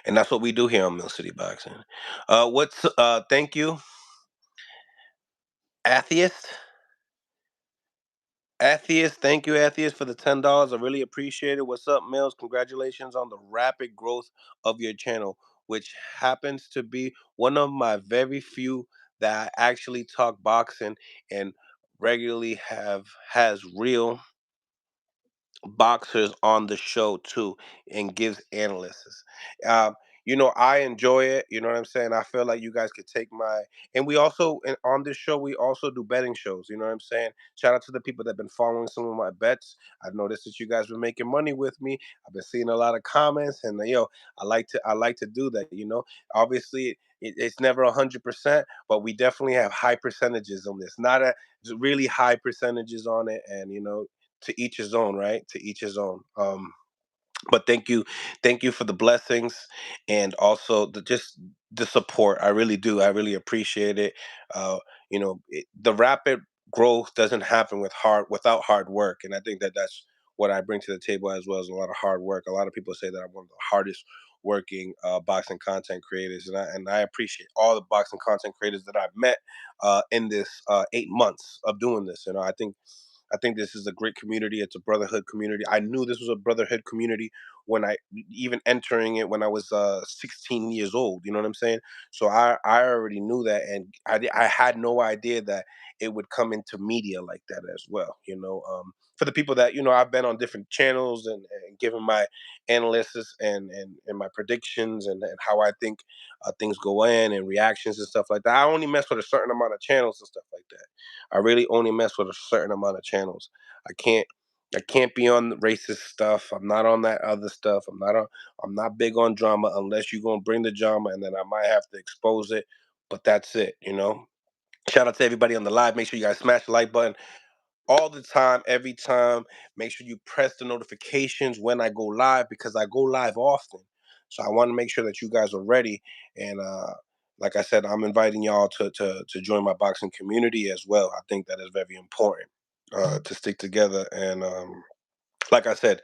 [SPEAKER 2] and that's what we do here on Mill City Boxing. Thank you, Atheist. Atheist, thank you, Atheist, for the $10. I really appreciate it. What's up, Mills? Congratulations on the rapid growth of your channel, which happens to be one of my very few that I actually talk boxing and regularly have has real boxers on the show too, and gives analysts. Um, I enjoy it. You know what I'm saying? I feel like you guys could take and we also on this show we also do betting shows. You know what I'm saying? Shout out to the people that have been following some of my bets. I've noticed that you guys been making money with me. I've been seeing a lot of comments, and I like to do that. Obviously it's never 100%, but we definitely have high percentages on this. Not a really high percentages on it, and to each his own, right? To each his own. But thank you for the blessings, and also just the support. I really do. I really appreciate it. The rapid growth doesn't happen without hard work, and I think that that's what I bring to the table as well as a lot of hard work. A lot of people say that I'm one of the hardest working boxing content creators, and I appreciate all the boxing content creators that I've met in this 8 months of doing this. I think this is a great community. It's a brotherhood community. I knew this was a brotherhood community when I even entering it when I was 16 years old. You know what I'm saying? So I already knew that, and I had no idea that it would come into media like that as well. For the people that I've been on different channels and given my analysis and my predictions and how I think things go in and reactions and stuff like that. I only mess with a certain amount of channels and stuff like that. I really only mess with a certain amount of channels. I can't I can't be on the racist stuff. I'm not on that other stuff. I'm not big on drama unless you're gonna bring the drama and then I might have to expose it. But that's it. Shout out to everybody on the live. Make sure you guys smash the like button all the time, every time. Make sure you press the notifications when I go live because I go live often. So I want to make sure that you guys are ready. And like I said, I'm inviting y'all to join my boxing community as well. I think that is very important to stick together. And like I said,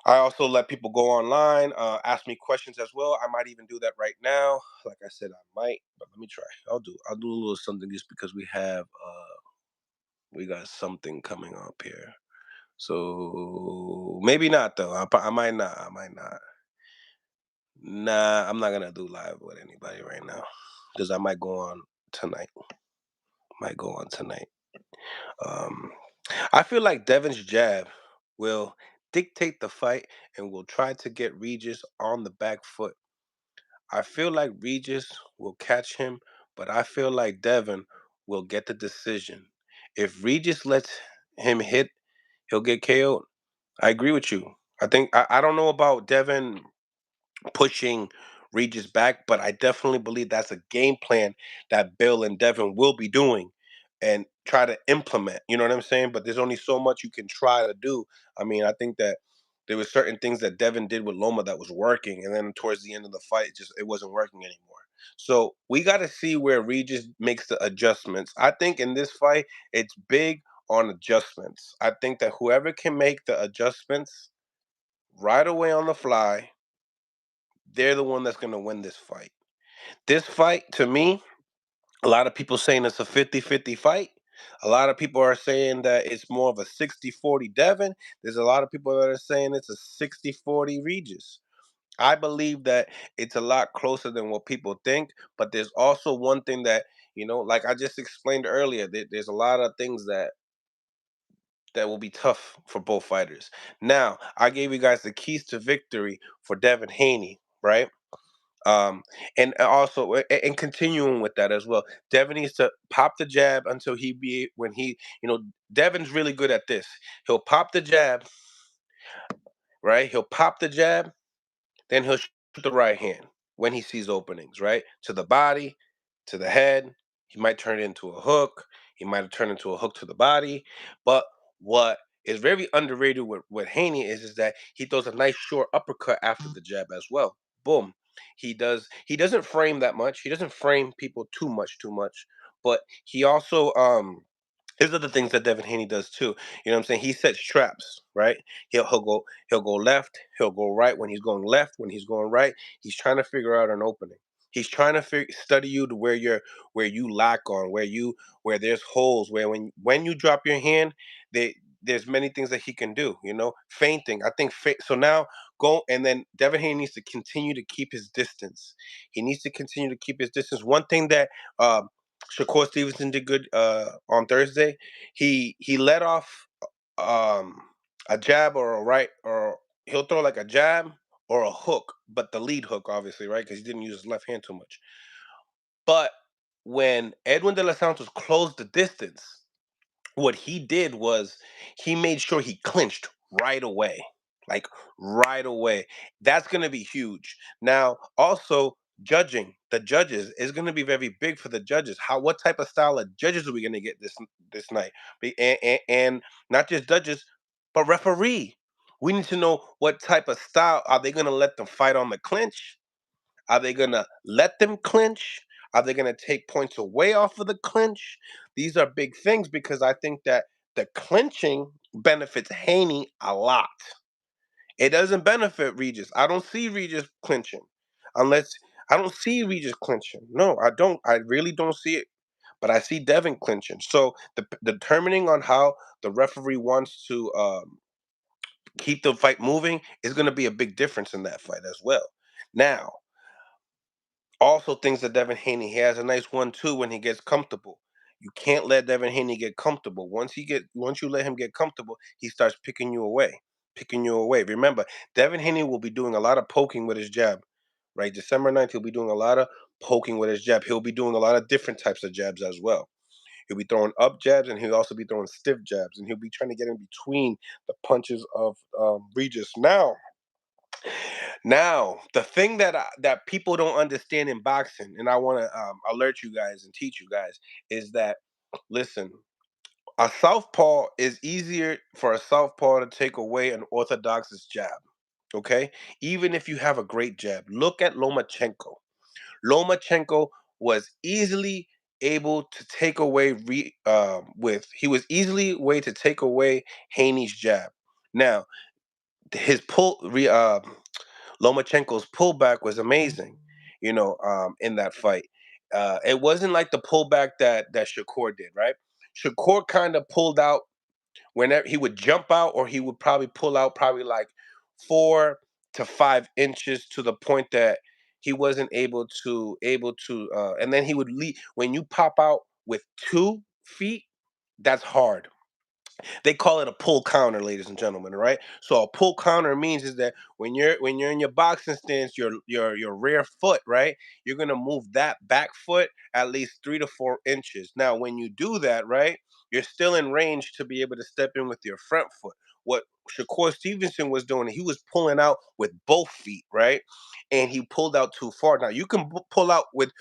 [SPEAKER 2] I also let people go online, ask me questions as well. I might even do that right now. Like I said, I might, but let me try. I'll do a little something just because we got something coming up here. So maybe not though. I might not. I might not. Nah, I'm not gonna do live with anybody right now because I might go on tonight. Might go on tonight. Um, I feel like Devin's jab will dictate the fight and will try to get Regis on the back foot. I feel like Regis will catch him, but I feel like Devin will get the decision. If Regis lets him hit, he'll get KO'd. I agree with you. I don't know about Devin pushing Regis back, but I definitely believe that's a game plan that Bill and Devin will be doing and try to implement. You know what I'm saying? But there's only so much you can try to do. I mean, I think that there were certain things that Devin did with Loma that was working, and then towards the end of the fight, it wasn't working anymore. So we got to see where Regis makes the adjustments. I think in this fight, it's big on adjustments. I think that whoever can make the adjustments right away on the fly, they're the one that's going to win this fight. This fight, to me, a lot of people saying it's a 50-50 fight. A lot of people are saying that it's more of a 60-40 Devin. There's a lot of people that are saying it's a 60-40 Regis. I believe that it's a lot closer than what people think, but there's also one thing that, like I just explained earlier, there's a lot of things that will be tough for both fighters. Now, I gave you guys the keys to victory for Devin Haney, right? Um, and also, and continuing with that as well, Devin needs to pop the jab until he be when he, Devin's really good at this. He'll pop the jab, right? He'll pop the jab, then he'll shoot the right hand when he sees openings, right? To the body, to the head. He might turn it into a hook. He might have turned into a hook to the body. But what is very underrated with Haney is that he throws a nice short uppercut after the jab as well. Boom. He doesn't frame that much. He doesn't frame people too much. But he also these are the things that Devin Haney does too. You know what I'm saying? He sets traps, right? He'll go left, he'll go right when he's going left, when he's going right. He's trying to figure out an opening. He's trying to study you to where you lack on, where there's holes, where when you drop your hand, there's many things that he can do. Feinting. I think so. Now go and then Devin Haney needs to continue to keep his distance. He needs to continue to keep his distance. One thing that Shakur Stevenson did good on Thursday. He let off um, a jab or a right, or he'll throw like a jab or a hook, but the lead hook, obviously, right? Because he didn't use his left hand too much. But when Edwin De Los Santos closed the distance, what he did was he made sure he clinched right away. Like right away. That's going to be huge. Now, also judging, the judges is going to be very big for the judges. What type of style of judges are we going to get this night? And not just judges, but referee. We need to know what type of style are they going to let them fight on the clinch? Are they going to let them clinch? Are they going to take points away off of the clinch? These are big things because I think that the clinching benefits Haney a lot. It doesn't benefit Regis. I don't see Regis clinching unless I don't see Regis clinching. No, I don't. I really don't see it. But I see Devin clinching. So determining on how the referee wants to keep the fight moving is going to be a big difference in that fight as well. Now, also things that Devin Haney, he has a nice 1-2 when he gets comfortable. You can't let Devin Haney get comfortable. Once you let him get comfortable, he starts picking you away. Picking you away. Remember, Devin Haney will be doing a lot of poking with his jab. Right? December 9th, he'll be doing a lot of poking with his jab. He'll be doing a lot of different types of jabs as well. He'll be throwing up jabs and he'll also be throwing stiff jabs. And he'll be trying to get in between the punches of Regis. Now, the thing that people don't understand in boxing, and I want to alert you guys and teach you guys, is that listen, a southpaw is easier for a southpaw to take away an orthodox's jab. Okay, even if you have a great jab, look at Lomachenko. Lomachenko was easily able to take away with he was easily way to take away Haney's jab. Now his Lomachenko's pullback was amazing, in that fight. It wasn't like the pullback that Shakur did, right? Shakur kind of pulled out whenever he would jump out, or he would probably pull out probably like 4 to 5 inches, to the point that he wasn't able to and then he would leave. When you pop out with 2 feet, that's hard. They call it a pull counter, ladies and gentlemen, right? So a pull counter means is that when you're in your boxing stance, your rear foot, right? You're gonna move that back foot at least 3 to 4 inches. Now, when you do that, right, you're still in range to be able to step in with your front foot. What Shakur Stevenson was doing, he was pulling out with both feet, right? And he pulled out too far. Now you can pull out with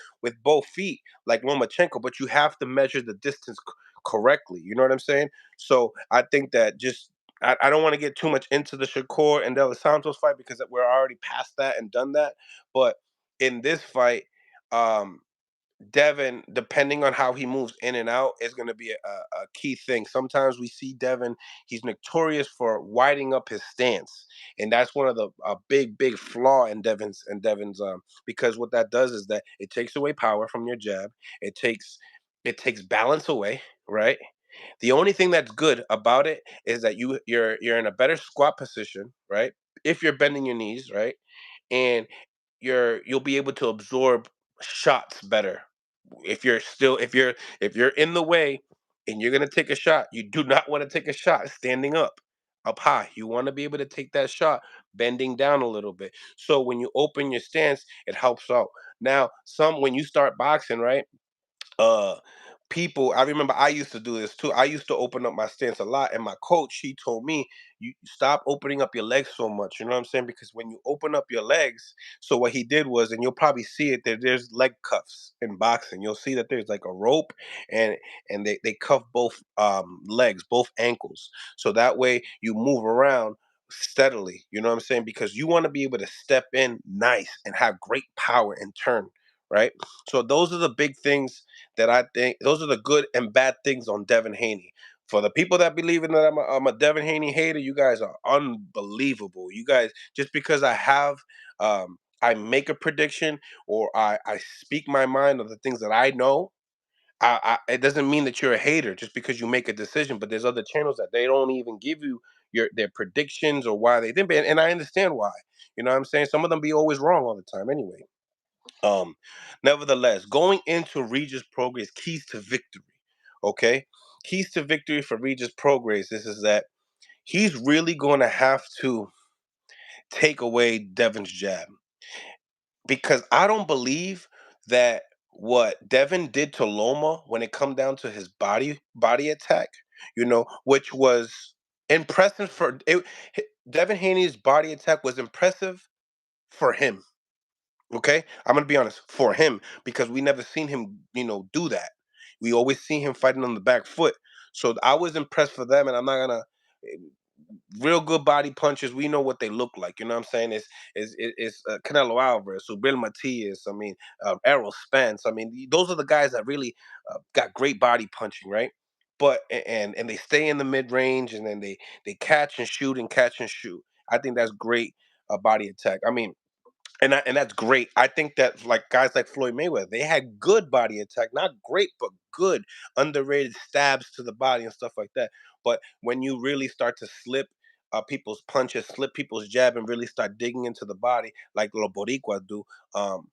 [SPEAKER 2] both feet like Lomachenko, but you have to measure the distance correctly. You know what I'm saying? So I think that just I don't want to get too much into the Shakur and De Los Santos fight, because we're already past that and done that. But in this fight, um, Devin, depending on how he moves in and out, is going to be a key thing. Sometimes we see Devin; he's notorious for widening up his stance, and that's one of the a big flaw in Devin's because what that does is that it takes away power from your jab. It takes balance away, right? The only thing that's good about it is that you're in a better squat position, right? If you're bending your knees, right? And you'll be able to absorb shots better. If you're in the way and you're going to take a shot, you do not want to take a shot standing up high. You want to be able to take that shot bending down a little bit. So when you open your stance, it helps out. Now, some when you start boxing, right? uh People, I remember I used to do this too. I used to open up my stance a lot, and my coach, he told me, you stop opening up your legs so much. You know what I'm saying? Because when you open up your legs, so what he did was, and you'll probably see it, there's leg cuffs in boxing. You'll see that there's like a rope, and they cuff both legs, both ankles, so that way you move around steadily. You know what I'm saying? Because you want to be able to step in nice and have great power and turn, right? So those are the big things that I think, those are the good and bad things on Devin Haney. For the people that believe in that I'm a Devin Haney hater, you guys are unbelievable. You guys, just because I make a prediction, or I speak my mind of the things that I know, it doesn't mean that you're a hater just because you make a decision. But there's other channels that they don't even give you their predictions or why they didn't. And I understand why. You know what I'm saying? Some of them be always wrong all the time anyway. Um, Nevertheless, going into Regis Prograis, keys to victory. Okay, keys to victory for Regis Prograis. This is that he's really going to have to take away Devin's jab, because I don't believe that what Devin did to Loma, when it come down to his body attack, which was impressive for it. Devin Haney's body attack was impressive for him. Okay, I'm gonna be honest, for him, because we never seen him, do that. We always see him fighting on the back foot. So I was impressed for them, and I'm not gonna. Real good body punches. We know what they look like. You know what I'm saying? It's Canelo Alvarez, Subriel Matias. I mean, Errol Spence. I mean, those are the guys that really got great body punching, right? But and they stay in the mid range, and then they catch and shoot and catch and shoot. I think that's great body attack. I mean, and that's great. I think that like guys like Floyd Mayweather, they had good body attack, not great, but good, underrated stabs to the body and stuff like that. But when you really start to slip people's punches, slip people's jab, and really start digging into the body like Lo Boricua do, um,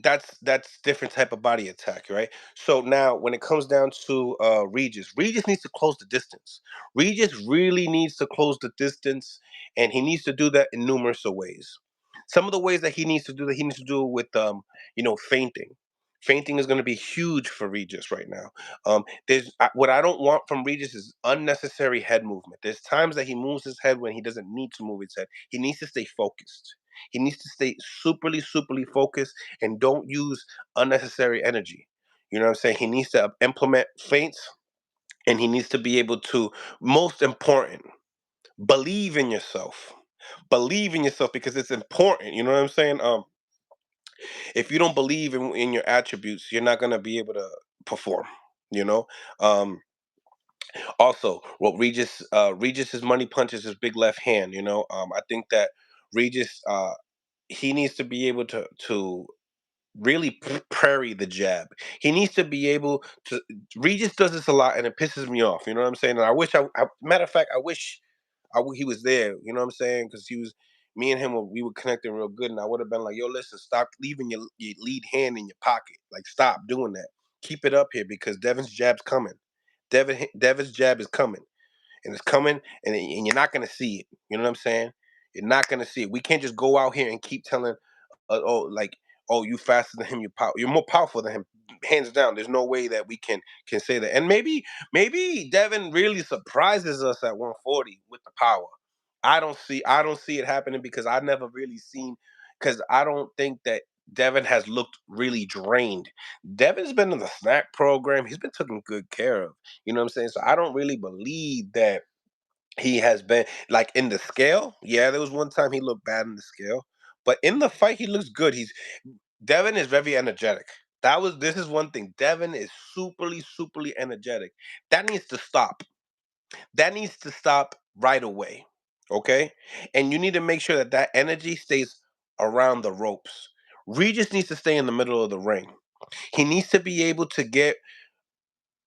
[SPEAKER 2] that's different type of body attack, right? So now when it comes down to Regis needs to close the distance. Regis really needs to close the distance, and he needs to do that in numerous of ways. Some of the ways that he needs to do that, he needs to do with feinting. Feinting is going to be huge for Regis right now. What I don't want from Regis is unnecessary head movement. There's times that he moves his head when he doesn't need to move his head. He needs to stay focused. He needs to stay superly focused, and don't use unnecessary energy. You know what I'm saying? He needs to implement feints, and he needs to be able to, most important, believe in yourself. Believe in yourself because it's important. You know what I'm saying? If you don't believe in your attributes, you're not gonna be able to perform. You know. Um, Also, what Regis's money punches his big left hand. I think that Regis he needs to be able to really parry the jab. He needs to be able to. Regis does this a lot, and it pisses me off. You know what I'm saying? And I wish matter of fact, I wish he was there. You know what I'm saying? Because he was. Me and him, we were connecting real good, and I would have been like, "Yo, listen, stop leaving your lead hand in your pocket. Like, stop doing that. Keep it up here because Devin's jab's coming. Devin's jab is coming, and it's coming, and you're not gonna see it. You know what I'm saying? You're not gonna see it. We can't just go out here and keep telling, oh, like, oh, you faster than him, you're more powerful than him, hands down. There's no way that we can say that. And maybe Devin really surprises us at 140 with the power. I don't see it happening because I never really seen because I don't think that Devin has looked really drained. Devin's been in the snack program. He's been taken good care of. You know what I'm saying? So I don't really believe that he has been like in the scale. Yeah, there was one time he looked bad in the scale, but in the fight he looks good. Devin is very energetic. This is one thing. Devin is superly energetic. That needs to stop. That needs to stop right away. Okay? And you need to make sure that that energy stays around the ropes. Regis needs to stay in the middle of the ring. He needs to be able to get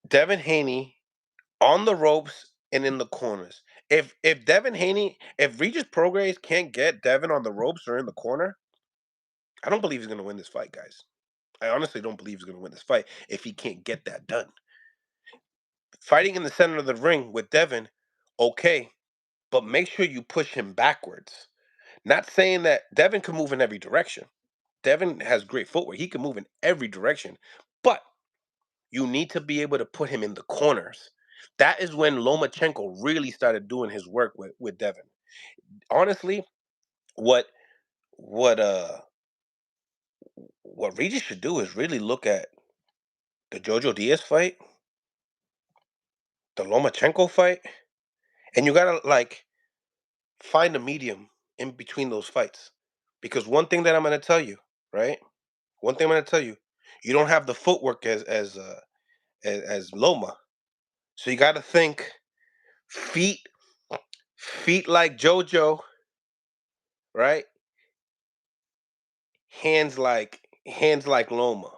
[SPEAKER 2] Devin Haney on the ropes and in the corners. If Regis Prograis can't get Devin on the ropes or in the corner, I don't believe he's gonna win this fight, guys. I honestly don't believe he's gonna win this fight if he can't get that done. Fighting in the center of the ring with Devin, okay, but make sure you push him backwards. Not saying that Devin can move in every direction. Devin has great footwork. He can move in every direction. But you need to be able to put him in the corners. That is when Lomachenko really started doing his work with Devin. Honestly, what what uh what Regis should do is really look at the Jojo Diaz fight, the Lomachenko fight, and you gotta like find a medium in between those fights. Because one thing that I'm gonna tell you, right? One thing I'm gonna tell you, you don't have the footwork as Loma. So you gotta think feet feet like Jojo, right? Hands like Loma.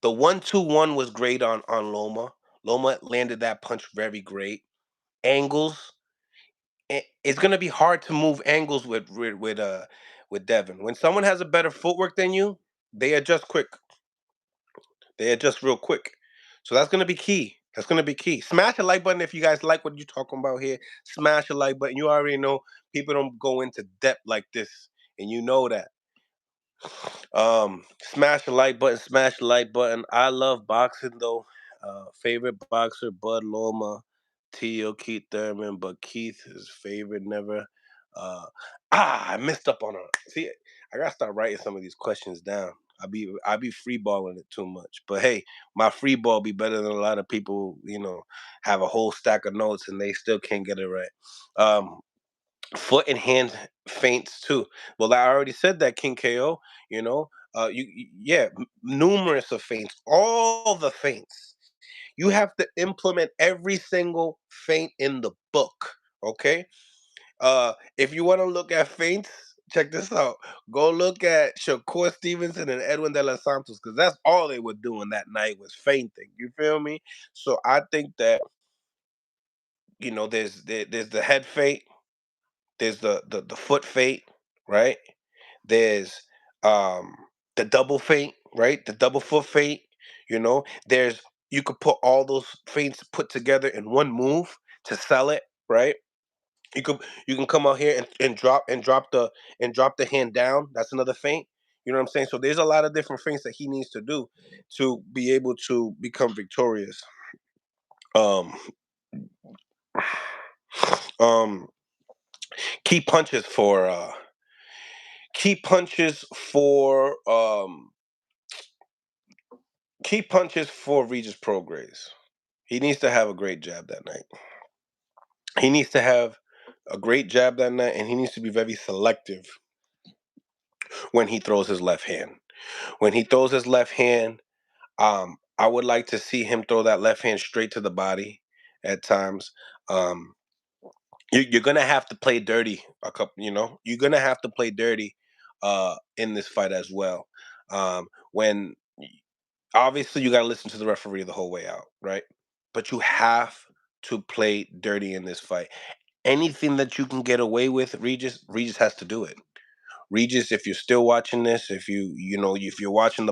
[SPEAKER 2] The 1-2-1 was great on Loma. Loma landed that punch very great. Angles. It's gonna be hard to move angles with Devin. When someone has a better footwork than you, they adjust quick. They adjust real quick. So that's gonna be key. That's gonna be key. Smash the like button if you guys like what you're talking about here. Smash the like button. You already know people don't go into depth like this, and you know that. Smash the like button, smash the like button. I love boxing though. Favorite boxer, Bud Loma, Tio Keith Thurman, but Keith his favorite never. Uh I messed up on a see I gotta start writing some of these questions down. I be free balling it too much. But hey, my free ball be better than a lot of people, have a whole stack of notes and they still can't get it right. Um Foot and hand feints too. Well, I already said that King KO. Yeah, numerous of feints, all the feints. You have to implement every single feint in the book. Okay. If you want to look at feints, check this out. Go look at Shakur Stevenson and Edwin De Los Santos because that's all they were doing that night was feinting. You feel me? So I think that there's the head feint, there's the foot feint, right? There's um the double feint, right? The double foot feint. There's you could put all those feints put together in one move to sell it, right? You can come out here and drop the hand down. That's another feint. You know what I'm saying? So there's a lot of different feints that he needs to do to be able to become victorious. Um, um, key punches for key punches for um key punches for Regis Prograis. He needs to have a great jab that night. He needs to have a great jab that night, and he needs to be very selective when he throws his left hand. When he throws his left hand, I would like to see him throw that left hand straight to the body at times. Um, you're gonna have to play dirty a couple. You're gonna have to play dirty in this fight as well. When obviously you got to listen to the referee the whole way out, right? But you have to play dirty in this fight. Anything that you can get away with, Regis has to do it. Regis, if you're still watching this, if you're watching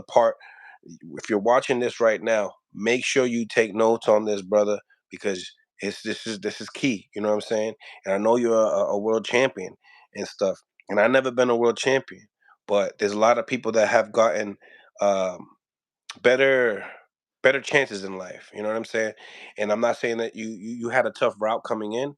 [SPEAKER 2] if you're watching this right now, make sure you take notes on this, brother, because this is key. You know what I'm saying? And I know you're a world champion and stuff, and I've never been a world champion, but there's a lot of people that have gotten um, better better chances in life. You know what I'm saying? And I'm not saying that you had a tough route coming in,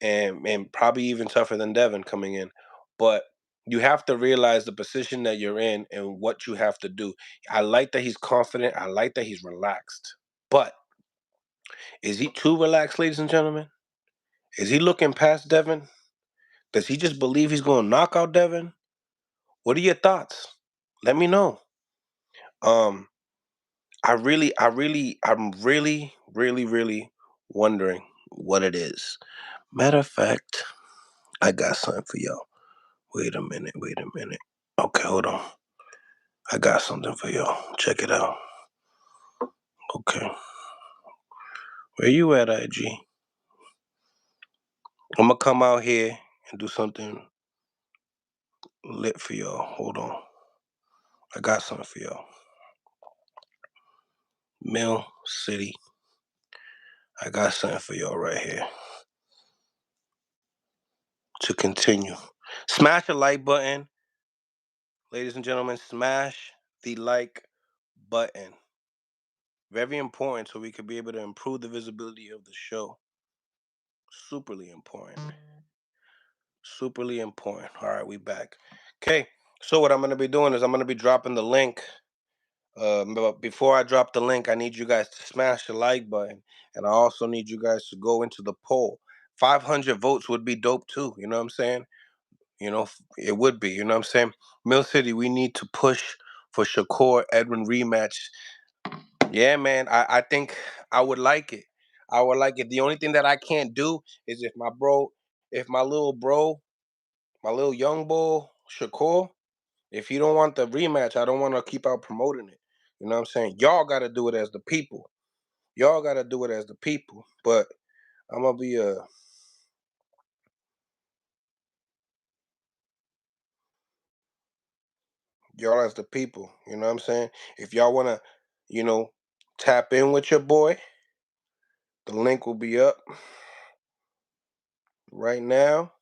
[SPEAKER 2] and probably even tougher than Devin coming in. But you have to realize the position that you're in and what you have to do. I like that he's confident. I like that he's relaxed. But is he too relaxed, ladies and gentlemen? Is he looking past Devin? Does he just believe he's going to knock out Devin? What are your thoughts? Let me know. Um, I'm really wondering what it is. Matter of fact, I got something for y'all. Wait a minute. Okay, hold on. I got something for y'all. Check it out. Okay. Where you at, IG? I'm gonna come out here and do something lit for y'all. Hold on. I got something for y'all. Mill City. I got something for y'all right here. To continue. Smash the like button. Ladies and gentlemen, smash the like button. Very important so we could be able to improve the visibility of the show. Superly important. Superly important. All right, we back. Okay, so what I'm going to be doing is I'm going to be dropping the link. But before I drop the link, I need you guys to smash the like button. And I also need you guys to go into the poll. 500 votes would be dope too. You know what I'm saying? It would be. You know what I'm saying? Mill City, we need to push for Shakur Edwin rematch. Yeah, man. I think I would like it. I would like it. The only thing that I can't do is if my little bro, my little young bull, Shakur, if you don't want the rematch, I don't want to keep out promoting it. You know what I'm saying? Y'all got to do it as the people. Y'all got to do it as the people. But I'm gonna be y'all as the people. You know what I'm saying? If y'all wanna, you know, tap in with your boy, the link will be up right now.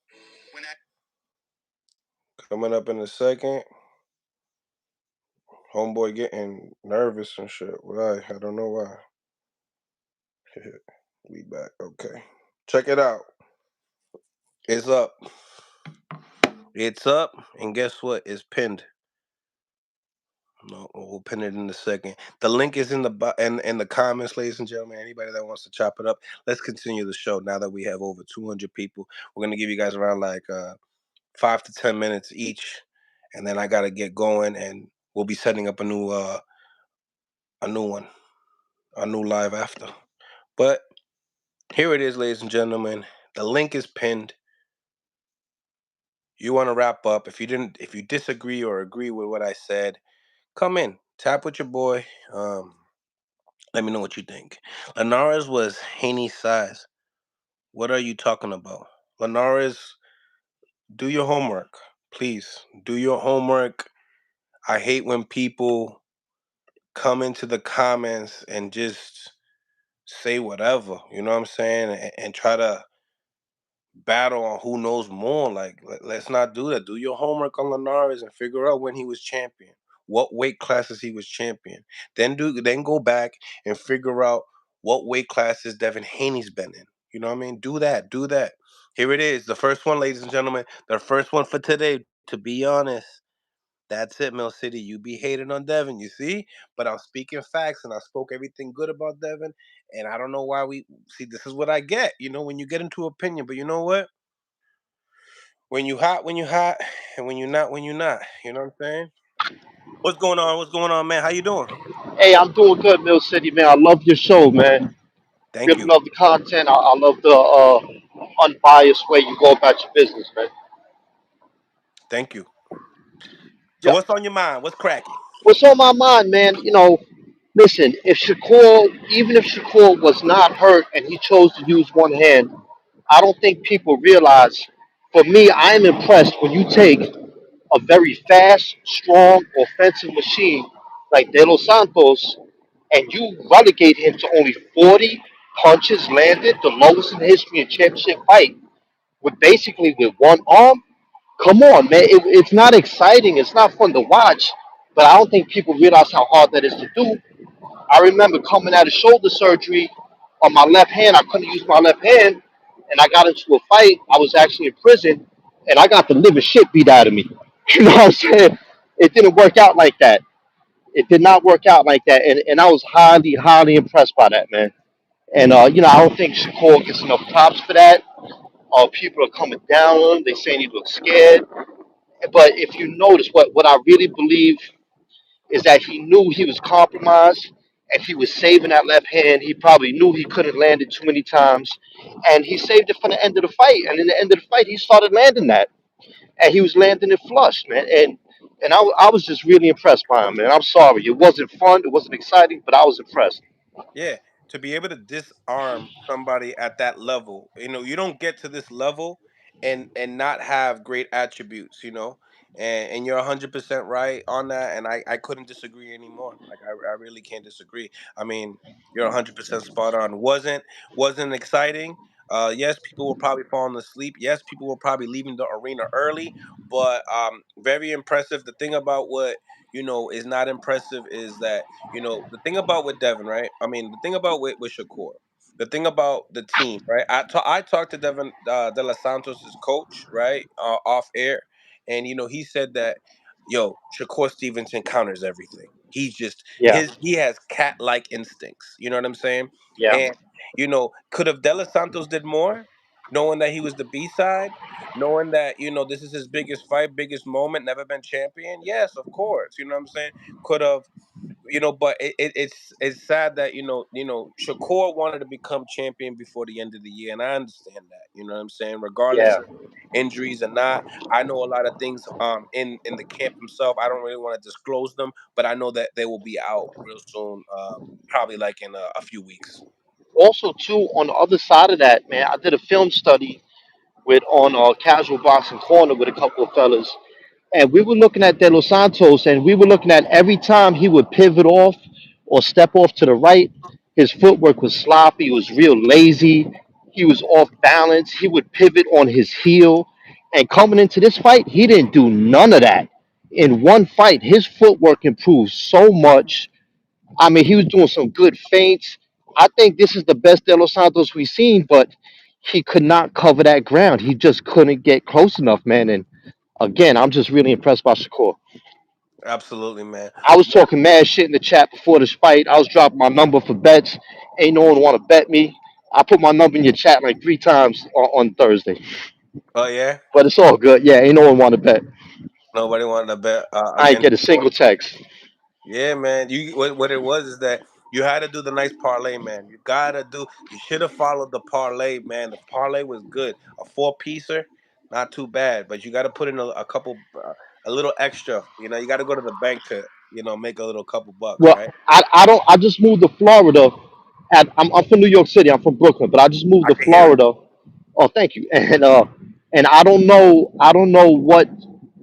[SPEAKER 2] Coming up in a second. Homeboy getting nervous and shit. Why? I don't know why. We back. Okay. Check it out. It's up. It's up. And guess what? It's pinned. No, we'll pin it in a second. The link is in in the comments, ladies and gentlemen. Anybody that wants to chop it up, let's continue the show. Now that we have over 200 people, we're gonna give you guys around like 5 to 10 minutes each, and then I gotta get going, and we'll be setting up a new one, a new live after. But here it is, ladies and gentlemen. The link is pinned. You want to wrap up? If you disagree or agree with what I said, come in, tap with your boy. Let me know what you think. Linares was Haney's size. What are you talking about? Linares, do your homework. Please, do your homework. I hate when people come into the comments and just say whatever, you know what I'm saying? And try to battle on who knows more. Like, let's not do that. Do your homework on Linares and figure out when he was champion, what weight classes he was champion. Then go back and figure out what weight classes Devin Haney's been in. You know what I mean? Do that. Do that. Here it is, the first one, ladies and gentlemen. The first one for today. To be honest, that's it, Mill City. You be hating on Devin, you see? But I'm speaking facts, and I spoke everything good about Devin. And I don't know why we see. This is what I get. When you get into opinion. But you know what? When you hot, when you hot, and when you not, when you not. You know what I'm saying? What's going on? What's going on, man? How you doing?
[SPEAKER 3] Hey, I'm doing good, Millcity, man. I love your show, man.
[SPEAKER 2] Thank
[SPEAKER 3] Really
[SPEAKER 2] you.
[SPEAKER 3] love the content. I love the unbiased way you go about your business, man.
[SPEAKER 2] Thank you. So
[SPEAKER 3] Yeah.
[SPEAKER 2] what's on your mind? What's cracking?
[SPEAKER 3] What's on my mind, man? Listen, if Shakur, even if Shakur was not hurt and he chose to use one hand, I don't think people realize. For me, I am impressed when you take a very fast, strong, offensive machine like De Los Santos and you relegate him to only 40 punches landed, the lowest in history in championship fight, with basically with one arm. Come on, man. It's not exciting. It's not fun to watch, but I don't think people realize how hard that is to do. I remember coming out of shoulder surgery on my left hand. I couldn't use my left hand, and I got into a fight. I was actually in prison, and I got the living shit beat out of me. You know what I'm saying? It didn't work out like that. It did not work out like that, and I was highly, highly impressed by that, man. And I don't think Shakur gets enough props for that. People are coming down on him. They saying he looks scared. But if you notice, what I really believe is that he knew he was compromised, and he was saving that left hand. He probably knew he couldn't land it too many times, and he saved it for the end of the fight. And in the end of the fight, he started landing that, and he was landing it flush, man. And I was just really impressed by him, man. I'm sorry, it wasn't fun, it wasn't exciting, but I was impressed.
[SPEAKER 2] Yeah, to be able to disarm somebody at that level, you don't get to this level and not have great attributes, and you're 100% right on that, and I couldn't disagree anymore. Like I really can't disagree. I mean, you're 100% spot on. Wasn't exciting. Yes, people were probably falling asleep. Yes, people were probably leaving the arena early, but very impressive. The thing about what is not impressive is that the thing about with Devin, right? I mean, the thing about with Shakur, the thing about the team, right? I talked to Devin De Los Santos' coach, right, off air, and he said that, Shakur Stevenson counters everything. He's just
[SPEAKER 3] Yeah,
[SPEAKER 2] he has cat like instincts. You know what I'm saying?
[SPEAKER 3] yeah,
[SPEAKER 2] And could have De Los Santos did more, knowing that he was the B side, knowing that this is his biggest fight, biggest moment, never been champion. Yes, of course. You know what I'm saying? Could have but it's sad that Shakur wanted to become champion before the end of the year, and I understand that. You know what I'm saying? Regardless
[SPEAKER 3] yeah.
[SPEAKER 2] of injuries or not, I know a lot of things in the camp himself. I don't really want to disclose them, but I know that they will be out real soon, probably like in a few weeks.
[SPEAKER 3] Also, too, on the other side of that, man, I did a film study with on Casual Boxing Corner with a couple of fellas, and we were looking at De Los Santos, and we were looking at every time he would pivot off or step off to the right, his footwork was sloppy. He was real lazy. He was off balance. He would pivot on his heel. And coming into this fight, he didn't do none of that. In one fight, his footwork improved so much. I mean, he was doing some good feints. I think this is the best De Los Santos we've seen, but he could not cover that ground. He just couldn't get close enough, man. And again, I'm just really impressed by Shakur.
[SPEAKER 2] Absolutely, man.
[SPEAKER 3] I was talking mad shit in the chat before this fight. I was dropping my number for bets. Ain't no one want to bet me. I put my number in your chat like 3 times on Thursday,
[SPEAKER 2] Oh yeah,
[SPEAKER 3] but it's all good. Yeah, ain't no one want to bet.
[SPEAKER 2] nobody wanted to bet
[SPEAKER 3] I ain't
[SPEAKER 2] against
[SPEAKER 3] get a
[SPEAKER 2] Shakur.
[SPEAKER 3] single text.
[SPEAKER 2] Yeah, man. What it was is that you had to do the nice parlay, man. You should have followed the parlay, man. The parlay was good. A four piecer, not too bad, but you got to put in a couple, a little extra. You got to go to the bank to make a little couple bucks,
[SPEAKER 3] Well,
[SPEAKER 2] right?
[SPEAKER 3] I don't. I just moved to Florida. I'm from New York City. I'm from Brooklyn, but I just moved
[SPEAKER 2] I
[SPEAKER 3] to
[SPEAKER 2] can hear it.
[SPEAKER 3] Florida. Oh, thank you. And I don't know what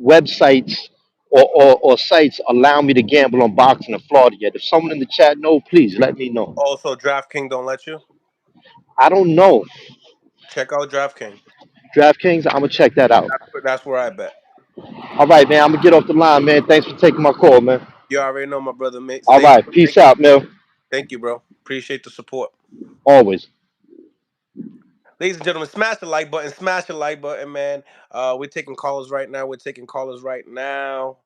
[SPEAKER 3] websites or sites allow me to gamble on boxing in Florida yet. If someone in the chat know, please let me know.
[SPEAKER 2] Also, DraftKings don't let you.
[SPEAKER 3] I don't know.
[SPEAKER 2] Check out DraftKings.
[SPEAKER 3] DraftKings, I'm gonna check that out.
[SPEAKER 2] That's where I bet.
[SPEAKER 3] All right, man. I'm gonna get off the line, man. Thanks for taking my call, man.
[SPEAKER 2] You already know, my brother. Mate.
[SPEAKER 3] All
[SPEAKER 2] Stay
[SPEAKER 3] right,
[SPEAKER 2] good.
[SPEAKER 3] peace out, man.
[SPEAKER 2] Thank you, bro. Appreciate the support.
[SPEAKER 3] Always.
[SPEAKER 2] Ladies and gentlemen, smash the like button. Smash the like button, man. We're taking callers right now. We're taking callers right now.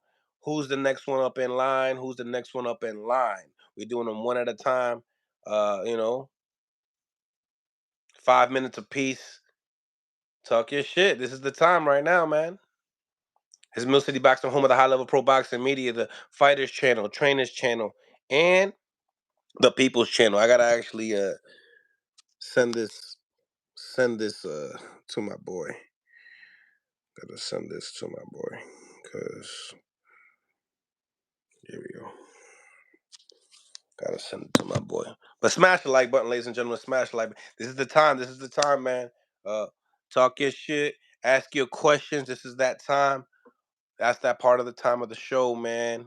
[SPEAKER 2] Who's the next one up in line? Who's the next one up in line? We're doing them one at a time. 5 minutes apiece. Talk your shit. This is the time right now, man. His Mill City Boxing, home of the high level pro boxing media, the Fighters Channel, Trainers Channel, and the People's Channel. I gotta actually send this send this to my boy. Gotta send this to my boy. Cause here we go. Gotta send it to my boy. But smash the like button, ladies and gentlemen. Smash the like button. This is the time. This is the time, man. Uh talk your shit. Ask your questions. This is that time. That's that part of the time of the show, man.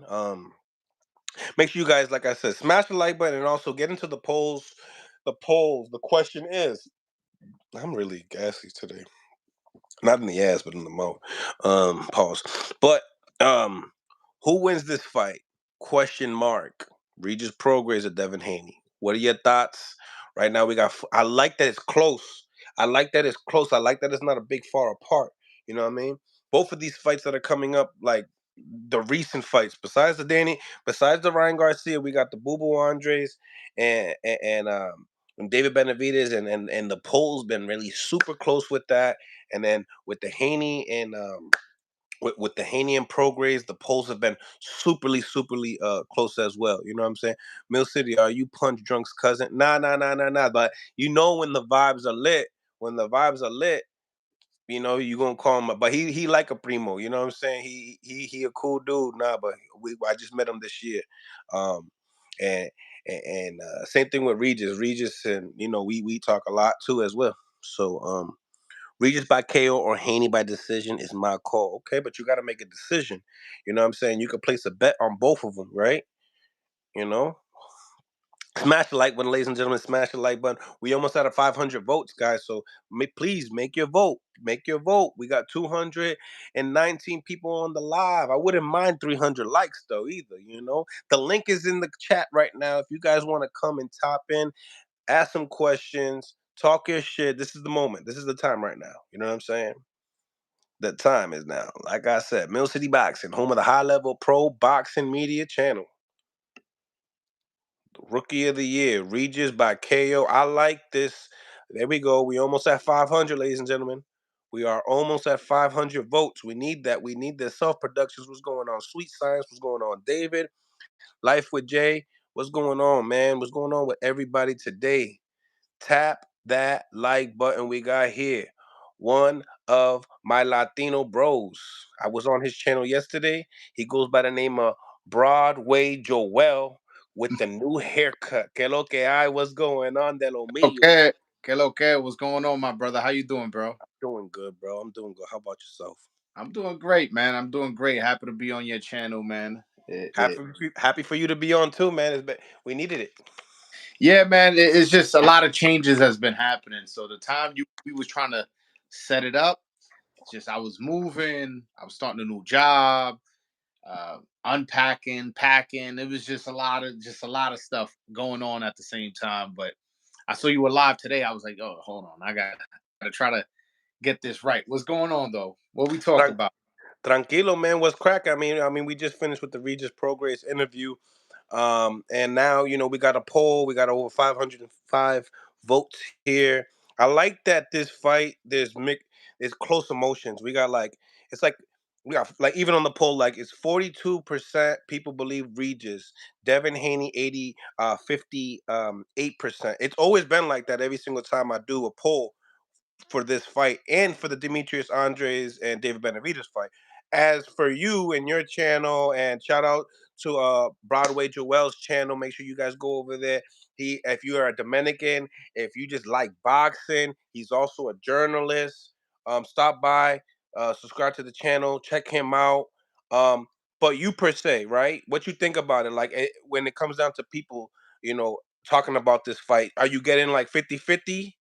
[SPEAKER 2] Make sure you guys, like I said, smash the like button and also get into the polls. The polls. The question is, I'm really gassy today. Not in the ass, but in the mouth. Pause. But um, who wins this fight? Question mark. Regis Prograis or Devin Haney? What are your thoughts? Right now, we got. I like that it's close. I like that it's close. I like that it's not a big far apart. You know what I mean? Both of these fights that are coming up, like the recent fights, besides the Ryan Garcia, we got the Boo Boo Andres and David Benavidez, and the polls been really super close with that. And then with the Haney and with the Haney and Prograis, the polls have been superly close as well. You know what I'm saying? Mill City, are you Punch Drunk's cousin? Nah. But you know when the vibes are lit, when the vibes are lit, you know you gonna call him. But he like a primo. You know what I'm saying? He a cool dude. Nah, but I just met him this year, um, and and same thing with Regis. Regis and we talk a lot too as well. So Regis by KO or Haney by decision is my call. Okay, but you got to make a decision. You know what I'm saying? You can place a bet on both of them, right? You know, smash the like button, ladies and gentlemen. Smash the like button. We almost out of 500 votes, guys. So please make your vote. Make your vote. We got 219 people on the live. I wouldn't mind 300 likes though, either. The link is in the chat right now. If you guys want to come and top in, ask some questions, talk your shit. This is the moment. This is the time right now. You know what I'm saying? The time is now. Like I said, Mill City Boxing, home of the high level pro boxing media channel. Rookie of the year, Regis by KO. I like this. There we go. We almost at 500, ladies and gentlemen. We are almost at 500 votes. We need that. We need the self productions. What's going on? Sweet Science. What's going on? David. Life with Jay. What's going on, man? What's going on with everybody today? Tap that like button we got here. One of my Latino bros. I was on his channel yesterday. He goes by the name of Broadway Joel with the new haircut. Que lo que hay? What's going on, de lo mío?
[SPEAKER 4] Okay, que lo que? What's going on, my brother? How you doing, bro?
[SPEAKER 2] Doing good, bro. I'm doing good. How about yourself?
[SPEAKER 4] I'm doing great, man. I'm doing great. Happy to be on your channel, man.
[SPEAKER 2] Happy for you to be on too, man. We needed it.
[SPEAKER 4] Yeah, man. It's just a lot of changes has been happening. So the time we was trying to set it up, just I was moving. I was starting a new job, unpacking, packing. It was just a lot of stuff going on at the same time. But I saw you were live today. I was like, oh, hold on. I gotta try to get this right. What's going on though? What we talk
[SPEAKER 2] Tran-
[SPEAKER 4] about?
[SPEAKER 2] Tranquilo, man. What's crack? I mean, we just finished with the Regis Progress interview. And now, we got a poll. We got over 505 votes here. I like that this fight, there's close emotions. We got it's like, we got like, even on the poll, like it's 42% people believe Regis, Devin Haney 50, 8%. It's always been like that every single time I do a poll for this fight and for the Demetrius Andres and David Benavidez fight. As for you and your channel, and shout out to Broadway Joel's channel. Make sure you guys go over there. If you are a Dominican, if you just like boxing, he's also a journalist. Stop by, subscribe to the channel, check him out. Um, but you per se, right? What you think about it? Like when it comes down to people, talking about this fight, are you getting like 50-50?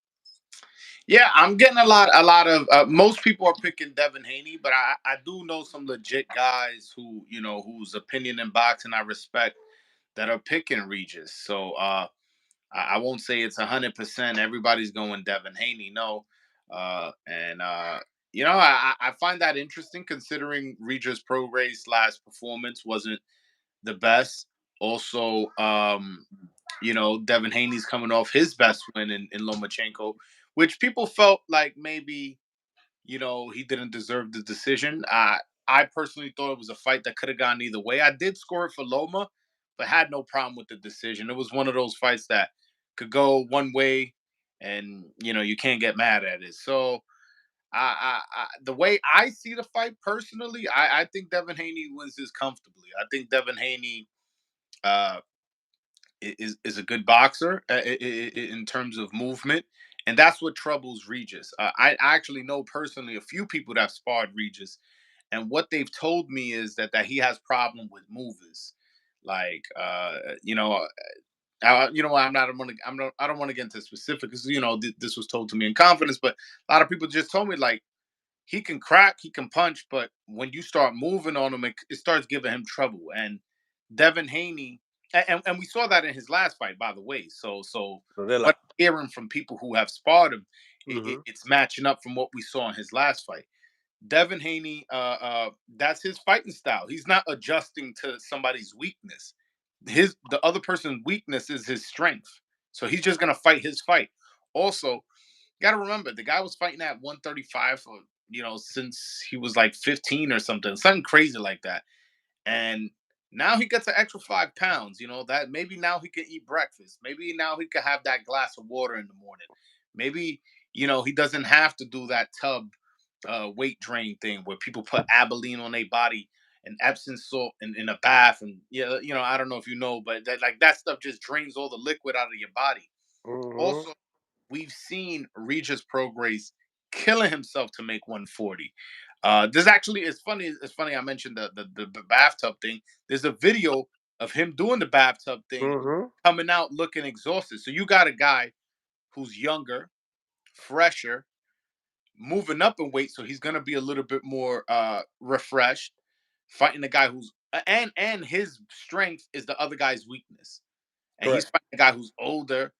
[SPEAKER 4] Yeah, I'm getting a lot of. Most people are picking Devin Haney, but I do know some legit guys whose opinion in boxing I respect that are picking Regis. So I won't say it's 100%. Everybody's going Devin Haney, no, and I find that interesting considering Regis Prograis' last performance wasn't the best. Also, Devin Haney's coming off his best win in Lomachenko, which people felt like maybe he didn't deserve the decision. I personally thought it was a fight that could have gone either way. I did score it for Loma, but had no problem with the decision. It was one of those fights that could go one way, and you can't get mad at it. So the way I see the fight personally, I think Devin Haney wins this comfortably. I think Devin Haney uh, is a good boxer in terms of movement, and that's what troubles Regis. I actually know personally a few people that have sparred Regis, and what they've told me is that he has problem with movers, like I don't want to get into specifics because this was told to me in confidence, but a lot of people just told me like he can crack, he can punch, but when you start moving on him, it starts giving him trouble. And Devin Haney, and we saw that in his last fight, by the way. So
[SPEAKER 2] Rodela.
[SPEAKER 4] what I'm hearing from people who have sparred him,
[SPEAKER 2] Mm-hmm.
[SPEAKER 4] it's matching up from what we saw in his last fight. Devin Haney, that's his fighting style. He's not adjusting to somebody's weakness. The other person's weakness is his strength. So he's just gonna fight his fight. Also, got to remember the guy was fighting at 135 for since he was like 15 or something crazy like that, and now he gets an extra 5 pounds. That maybe now he can eat breakfast, maybe now he could have that glass of water in the morning, maybe he doesn't have to do that tub weight drain thing where people put Abilene on their body and Epsom salt in a bath, and I don't know if you know, but that stuff just drains all the liquid out of your body.
[SPEAKER 2] Mm-hmm.
[SPEAKER 4] Also, we've seen Regis Prograis killing himself to make 140. This actually is funny. It's funny I mentioned the bathtub thing. There's a video of him doing the bathtub thing,
[SPEAKER 2] Mm-hmm.
[SPEAKER 4] coming out looking exhausted. So you got a guy who's younger, fresher, moving up in weight, so he's gonna be a little bit more refreshed, fighting the guy who's and his strength is the other guy's weakness, and he's
[SPEAKER 2] Correct.
[SPEAKER 4] fighting a guy who's older,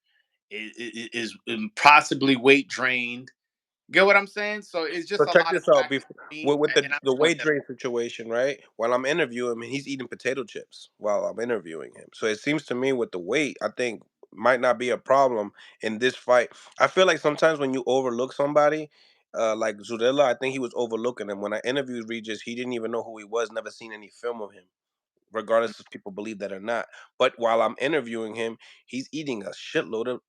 [SPEAKER 4] is possibly weight drained. Get what I'm saying? So it's
[SPEAKER 2] So
[SPEAKER 4] just a
[SPEAKER 2] check
[SPEAKER 4] lot of
[SPEAKER 2] this out.
[SPEAKER 4] factors for me,
[SPEAKER 2] With
[SPEAKER 4] and I
[SPEAKER 2] the
[SPEAKER 4] just want
[SPEAKER 2] weight
[SPEAKER 4] that.
[SPEAKER 2] drain situation, right? While I'm interviewing him, he's eating potato chips while I'm interviewing him. So it seems to me with the weight, I think might not be a problem in this fight. I feel like sometimes when you overlook somebody, like Zurella, I think he was overlooking him. When I interviewed Regis, he didn't even know who he was, never seen any film of him, regardless if people believe that or not. But while I'm interviewing him, he's eating a shitload of,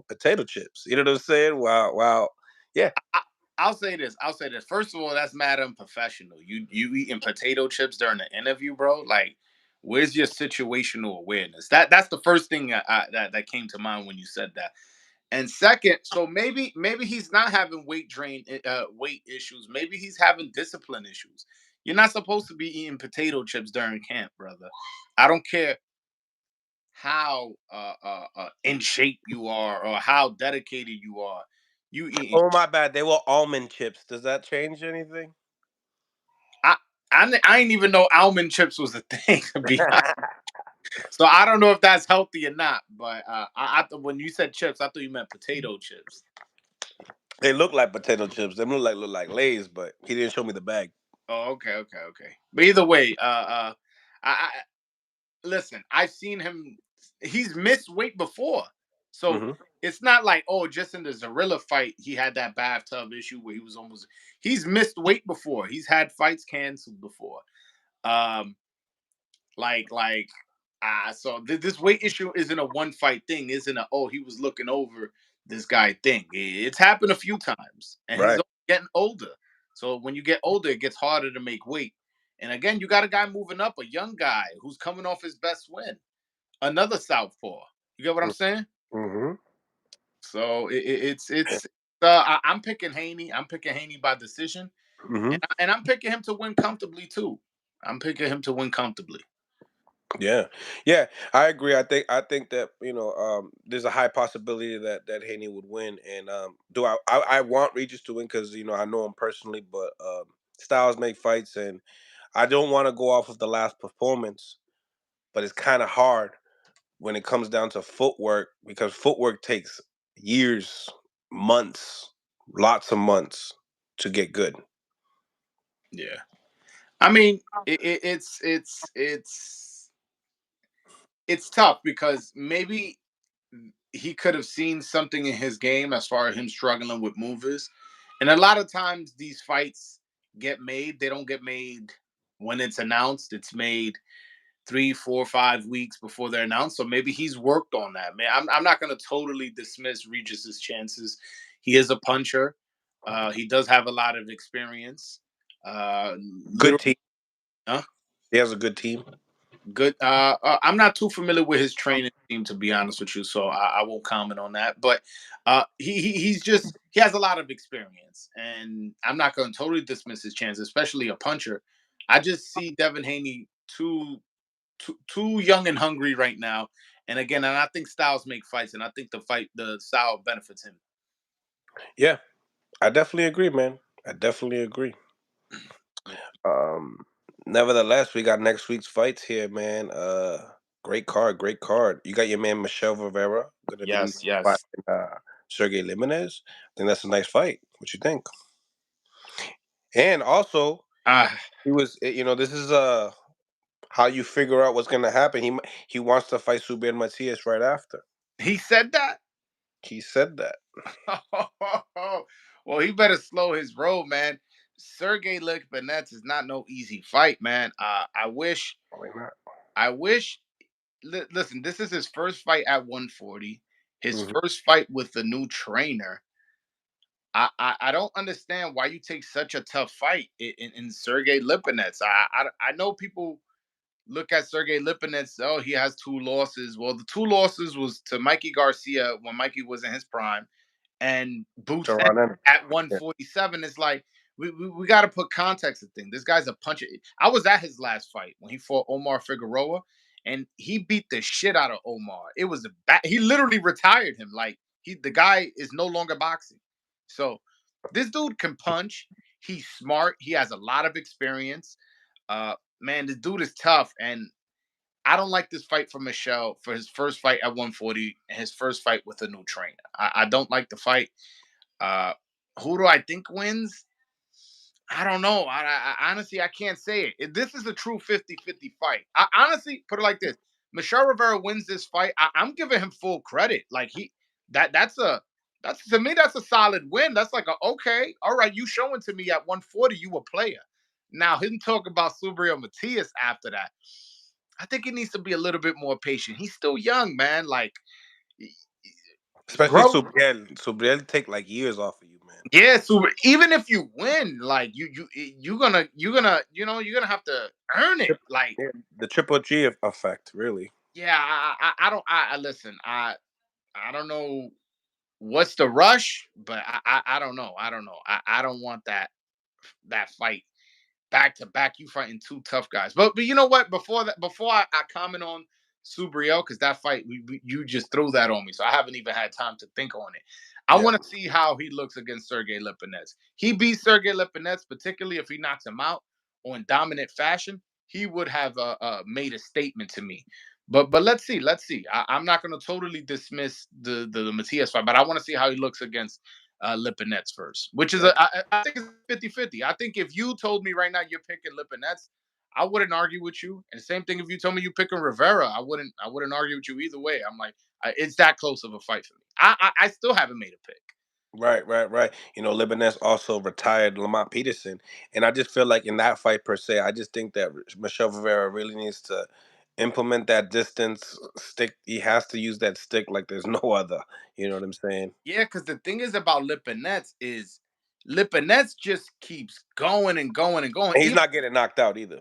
[SPEAKER 2] potato chips. You know what I'm saying? Wow. Yeah.
[SPEAKER 4] I, I'll say this. I'll say this. First of all, that's mad unprofessional. You eating potato chips during the interview, bro? Like, where's your situational awareness? That's the first thing that came to mind when you said that. And second, so maybe he's not having weight issues. Maybe he's having discipline issues. You're not supposed to be eating potato chips during camp, brother. I don't care how in shape you are or how dedicated you are. You eating?
[SPEAKER 2] Oh my bad. They were almond chips. Does that change anything?
[SPEAKER 4] I I didn't even know almond chips was a thing. To be honest, so I don't know if that's healthy or not. But when you said chips, I thought you meant potato chips.
[SPEAKER 2] They look like potato chips. They look like Lay's, but he didn't show me the bag.
[SPEAKER 4] Oh, okay. But either way, I listen. I've seen him. He's missed weight before, so
[SPEAKER 2] Hmm.
[SPEAKER 4] it's not like just in the Zorilla fight he had that bathtub issue where he was almost. He's missed weight before. He's had fights canceled before. Um, so this weight issue isn't a one fight thing, isn't a he was looking over this guy thing. It's happened a few times, and he's
[SPEAKER 2] Right.
[SPEAKER 4] getting older. So when you get older, it gets harder to make weight. And again, you got a guy moving up, a young guy who's coming off his best win, another southpaw. You get what I'm saying?
[SPEAKER 2] Mm-hmm.
[SPEAKER 4] So it's I'm picking Haney. I'm picking Haney by decision,
[SPEAKER 2] Hmm.
[SPEAKER 4] and I'm picking him to win comfortably too. I'm picking him to win comfortably.
[SPEAKER 2] Yeah, yeah, I agree. I think that there's a high possibility that Haney would win, and do I want Regis to win because I know him personally, but styles make fights, and I don't want to go off of the last performance, but it's kind of hard when it comes down to footwork because footwork takes years, months, lots of months to get good.
[SPEAKER 4] Yeah. I mean, it's tough because maybe he could have seen something in his game as far as him struggling with movers, And a lot of times these fights get made. They don't get made when it's announced. It's made 3, 4, 5 weeks before they're announced. So maybe he's worked on that. Man, I'm not going to totally dismiss Regis's chances. He is a puncher. He does have a lot of experience.
[SPEAKER 2] Good
[SPEAKER 4] Literally,
[SPEAKER 2] team.
[SPEAKER 4] huh?
[SPEAKER 2] He has a good team.
[SPEAKER 4] Good. I'm not too familiar with his training team, to be honest with you, so I won't comment on that. But he's just he has a lot of experience, and I'm not going to totally dismiss his chance, especially a puncher. I just see Devin Haney too young and hungry right now, and I think styles make fights, and I think the style benefits him.
[SPEAKER 2] Yeah, I definitely agree, man. I definitely agree. Um, Nevertheless, we got next week's fights here, man. Great card, great card. You got your man Michelle Rivera gonna be
[SPEAKER 4] Yes, yes.
[SPEAKER 2] fighting Sergey Limonez. I think that's a nice fight. What you think? And also,
[SPEAKER 4] Uh,
[SPEAKER 2] this is how you figure out what's gonna happen. He wants to fight Subir Matias right after.
[SPEAKER 4] he said that.
[SPEAKER 2] He said that.
[SPEAKER 4] Well, he better slow his roll, man. Sergey Lipinets is not no easy fight, man.
[SPEAKER 2] Probably not.
[SPEAKER 4] I wish. Listen, this is his first fight at 140. His
[SPEAKER 2] Hmm.
[SPEAKER 4] first fight with the new trainer. I don't understand why you take such a tough fight in Sergey Lipinets. I know people look at Sergey Lipinets. Oh, he has 2 losses. Well, the 2 losses was to Mikey Garcia when Mikey was in his prime, and Boots
[SPEAKER 2] Jaron Ennis.
[SPEAKER 4] at
[SPEAKER 2] Yeah.
[SPEAKER 4] 147. It's like we got to put context to things. This guy's a puncher. I was at his last fight when he fought Omar Figueroa, and he beat the shit out of Omar. It was he literally retired him. Like the guy is no longer boxing. So this dude can punch. He's smart. He has a lot of experience. Man, this dude is tough, and I don't like this fight for Michelle for his first fight at 140 and his first fight with a new trainer. I don't like the fight. Uh, who do I think wins? I don't know. I honestly I can't say it. This is a true 50-50 fight. I honestly put it like this. Michelle Rivera wins this fight. I'm giving him full credit. Like that's to me that's a solid win. That's like a okay, all right, you showing to me at 140 you a player. Now him talk about Subriel Matias after that. I think he needs to be a little bit more patient. He's still young, man. Like
[SPEAKER 2] Especially
[SPEAKER 4] grow.
[SPEAKER 2] Subriel. Subriel take like years off of you, man.
[SPEAKER 4] Yeah, so even if you win, like you're gonna have to earn it. Like,
[SPEAKER 2] Yeah, the Triple G effect, really.
[SPEAKER 4] yeah, I don't I listen, I don't know what's the rush, but I don't know. I don't know. I don't want that fight back to back. You fighting 2 tough guys. But you know what? Before I comment on Subriel, because that fight you just threw that on me, so I haven't even had time to think on it. I
[SPEAKER 2] Yeah.
[SPEAKER 4] want to see how he looks against Sergey Lipinets. He beat Sergey Lipinets, particularly if he knocks him out or in dominant fashion. He would have made a statement to me. But let's see, let's see. I'm not going to totally dismiss the Matias fight, but I want to see how he looks against Lipinets first, which is
[SPEAKER 2] Yeah.
[SPEAKER 4] I think it's 50-50. I think if you told me right now you're picking Lipinets, I wouldn't argue with you. And the same thing if you told me you picking Rivera, I wouldn't argue with you either way. I'm like, it's that close of a fight for me. I still haven't made a pick.
[SPEAKER 2] Right, right, right. Lebanese also retired Lamont Peterson, and I just feel like in that fight per se, I just think that Michelle Rivera really needs to implement that distance stick. He has to use that stick like there's no other. You know what I'm saying?
[SPEAKER 4] Yeah, because the thing is about Lipinets is Lipinets just keeps going and going and going.
[SPEAKER 2] And he's not getting knocked out either.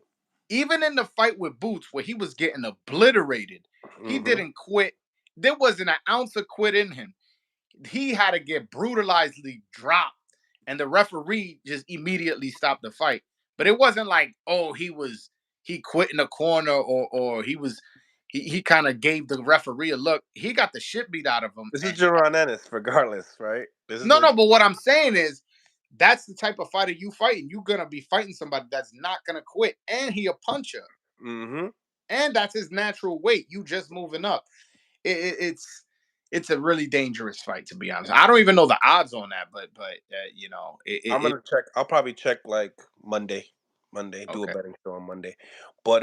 [SPEAKER 4] Even in the fight with Boots, where he was getting obliterated, he
[SPEAKER 2] Hmm.
[SPEAKER 4] didn't quit. There wasn't an ounce of quit in him. He had to get brutalizedly dropped, and the referee just immediately stopped the fight. But it wasn't like, oh, he quit in the corner or he kind of gave the referee a look. He got the shit beat out of him.
[SPEAKER 2] This is Jaron Ennis, regardless, right? This is
[SPEAKER 4] No,
[SPEAKER 2] a
[SPEAKER 4] no, but what I'm saying is that's the type of fighter you fighting. You're gonna be fighting somebody that's not gonna quit, and he a puncher,
[SPEAKER 2] hmm
[SPEAKER 4] and that's his natural weight. You just moving up. It's a really dangerous fight, to be honest. I don't even know the odds on that, but
[SPEAKER 2] I'm gonna check. I'll probably check like Monday. Monday, do a
[SPEAKER 4] okay.
[SPEAKER 2] betting show on Monday. But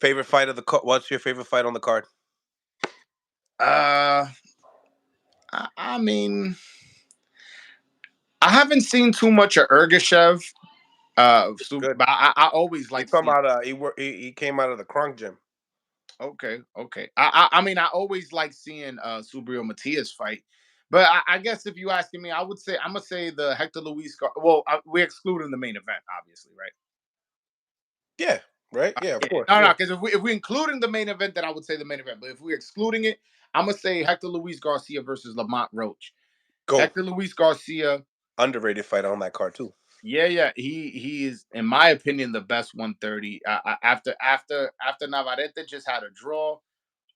[SPEAKER 2] favorite fight of the what's your favorite fight on the card?
[SPEAKER 4] Uh, I mean, I haven't seen too much of Ergashev.
[SPEAKER 2] It's good.
[SPEAKER 4] But I always
[SPEAKER 2] He
[SPEAKER 4] like
[SPEAKER 2] come
[SPEAKER 4] seeing.
[SPEAKER 2] out of he came out of the Crunk gym.
[SPEAKER 4] Okay, okay. I mean, I always like seeing Subriel Matias fight. But I guess if you asking me, I'm gonna say the Hector Luis. Well, we're excluding the main event, obviously, right?
[SPEAKER 2] Yeah, right. Yeah, of
[SPEAKER 4] Yeah,
[SPEAKER 2] course.
[SPEAKER 4] no,
[SPEAKER 2] Yeah,
[SPEAKER 4] no, because if we're including the main event, then I would say the main event. But if we're excluding it, I'm gonna say Hector Luis Garcia versus Lamont Roach.
[SPEAKER 2] go
[SPEAKER 4] Hector Luis Garcia,
[SPEAKER 2] underrated fight on that card too.
[SPEAKER 4] yeah, he is, in my opinion, the best 130. After Navarrete just had a draw.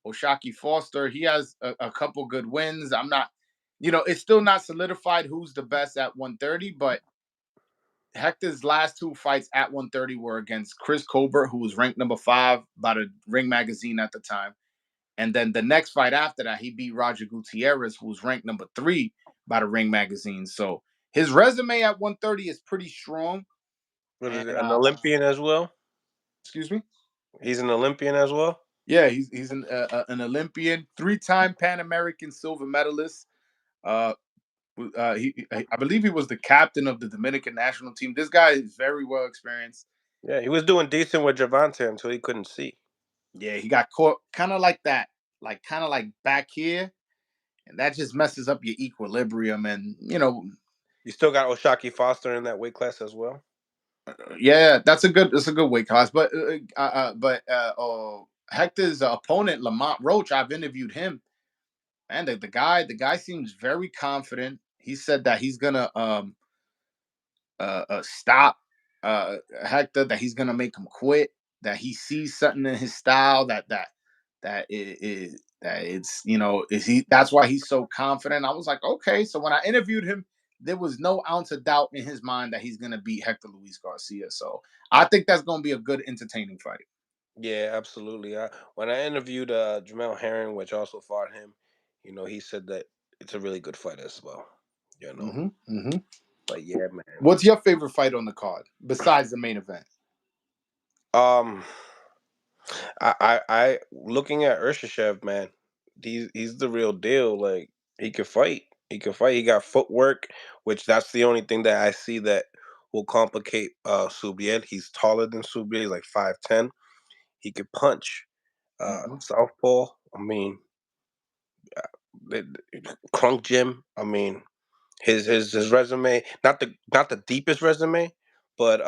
[SPEAKER 4] Oshaki Foster, he has a couple good wins. I'm not, it's still not solidified who's the best at 130, but Hector's last two fights at 130 were against Chris Colbert, who was ranked number 5 by the Ring magazine at the time. And then the next fight after that, he beat Roger Gutierrez, who was ranked number 3 by the Ring magazine. So his resume at 130 is pretty strong.
[SPEAKER 2] What is it?
[SPEAKER 4] And
[SPEAKER 2] An Olympian as well.
[SPEAKER 4] excuse me.
[SPEAKER 2] He's an Olympian as well.
[SPEAKER 4] Yeah, he's an Olympian, 3-time Pan American silver medalist. Uh, I believe he was the captain of the Dominican national team. This guy is very well experienced.
[SPEAKER 2] Yeah, he was doing decent with Javante until he couldn't see.
[SPEAKER 4] Yeah, he got caught kind of like that, like kind of like back here, and that just messes up your equilibrium. And
[SPEAKER 2] You still got Oshaki Foster in that weight class as well.
[SPEAKER 4] yeah, that's a good weight class. But Hector's opponent Lamont Roach, I've interviewed him, and the guy seems very confident. He said that he's gonna stop Hector, that he's gonna make him quit, that he sees something in his style that it's is he that's why he's so confident. I was like, okay. So when I interviewed him, there was no ounce of doubt in his mind that he's gonna beat Hector Luis Garcia. So I think that's gonna be a good, entertaining fight.
[SPEAKER 2] Yeah, absolutely. When I interviewed Jamel Herring, which also fought him, he said that it's a really good fight as well. You know,
[SPEAKER 4] Mm-hmm. Mm-hmm.
[SPEAKER 2] but yeah, man.
[SPEAKER 4] What's your favorite fight on the card besides the main event?
[SPEAKER 2] Um, I looking at Urshishev, man. He's the real deal. Like he can fight. He can fight. He got footwork, which that's the only thing that I see that will complicate Subiel. He's taller than Subiel. He's like 5'10". He can punch.
[SPEAKER 4] Mm-hmm.
[SPEAKER 2] Southpaw. I mean, Crunk Jim. I mean, his resume, not the deepest resume, but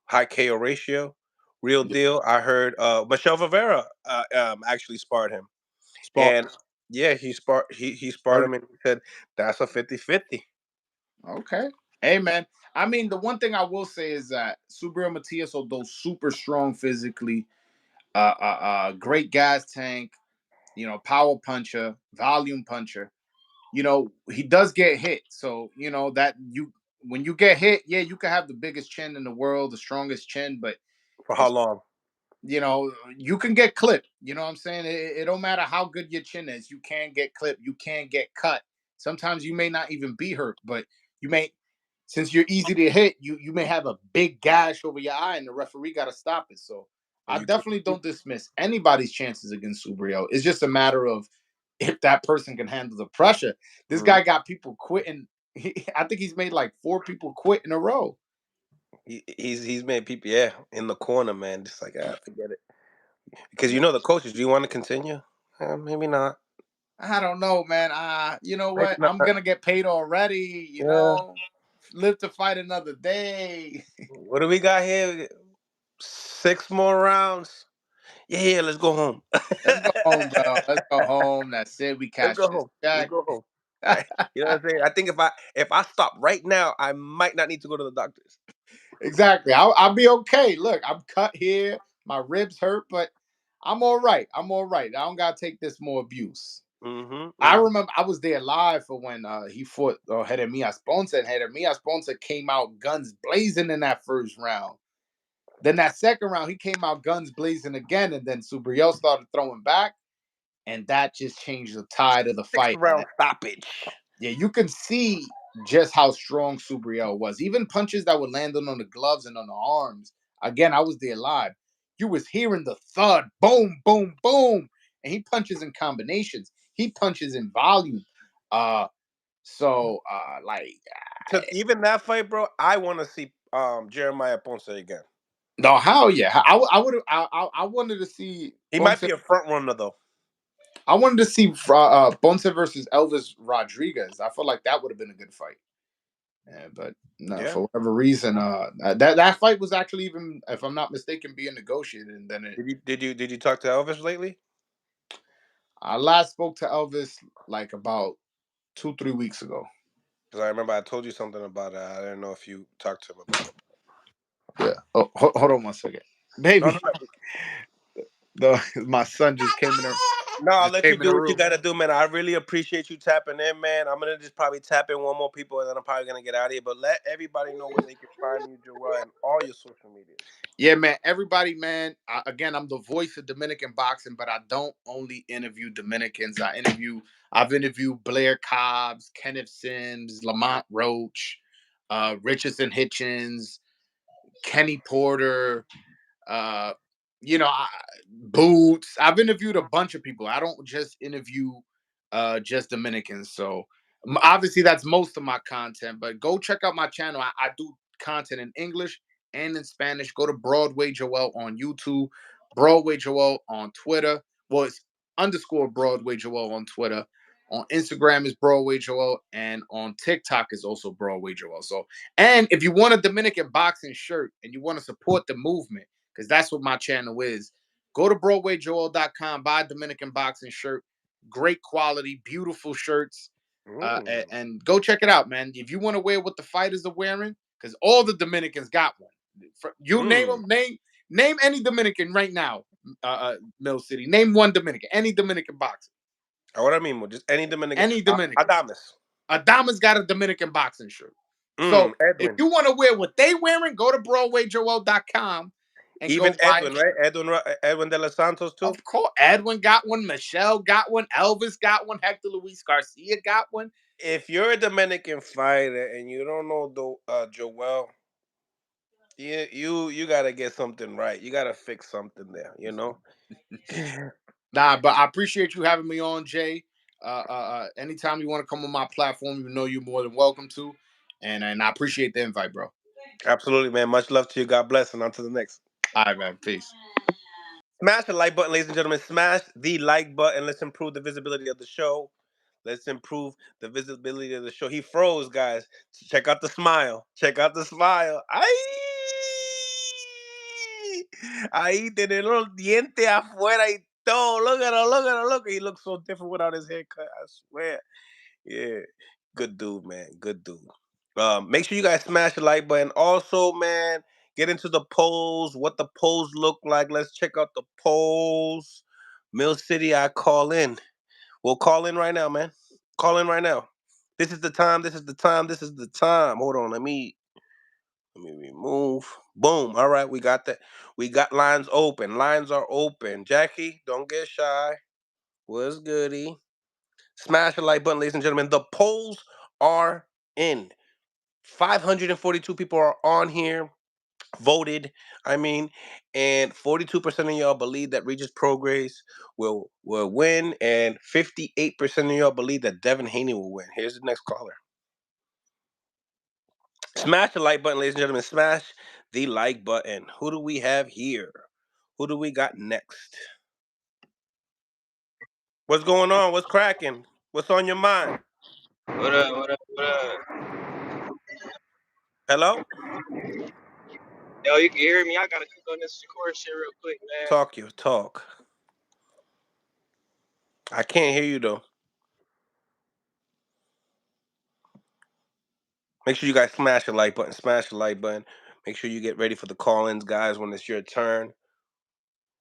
[SPEAKER 2] high KO ratio, real
[SPEAKER 4] Yeah.
[SPEAKER 2] deal. I heard Michelle Rivera actually sparred him,
[SPEAKER 4] Sport.
[SPEAKER 2] and yeah, he sparred him, and he said that's a 50-50.
[SPEAKER 4] Okay. Hey man. I mean, the one thing I will say is that Subriel Matias, although super strong physically, great gas tank, power puncher, volume puncher. He does get hit. So, that you when you get hit, yeah, you can have the biggest chin in the world, the strongest chin, but
[SPEAKER 2] For how
[SPEAKER 4] if
[SPEAKER 2] long?
[SPEAKER 4] you can get clipped. You know what I'm saying? It don't matter how good your chin is, you can get clipped, you can get cut. Sometimes you may not even be hurt, but you may, since you're easy to hit, you may have a big gash over your eye, and the referee got to stop it. So
[SPEAKER 2] And
[SPEAKER 4] I
[SPEAKER 2] you can't.
[SPEAKER 4] definitely don't dismiss anybody's chances against Subriel. It's just a matter of if that person can handle the pressure. This
[SPEAKER 2] Mhm.
[SPEAKER 4] guy got people quitting. I think he's made like 4 people quit in a row.
[SPEAKER 2] He's made people, yeah, in the corner, man. Just like, forget it, because the coaches. Do you want to continue? Maybe not.
[SPEAKER 4] I don't know, man. You know
[SPEAKER 2] Maybe
[SPEAKER 4] what?
[SPEAKER 2] not.
[SPEAKER 4] I'm gonna get paid already.
[SPEAKER 2] Yeah.
[SPEAKER 4] Live to fight another day.
[SPEAKER 2] What do we got here? 6 more rounds. Yeah, let's go home.
[SPEAKER 4] Let's go home, bro. Let's go home. That's it. We
[SPEAKER 2] Let's
[SPEAKER 4] cash
[SPEAKER 2] go
[SPEAKER 4] this
[SPEAKER 2] home. Let's
[SPEAKER 4] check.
[SPEAKER 2] go home. Right. You know what I'm saying? I think if I stop right now, I might not need to go to the doctors.
[SPEAKER 4] Exactly. I'll be okay. Look, I'm cut here. My ribs hurt, but I'm all right. I'm all right. I don't gotta take this more abuse.
[SPEAKER 2] Mm-hmm.
[SPEAKER 4] I
[SPEAKER 2] Mm-hmm.
[SPEAKER 4] remember I was there live for when he fought Jeremias Ponce, and Jeremias Ponce came out guns blazing in that first round. Then that second round, he came out guns blazing again, and then Subriel started throwing back, and that just changed the tide of the
[SPEAKER 2] Sixth
[SPEAKER 4] fight.
[SPEAKER 2] round stoppage.
[SPEAKER 4] Yeah, you can see just how strong Subriel was. Even punches that were landing on the gloves and on the arms. Again, I was there live. You was hearing the thud, boom, boom, boom, and he punches in combinations. He punches in volume. Uh, like
[SPEAKER 2] to even that fight, bro. I want to see Jeremiah Ponce again.
[SPEAKER 4] No, hell yeah. I would I wanted to see
[SPEAKER 2] He might
[SPEAKER 4] Ponce.
[SPEAKER 2] be a front runner though.
[SPEAKER 4] I wanted to see Ponce versus Elvis Rodriguez. I felt like that would have been a good fight. Yeah, but no,
[SPEAKER 2] Yeah.
[SPEAKER 4] for whatever reason, that fight was actually, even if I'm not mistaken, being negotiated. And then
[SPEAKER 2] Did you talk to Elvis lately?
[SPEAKER 4] I last spoke to Elvis like about 2-3 weeks ago.
[SPEAKER 2] Because I remember I told you something about it. I didn't know if you talked to him about it.
[SPEAKER 4] Yeah. Oh, hold on one second,
[SPEAKER 2] No,
[SPEAKER 4] baby.
[SPEAKER 2] no, no.
[SPEAKER 4] My son just came in.
[SPEAKER 2] No, I'll
[SPEAKER 4] Just
[SPEAKER 2] let you
[SPEAKER 4] came in the
[SPEAKER 2] do what you
[SPEAKER 4] room.
[SPEAKER 2] gotta do, man. I really appreciate you tapping in, man. I'm gonna just probably tap in one more people, and then I'm probably gonna get out of here. But let everybody know where they can find you, Joel, and all your social medias.
[SPEAKER 4] Yeah, man. Everybody, man. Again, I'm the voice of Dominican boxing, but I don't only interview Dominicans. I've interviewed Blair Cobbs, Kenneth Sims, Lamont Roach, Richardson Hitchens, Kenny Porter, uh, Boots. I've interviewed a bunch of people. I don't just interview just Dominicans. So obviously that's most of my content. But go check out my channel. I do content in English and in Spanish. Go to Broadway Joel on YouTube, Broadway Joel on Twitter. Well, it's underscore Broadway Joel on Twitter. On Instagram is Broadway Joel, and on TikTok is also Broadway Joel. So, and if you want a Dominican boxing shirt and you want to support the movement, because that's what my channel is, go to BroadwayJoel.com, buy a Dominican boxing shirt. Great quality, beautiful shirts. And go check it out, man. If you want to wear what the fighters are wearing, because all the Dominicans got one. You name them, name any Dominican right now, Millcity. Name one Dominican, any Dominican boxer.
[SPEAKER 2] What I mean, just any Dominican.
[SPEAKER 4] Any Dominican.
[SPEAKER 2] Adamas.
[SPEAKER 4] Adamas got a Dominican boxing shirt. So if
[SPEAKER 2] Edwin.
[SPEAKER 4] you want to wear what they wearing, go to BroadwayJoel.com and
[SPEAKER 2] Even
[SPEAKER 4] go buy
[SPEAKER 2] Edwin,
[SPEAKER 4] it.
[SPEAKER 2] right? Edwin de los Santos too.
[SPEAKER 4] Of course, Edwin got one, Michelle got one, Elvis got one, Hector Luis Garcia got one.
[SPEAKER 2] If you're a Dominican fighter and you don't know Joel, you gotta get something right. You gotta fix something there.
[SPEAKER 4] Nah, but I appreciate you having me on, Jay. Anytime you want to come on my platform, you know you're more than welcome to. And I appreciate the invite, bro.
[SPEAKER 2] Absolutely, man. Much love to you. God bless, and on to the next.
[SPEAKER 4] All right, man. Peace.
[SPEAKER 2] Smash the like button, ladies and gentlemen. Smash the like button. Let's improve the visibility of the show. Let's improve the visibility of the show. He froze, guys. Check out the smile. Check out the smile. ¡Ay! Ahí tiene los dientes afuera y todo. Look at him, look at him, look. He looks so different without his haircut. I swear. Yeah. Good dude, man. Good dude. Make sure you guys smash the like button. Also, man, get into the polls. What the polls look like. Let's check out the polls. Millcity, I call in. We'll call in right now, man. Call in right now. This is the time. This is the time. This is the time. Hold on. Let me remove. Boom. All right, we got that. We got lines open. Lines are open. Jackie, don't get shy. What's goody? Smash the like button, ladies and gentlemen. The polls are in. 542 people are on here, voted. I mean, and 42% of y'all believe that Regis Prograis will win, and 58% of y'all believe that Devin Haney will win. Here's the next caller. Smash the like button, ladies and gentlemen. Smash the like button. Who do we have here? Who do we got next? What's going on? What's cracking? What's on your mind?
[SPEAKER 5] What up? What up? What up?
[SPEAKER 2] Hello?
[SPEAKER 5] Yo, you can hear me? I gotta click on this Shakur shit real quick, man.
[SPEAKER 2] Talk your talk. I can't hear you though. Make sure you guys smash the like button. Smash the like button. Make sure you get ready for the call-ins, guys, when it's your turn.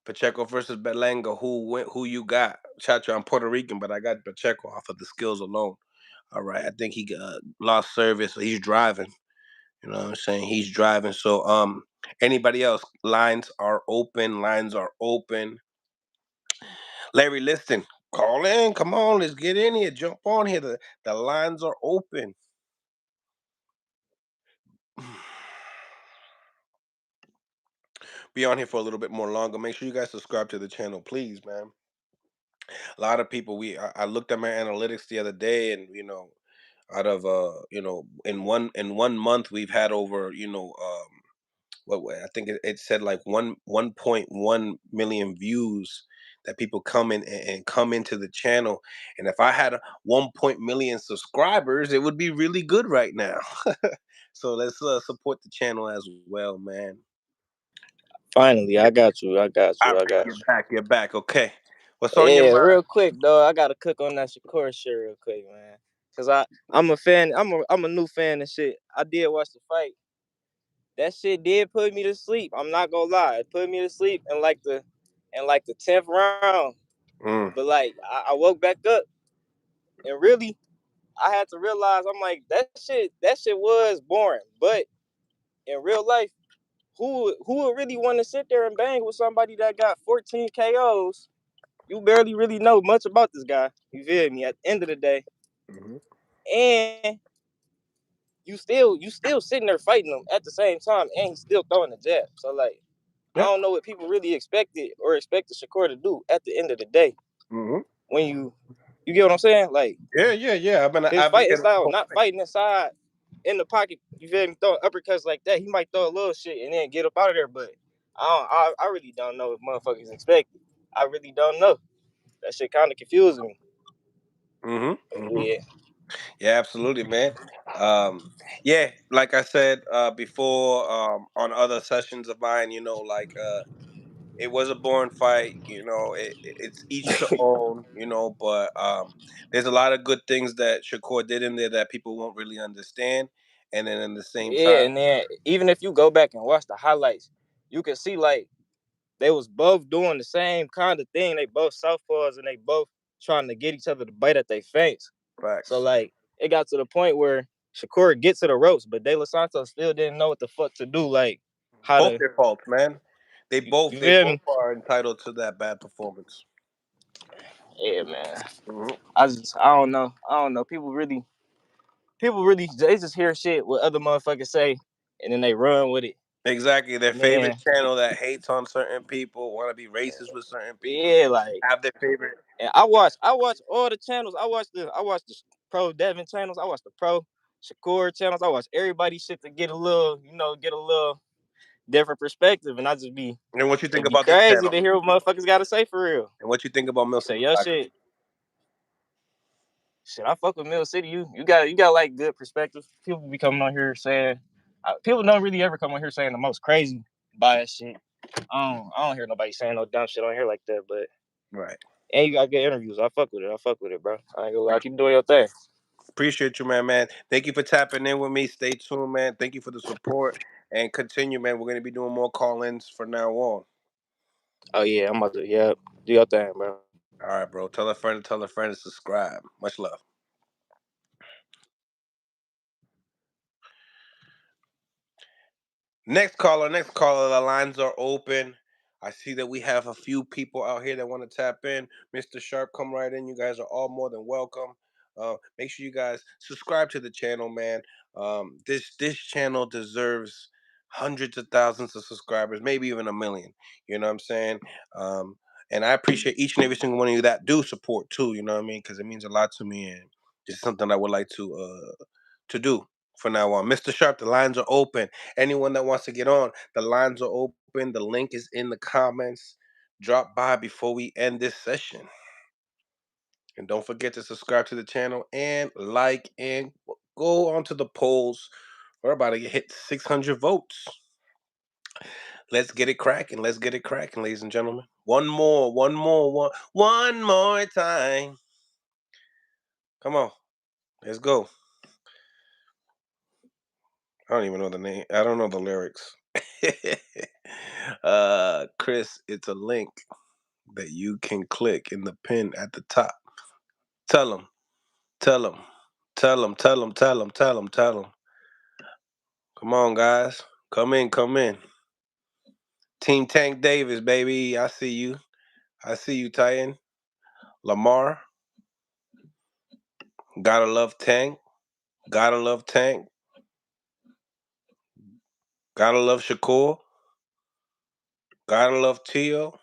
[SPEAKER 2] Pacheco versus Belanga. Who you got? Chacho, I'm Puerto Rican, but I got Pacheco off of the skills alone. All right. I think he lost service, so he's driving. You know what I'm saying? He's driving. So anybody else? Lines are open. Lines are open. Larry, listen. Call in. Come on, let's get in here. Jump on here. The lines are open. Be on here for a little bit more longer. Make sure you guys subscribe to the channel, please, man. A lot of people, I looked at my analytics the other day, and Out of in one month we've had over I think it said like 1.1 million views that people come in and come into the channel. And if I had 1 million subscribers, it would be really good right now. So let's support the channel as well, man.
[SPEAKER 6] Finally, I got you. I got
[SPEAKER 2] All
[SPEAKER 6] you. I
[SPEAKER 2] right,
[SPEAKER 6] got
[SPEAKER 2] you're
[SPEAKER 6] you.
[SPEAKER 2] back. You're back. Okay, what's on your
[SPEAKER 6] Yeah,
[SPEAKER 2] mind?
[SPEAKER 6] real quick though, I gotta cook on that Shakur shit real quick, man. Cause I'm a fan. I'm a new fan and shit. I did watch the fight. That shit did put me to sleep. I'm not gonna lie. It put me to sleep in like the 10th round.
[SPEAKER 2] Mm,
[SPEAKER 6] But like I woke back up and really I had to realize I'm like that shit was boring. But in real life, who would really want to sit there and bang with somebody that got 14 KOs? You barely really know much about this guy. You feel me? At the end of the day,
[SPEAKER 2] hmm
[SPEAKER 6] and you still sitting there fighting him at the same time, and he's still throwing the jab. So like, I
[SPEAKER 2] Yeah.
[SPEAKER 6] don't know what people really expected Shakur to do at the end of the day.
[SPEAKER 2] hmm
[SPEAKER 6] When you get what I'm saying? Like
[SPEAKER 2] Yeah, yeah, yeah. I've been an
[SPEAKER 6] his fighting
[SPEAKER 2] advocate of the
[SPEAKER 6] style,
[SPEAKER 2] whole
[SPEAKER 6] not
[SPEAKER 2] thing.
[SPEAKER 6] fighting inside in the pocket. You feel me? Throwing uppercuts like that. He might throw a little shit and then get up out of there. But I really don't know what motherfuckers expect. I really don't know. That shit kind of confusing me.
[SPEAKER 2] hmm
[SPEAKER 6] But
[SPEAKER 2] hmm
[SPEAKER 6] yeah.
[SPEAKER 2] Yeah, absolutely, man. Um, yeah, like I said before, on other sessions of mine, it was a boring fight. It's each to own. But there's a lot of good things that Shakur did in there that people won't really understand, and then in the same
[SPEAKER 6] Yeah,
[SPEAKER 2] time,
[SPEAKER 6] and then even if you go back and watch the highlights, you can see like they was both doing the same kind of thing. They both southpaws and they both trying to get each other to bite at their face. So
[SPEAKER 2] facts.
[SPEAKER 6] like it got to the point where Shakur gets to the ropes, but De Los Santos still didn't know what the fuck to do. Like how
[SPEAKER 2] Both
[SPEAKER 6] to
[SPEAKER 2] their faults, man. They both
[SPEAKER 6] you
[SPEAKER 2] they
[SPEAKER 6] feel
[SPEAKER 2] both
[SPEAKER 6] me?
[SPEAKER 2] are entitled to that bad performance.
[SPEAKER 6] Yeah, man.
[SPEAKER 2] hmm
[SPEAKER 6] I don't know. People really they just hear shit what other motherfuckers say and then they run with it.
[SPEAKER 2] Exactly. Their
[SPEAKER 6] And
[SPEAKER 2] favorite
[SPEAKER 6] then
[SPEAKER 2] channel that hates on certain people, want to be racist with certain people,
[SPEAKER 6] yeah, like
[SPEAKER 2] have their favorite.
[SPEAKER 6] and I watch all the channels. I watch the pro Devin channels. I watch the pro Shakur channels. I watch everybody's shit to get a little different perspective. And I just be
[SPEAKER 2] And what you think
[SPEAKER 6] it'd be
[SPEAKER 2] about this
[SPEAKER 6] crazy
[SPEAKER 2] channel?
[SPEAKER 6] to hear what motherfuckers gotta say for real.
[SPEAKER 2] And what you think about
[SPEAKER 6] You say
[SPEAKER 2] Millcity
[SPEAKER 6] yo
[SPEAKER 2] Boxing?
[SPEAKER 6] shit. I fuck with Millcity. You got like good perspective. People be coming on here saying people don't really ever come on here saying the most crazy bias shit. I don't hear nobody saying no dumb shit on here like that. But
[SPEAKER 2] Right.
[SPEAKER 6] and you got good interviews. I fuck with it. I fuck with it, bro. I ain't gonna lie. Keep doing your thing.
[SPEAKER 2] Appreciate you, man. Thank you for tapping in with me. Stay tuned, man. Thank you for the support and continue, man. We're gonna be doing more call-ins from now on.
[SPEAKER 6] Oh yeah, I'm about to do your thing, bro.
[SPEAKER 2] All right, bro. Tell a friend to subscribe. Much love. Next caller. The lines are open. I see that we have a few people out here that want to tap in. Mr. Sharp, come right in. You guys are all more than welcome. Make sure you guys subscribe to the channel, man. This channel deserves hundreds of thousands of subscribers, maybe even a million. You know what I'm saying? Um, and I appreciate each and every single one of you that do support too. You know what I mean? Because it means a lot to me, and it's something I would like to do for now on. Mr. Sharp, the lines are open. Anyone that wants to get on, the lines are open. The link is in the comments. Drop by before we end this session. And don't forget to subscribe to the channel and like and go onto the polls. We're about to hit 600 votes. Let's get it cracking. Let's get it cracking, ladies and gentlemen. One more time. Come on. Let's go. I don't even know the name. I don't know the lyrics. Chris, it's a link that you can click in the pin at the top. Tell them, tell them, tell them, tell them, tell them, tell them, tell them. Come on, guys. Come in, come in. Team Tank Davis, baby. I see you. I see you, Titan. Lamar. Gotta love Tank. Gotta love Tank. Gotta love Shakur. Gotta love Tio.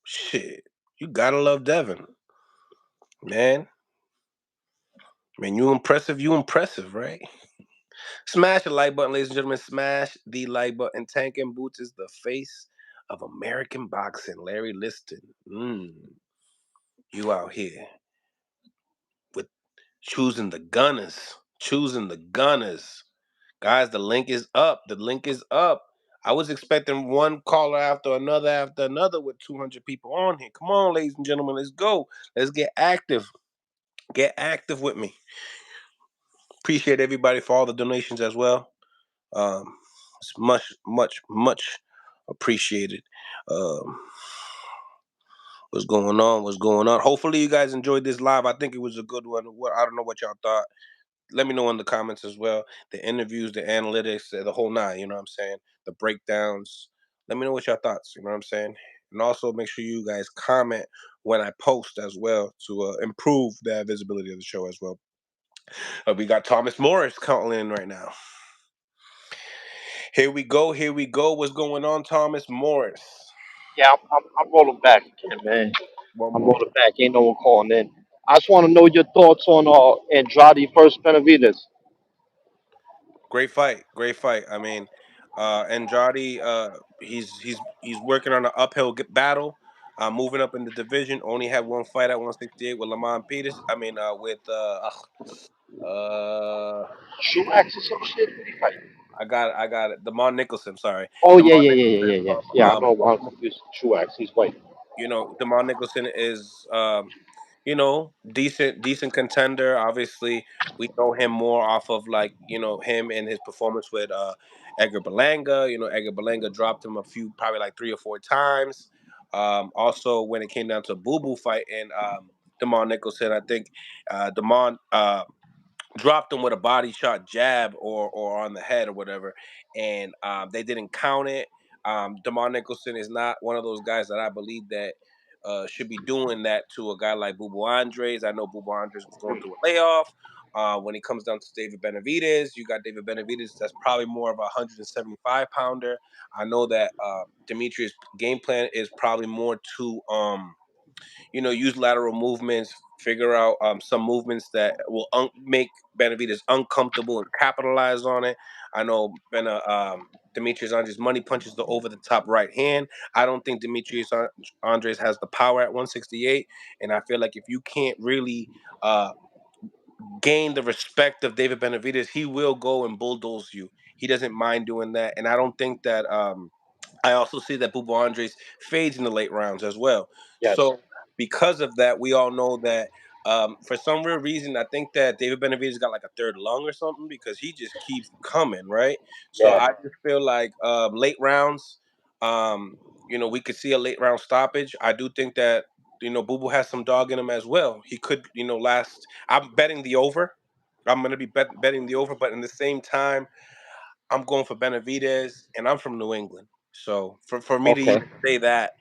[SPEAKER 2] Shit. You gotta love Devin. Man. Man, you impressive, right? Smash the like button, ladies and gentlemen. Smash the like button. Tanking Boots is the face of American boxing. Larry Liston. You out here with choosing the gunners. Choosing the gunners. Guys, the link is up. The link is up. I was expecting one caller after another with 200 people on here. Come on, ladies and gentlemen, let's go. Let's get active. Get active with me. Appreciate everybody for all the donations as well. It's much appreciated. Um, what's going on? What's going on? Hopefully, you guys enjoyed this live. I think it was a good one. I don't know what y'all thought. Let me know in the comments as well. The interviews, the analytics, the whole nine. You know what I'm saying? The breakdowns. Let me know what y'all thoughts. You know what I'm saying? And also make sure you guys comment when I post as well to improve the visibility of the show as well. We got Thomas Morris calling in right now. Here we go. Here we go. What's going on, Thomas Morris?
[SPEAKER 3] Yeah, I'm rolling back again, man.
[SPEAKER 2] One
[SPEAKER 3] I'm
[SPEAKER 2] more.
[SPEAKER 3] rolling back. Ain't no one calling in. I just want to know your thoughts on Andrade versus Benavidez.
[SPEAKER 2] Great fight. Great fight. I mean, Andrade, he's working on an uphill battle, moving up in the division. Only had one fight at 168 with Lamont Peters. I mean, with
[SPEAKER 3] Truax or some shit? What he fighting?
[SPEAKER 2] I got it. Demond Nicholson. Sorry,
[SPEAKER 3] Oh yeah,
[SPEAKER 2] Demond
[SPEAKER 3] yeah, yeah, yeah,
[SPEAKER 2] Nicholson.
[SPEAKER 3] yeah, yeah. Yeah, I know. I'm confused. Truax. He's white.
[SPEAKER 2] Demond Nicholson is decent contender. Obviously, we know him more off of like him and his performance with Edgar Berlanga. Edgar Berlanga dropped him a few, probably like 3 or 4 times. Also, when it came down to Boo Boo fight and Demond Nicholson, I think Demond dropped him with a body shot jab or on the head or whatever, and they didn't count it. Demar Nicholson is not one of those guys that I believe that should be doing that to a guy like Bubu Andres. I know Bubu Andres was going through a layoff. When it comes down to David Benavidez, you got David Benavidez that's probably more of a 175 pounder. I know that Demetrius' game plan is probably more to use lateral movements, figure out some movements that will make Benavidez uncomfortable and capitalize on it. I know Demetrius Andres money punches the over the top right hand. I don't think Demetrius Andres has the power at 168, and I feel like if you can't really uh, gain the respect of David Benavidez, he will go and bulldoze you. He doesn't mind doing that, and I don't think that. I also see that Bubu Andres fades in the late rounds as well.
[SPEAKER 3] Yes.
[SPEAKER 2] So because of that, we all know that for some real reason, I think that David Benavidez got like a third lung or something because he just keeps coming, right? So
[SPEAKER 3] Yeah.
[SPEAKER 2] I just feel like late rounds, we could see a late round stoppage. I do think that Bubu has some dog in him as well. He could, last. I'm betting the over. I'm going to be betting the over, but in the same time, I'm going for Benavidez, and I'm from New England. So for me to
[SPEAKER 3] Okay.
[SPEAKER 2] even say that,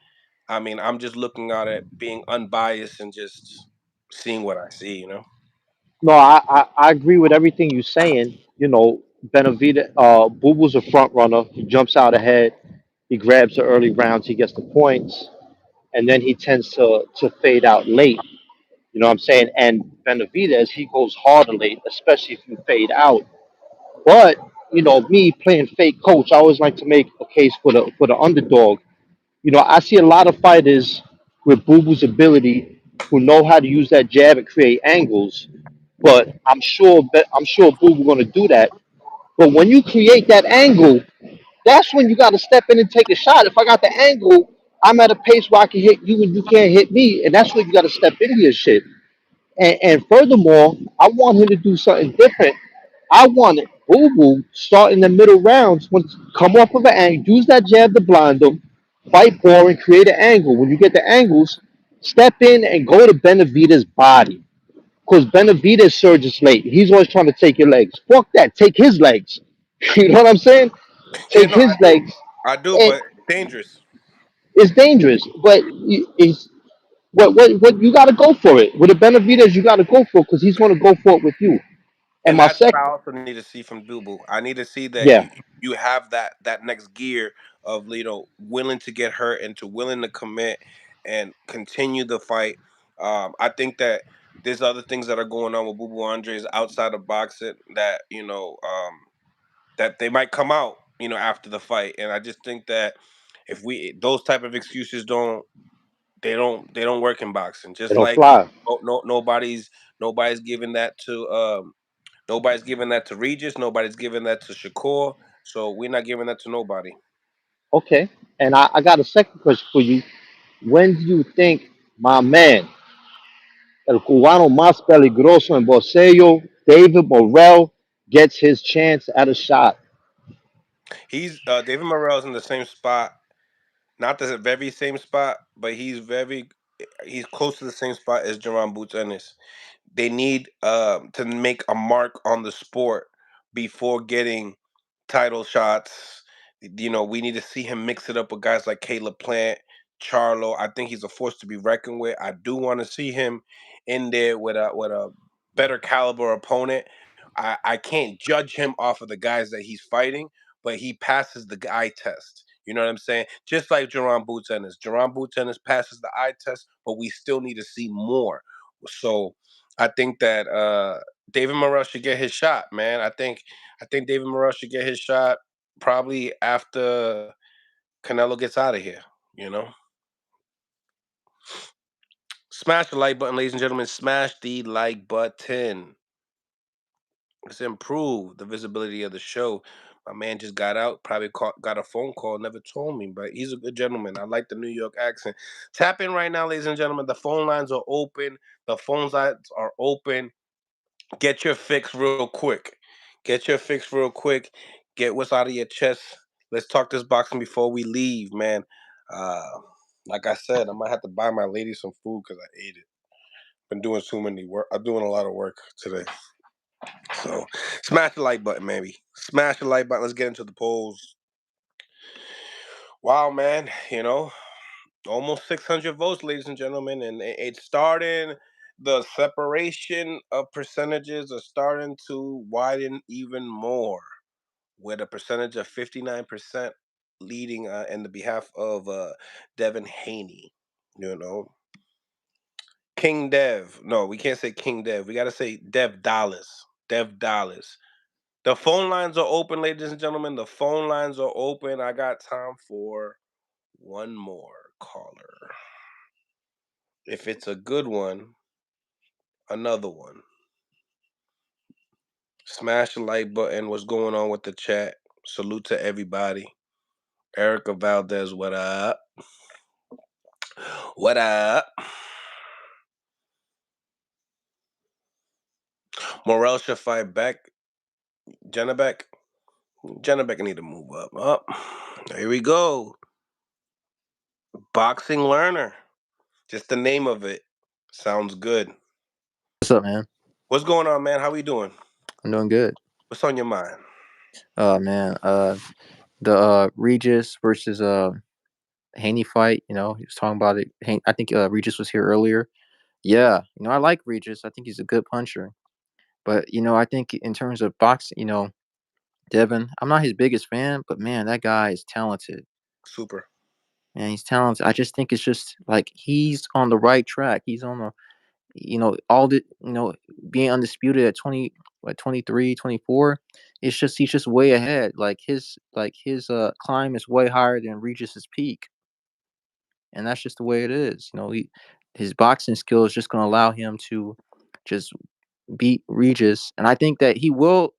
[SPEAKER 2] I mean, I'm just looking at it being unbiased and just seeing what I see.
[SPEAKER 3] No, I agree with everything you're saying. Benavidez, Boo Boo's a front runner. He jumps out ahead. He grabs the early rounds. He gets the points, and then he tends to fade out late. You know what I'm saying? And Benavidez, he goes harder late, especially if you fade out. But me playing fake coach, I always like to make a case for the underdog. I see a lot of fighters with Boo Boo's ability who know how to use that jab and create angles. But I'm sure Boo Boo going to do that. But when you create that angle, that's when you got to step in and take a shot. If I got the angle, I'm at a pace where I can hit you and you can't hit me, and that's when you got to step into your shit. And furthermore, I want him to do something different. I want Boo Boo start in the middle rounds when come off of an angle, use that jab to blind them, fight boring, create an angle. When you get the angles, step in and go to Benavidez' body. Because Benavidez surges late. He's always trying to take your legs. Fuck that. Take his legs. You know what I'm saying?
[SPEAKER 2] Yeah,
[SPEAKER 3] Take
[SPEAKER 2] no, I
[SPEAKER 3] his
[SPEAKER 2] do,
[SPEAKER 3] legs.
[SPEAKER 2] I do,
[SPEAKER 3] And
[SPEAKER 2] but dangerous.
[SPEAKER 3] it's dangerous. But it's what you got to go for it. With the Benavidez, you got to go for it because he's going to go for it with you. And
[SPEAKER 2] And
[SPEAKER 3] my
[SPEAKER 2] that's what
[SPEAKER 3] second,
[SPEAKER 2] I also need to see from Bubu. I need to see that
[SPEAKER 3] yeah.
[SPEAKER 2] you have that next gear of willing to get hurt and to willing to commit and continue the fight. I think that there's other things that are going on with Boo Boo Andres outside of boxing that that they might come out after the fight, and I just think that if we those type of excuses don't work in boxing.
[SPEAKER 3] They
[SPEAKER 2] Just
[SPEAKER 3] don't
[SPEAKER 2] like
[SPEAKER 3] fly.
[SPEAKER 2] nobody's giving that to nobody's giving that to Regis, nobody's giving that to Shakur, so we're not giving that to nobody.
[SPEAKER 3] Okay. And I got a second question for you. When do you think my man, el cubano más peligroso en boxeo, David Morrell, gets his chance at a shot?
[SPEAKER 2] He's David Morrell's in the same spot, not the very same spot, but he's close to the same spot as Jerron Boots Ennis. They need to make a mark on the sport before getting title shots. We need to see him mix it up with guys like Caleb Plant, Charlo. I think he's a force to be reckoned with. I do want to see him in there with a better caliber opponent. I can't judge him off of the guys that he's fighting, but he passes the eye test. You know what I'm saying? Just like Jerron Boots Ennis. Jerron Boots Ennis passes the eye test, but we still need to see more. So I think that David Morrell should get his shot, man. I think David Morrell should get his shot probably after Canelo gets out of here. You know, smash the like button, ladies and gentlemen. Smash the like button. Let's improve the visibility of the show. My man just got out, probably got a phone call, never told me, but he's a good gentleman. I like the New York accent. Tap in right now, ladies and gentlemen. The phone lines are open. The phone lines are open. Get your fix real quick. Get your fix real quick. Get what's out of your chest. Let's talk this boxing before we leave, man. Uh, like I said, I might have to buy my lady some food because I ate it. Been doing too many work. I'm doing a lot of work today. So smash the like button, maybe. Smash the like button. Let's get into the polls. Wow, man. Almost 600 votes, ladies and gentlemen, and it's starting. The separation of percentages are starting to widen even more, with a percentage of 59% leading in the behalf of Devin Haney. You know, King Dev. No, we can't say King Dev. We got to say Dev Dollars. Dev Dollars. The phone lines are open, ladies and gentlemen. The phone lines are open. I got time for one more caller. If it's a good one, another one. Smash the like button. What's going on with the chat? Salute to everybody. Erica Valdez, what up? What up? Morel should fight back. Jennebeck. Jennebeck need to move up. Up. Here we go. Boxing learner. Just the name of it sounds good.
[SPEAKER 7] What's up, man?
[SPEAKER 2] What's going on, man? How we doing?
[SPEAKER 7] I'm doing good.
[SPEAKER 2] What's on your mind?
[SPEAKER 7] Man, the Regis versus Haney fight. He was talking about it. I think Regis was here earlier. Yeah, I like Regis. I think he's a good puncher. But I think in terms of boxing, Devin, I'm not his biggest fan, but man, that guy is talented.
[SPEAKER 2] Super.
[SPEAKER 7] Man, he's talented. I just think it's just like he's on the right track. He's on the all the being undisputed at 20 what 23, 24. It's just he's just way ahead. Like his climb is way higher than Regis's peak, and that's just the way it is. His boxing skill is just going to allow him to just beat Regis, and I think that he will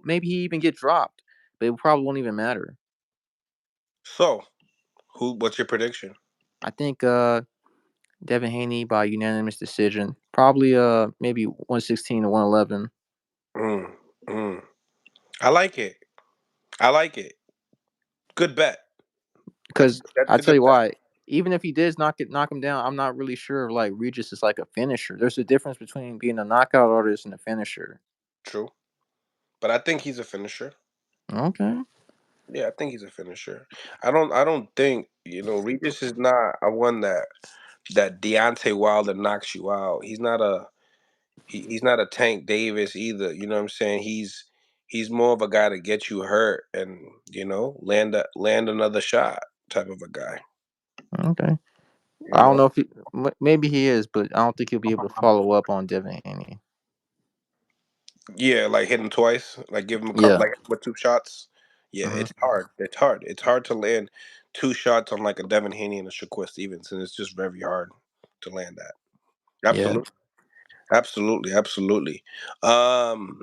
[SPEAKER 7] maybe he even get dropped, but it probably won't even matter.
[SPEAKER 2] So, what's your prediction?
[SPEAKER 7] I think Devin Haney by unanimous decision, probably maybe 116 to 111.
[SPEAKER 2] Mm, mm. I like it. I like it. Good bet.
[SPEAKER 7] Because
[SPEAKER 2] That's
[SPEAKER 7] I
[SPEAKER 2] a
[SPEAKER 7] tell
[SPEAKER 2] good
[SPEAKER 7] you
[SPEAKER 2] bet.
[SPEAKER 7] why, even if he did knock him down, I'm not really sure if like Regis is like a finisher. There's a difference between being a knockout artist and a finisher.
[SPEAKER 2] True. But I think he's a finisher.
[SPEAKER 7] Okay.
[SPEAKER 2] Yeah, I think he's a finisher. I don't think, Regis is not a one that Deontay Wilder knocks you out. He's not a Tank Davis either. You know what I'm saying? He's more of a guy to get you hurt and, land another shot type of a guy.
[SPEAKER 7] Okay. I
[SPEAKER 2] You
[SPEAKER 7] don't
[SPEAKER 2] know,
[SPEAKER 7] know if maybe he is, but I don't think he'll be able to follow up on Devin Haney.
[SPEAKER 2] yeah, like hit him twice, like give him a couple,
[SPEAKER 7] Yeah.
[SPEAKER 2] like with 2 shots. Yeah,
[SPEAKER 7] Hmm.
[SPEAKER 2] it's hard. It's hard. It's hard to land 2 shots on like a Devin Haney and a Shakur Stevenson. It's just very hard to land that.
[SPEAKER 7] Yeah.
[SPEAKER 2] Absolutely, absolutely, absolutely. Um,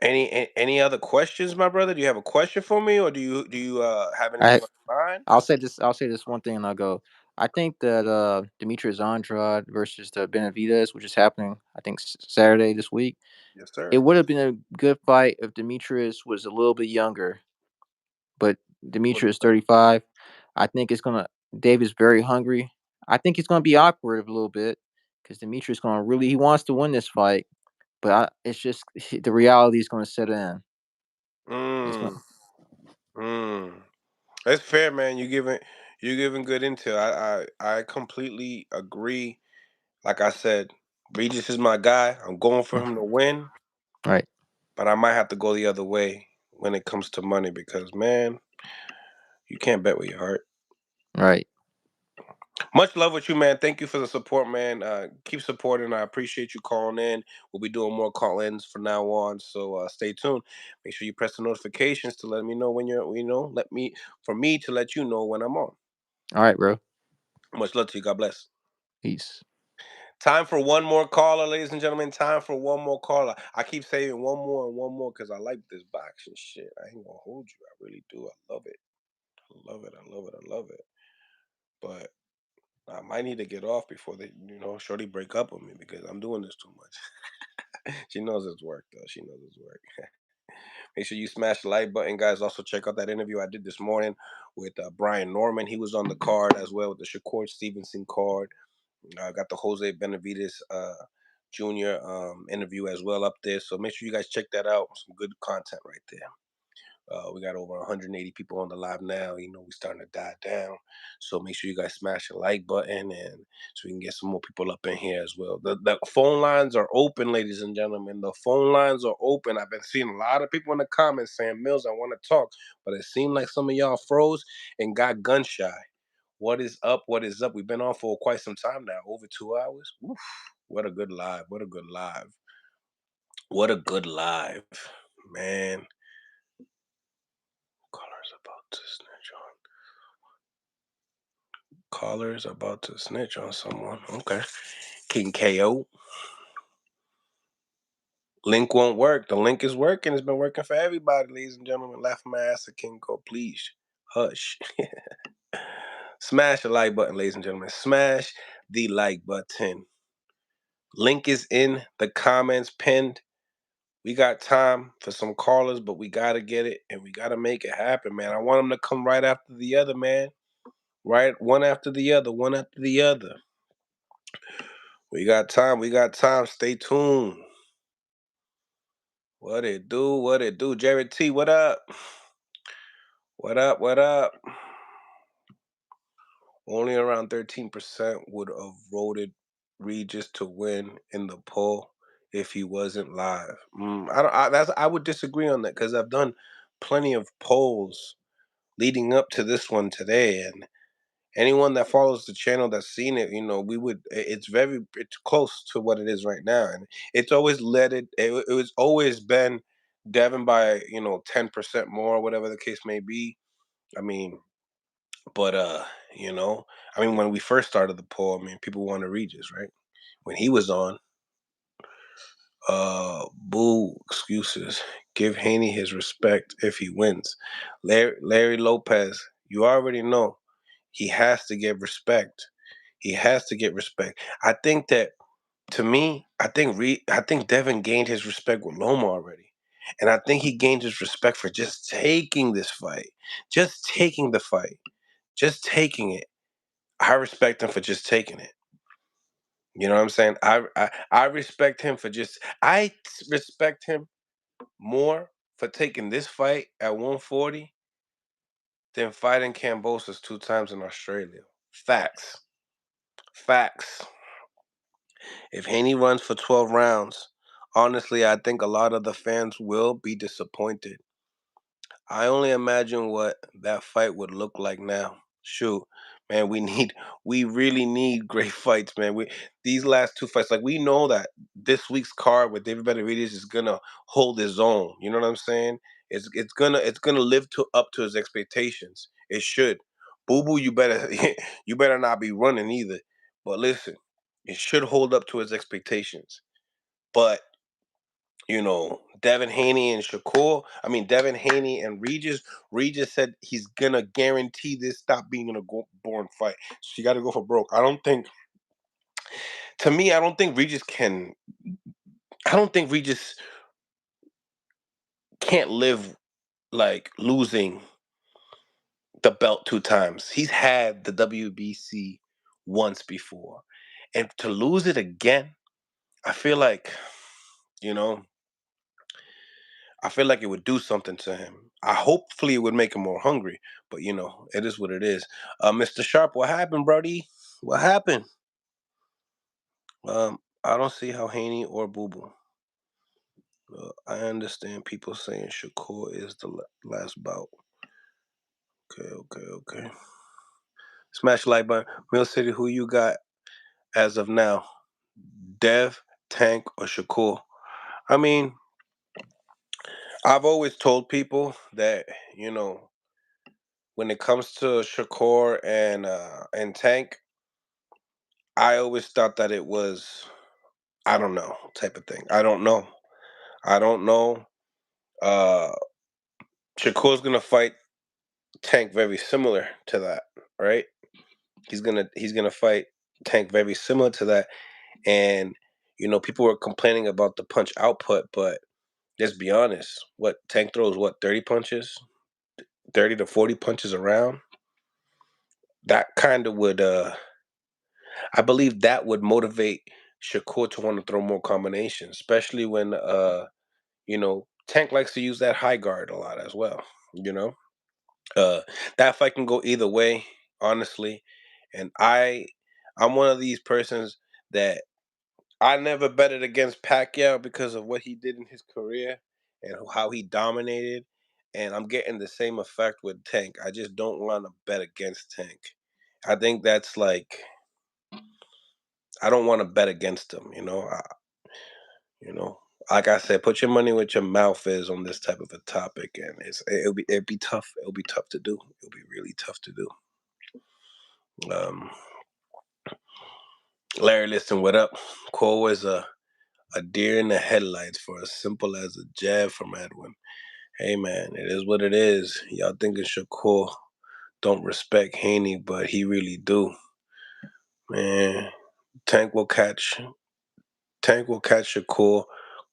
[SPEAKER 2] any other questions, my brother? Do you have a question for me, or do you have
[SPEAKER 7] I
[SPEAKER 2] anything on your mind?
[SPEAKER 7] I'll say this. I'll say this one thing, and I'll go. I think that Demetrius Andrade versus the Benavidez, which is happening, I think Saturday this week.
[SPEAKER 2] Yes,
[SPEAKER 7] It
[SPEAKER 2] sir.
[SPEAKER 7] would have been a good fight if Demetrius was a little bit younger, but
[SPEAKER 2] What do you
[SPEAKER 7] Demetrius
[SPEAKER 2] think?
[SPEAKER 7] 35. I think it's gonna. Dave is very hungry. I think it's gonna be awkward a little bit because Demetrius gonna really he wants to win this fight, but it's just the reality is gonna set in. It's gonna
[SPEAKER 2] Mm, mm. That's fair, man. You giving good intel. I completely agree. Like I said, Regis is my guy. I'm going for him to win,
[SPEAKER 7] right,
[SPEAKER 2] but I might have to go the other way when it comes to money because man, you can't bet with your heart.
[SPEAKER 7] right.
[SPEAKER 2] Much love with you, man. Thank you for the support, man. Keep supporting. I appreciate you calling in. We'll be doing more call-ins from now on, so stay tuned. Make sure you press the notifications to let me know when you're, for me to let you know when I'm on.
[SPEAKER 7] All right, bro.
[SPEAKER 2] Much love to you. God bless.
[SPEAKER 7] Peace.
[SPEAKER 2] Time for one more caller, ladies and gentlemen. Time for one more caller. I keep saying one more and one more because I like this boxing shit. I ain't gonna hold you. I really do. I love it. I love it. I love it. I love it. But I might need to get off before they, shorty break up with me because I'm doing this too much. She knows it's work, though. She knows it's work. Make sure you smash the like button, guys. Also, check out that interview I did this morning with Brian Norman. He was on the card as well with the Shakur Stevenson card. I got the Jose Benavides Jr. Interview as well up there. So make sure you guys check that out. Some good content right there. We got over 180 people on the live now. We're starting to die down. So make sure you guys smash the like button and so we can get some more people up in here as well. The phone lines are open, ladies and gentlemen. The phone lines are open. I've been seeing a lot of people in the comments saying, Mills, I want to talk. But it seemed like some of y'all froze and got gun shy. What is up? What is up? We've been on for quite some time now, over 2 hours. Oof, what a good live. What a good live. What a good live. Man. Callers about to snitch on. Callers about to snitch on someone. Okay. King KO. Link won't work. The link is working. It's been working for everybody, ladies and gentlemen. Laugh my ass at King Cole. Please. Hush. Smash the like button, ladies and gentlemen. Smash the like button. Link is in the comments pinned. We got time for some callers, but we got to get it and we got to make it happen, man. I want them to come right after the other, man. Right? One after the other, one after the other. We got time. We got time. Stay tuned. What it do? What it do? Jared T, what up? What up? What up? Only around 13% would have voted Regis to win in the poll if he wasn't live. I don't. I would disagree on that because I've done plenty of polls leading up to this one today, and anyone that follows the channel that's seen it, we would. It's close to what it is right now, and it's always it was always been Devin by 10% more, whatever the case may be. I mean, but when we first started the poll, people wanted Regis, right? When he was on, boo excuses. Give Haney his respect if he wins. Larry Lopez, you already know he has to get respect. He has to get respect. I think that to me, I think Devin gained his respect with Loma already. And I think he gained his respect for just taking this fight. Just taking the fight. Just taking it. I respect him for just taking it. You know what I'm saying? I respect him for respect him more for taking this fight at 140 than fighting Cambosos 2 times in Australia. Facts. Facts. If Haney runs for 12 rounds, honestly, I think a lot of the fans will be disappointed. I only imagine what that fight would look like now. Shoot, Man, we really need great fights, man. These last two fights, like we know that this week's card with David Benavidez is gonna hold his own. You know what I'm saying? It's gonna live to up to his expectations. It should. Boo boo, you better you better not be running either. But listen, it should hold up to his expectations. But Devin Haney and Shakur. I mean, Devin Haney and Regis. Regis said he's gonna guarantee this stop being in a boring fight. So you got to go for broke. I don't think. To me, I don't think Regis can. I don't think Regis can't live like losing the belt two times. He's had the WBC once before, and to lose it again, I feel like, you know, I feel like it would do something to him. Hopefully it would make him more hungry, but it is what it is. Mr. Sharp, what happened, Brody? What happened? I don't see how Haney or Boo Boo. I understand people saying Shakur is the last bout. Okay. Smash like button. Millcity, who you got as of now? Dev, Tank, or Shakur? I mean, I've always told people that when it comes to Shakur and Tank, I always thought that it was, I don't know, type of thing. I don't know. I don't know. Uh Shakur's gonna fight Tank very similar to that, right? He's gonna fight Tank very similar to that. And people were complaining about the punch output, but let's be honest. What Tank throws, 30 punches? 30 to 40 punches around? That kind of would I believe that would motivate Shakur to want to throw more combinations, especially when Tank likes to use that high guard a lot as well. You know, that fight can go either way, honestly. And I'm one of these persons that I never betted against Pacquiao because of what he did in his career and how he dominated. And I'm getting the same effect with Tank. I just don't want to bet against Tank. I think that's like I don't want to bet against him. You know, like I said, put your money where your mouth is on this type of a topic, and it'll be tough. It'll be tough to do. It'll be really tough to do. Um, Larry, listen, what up? Cole was a deer in the headlights for as simple as a jab from Edwin. Hey man, it is what it is. Y'all thinking Shakur don't respect Haney, but he really do. Man, Tank will catch Tank will catch Shakur.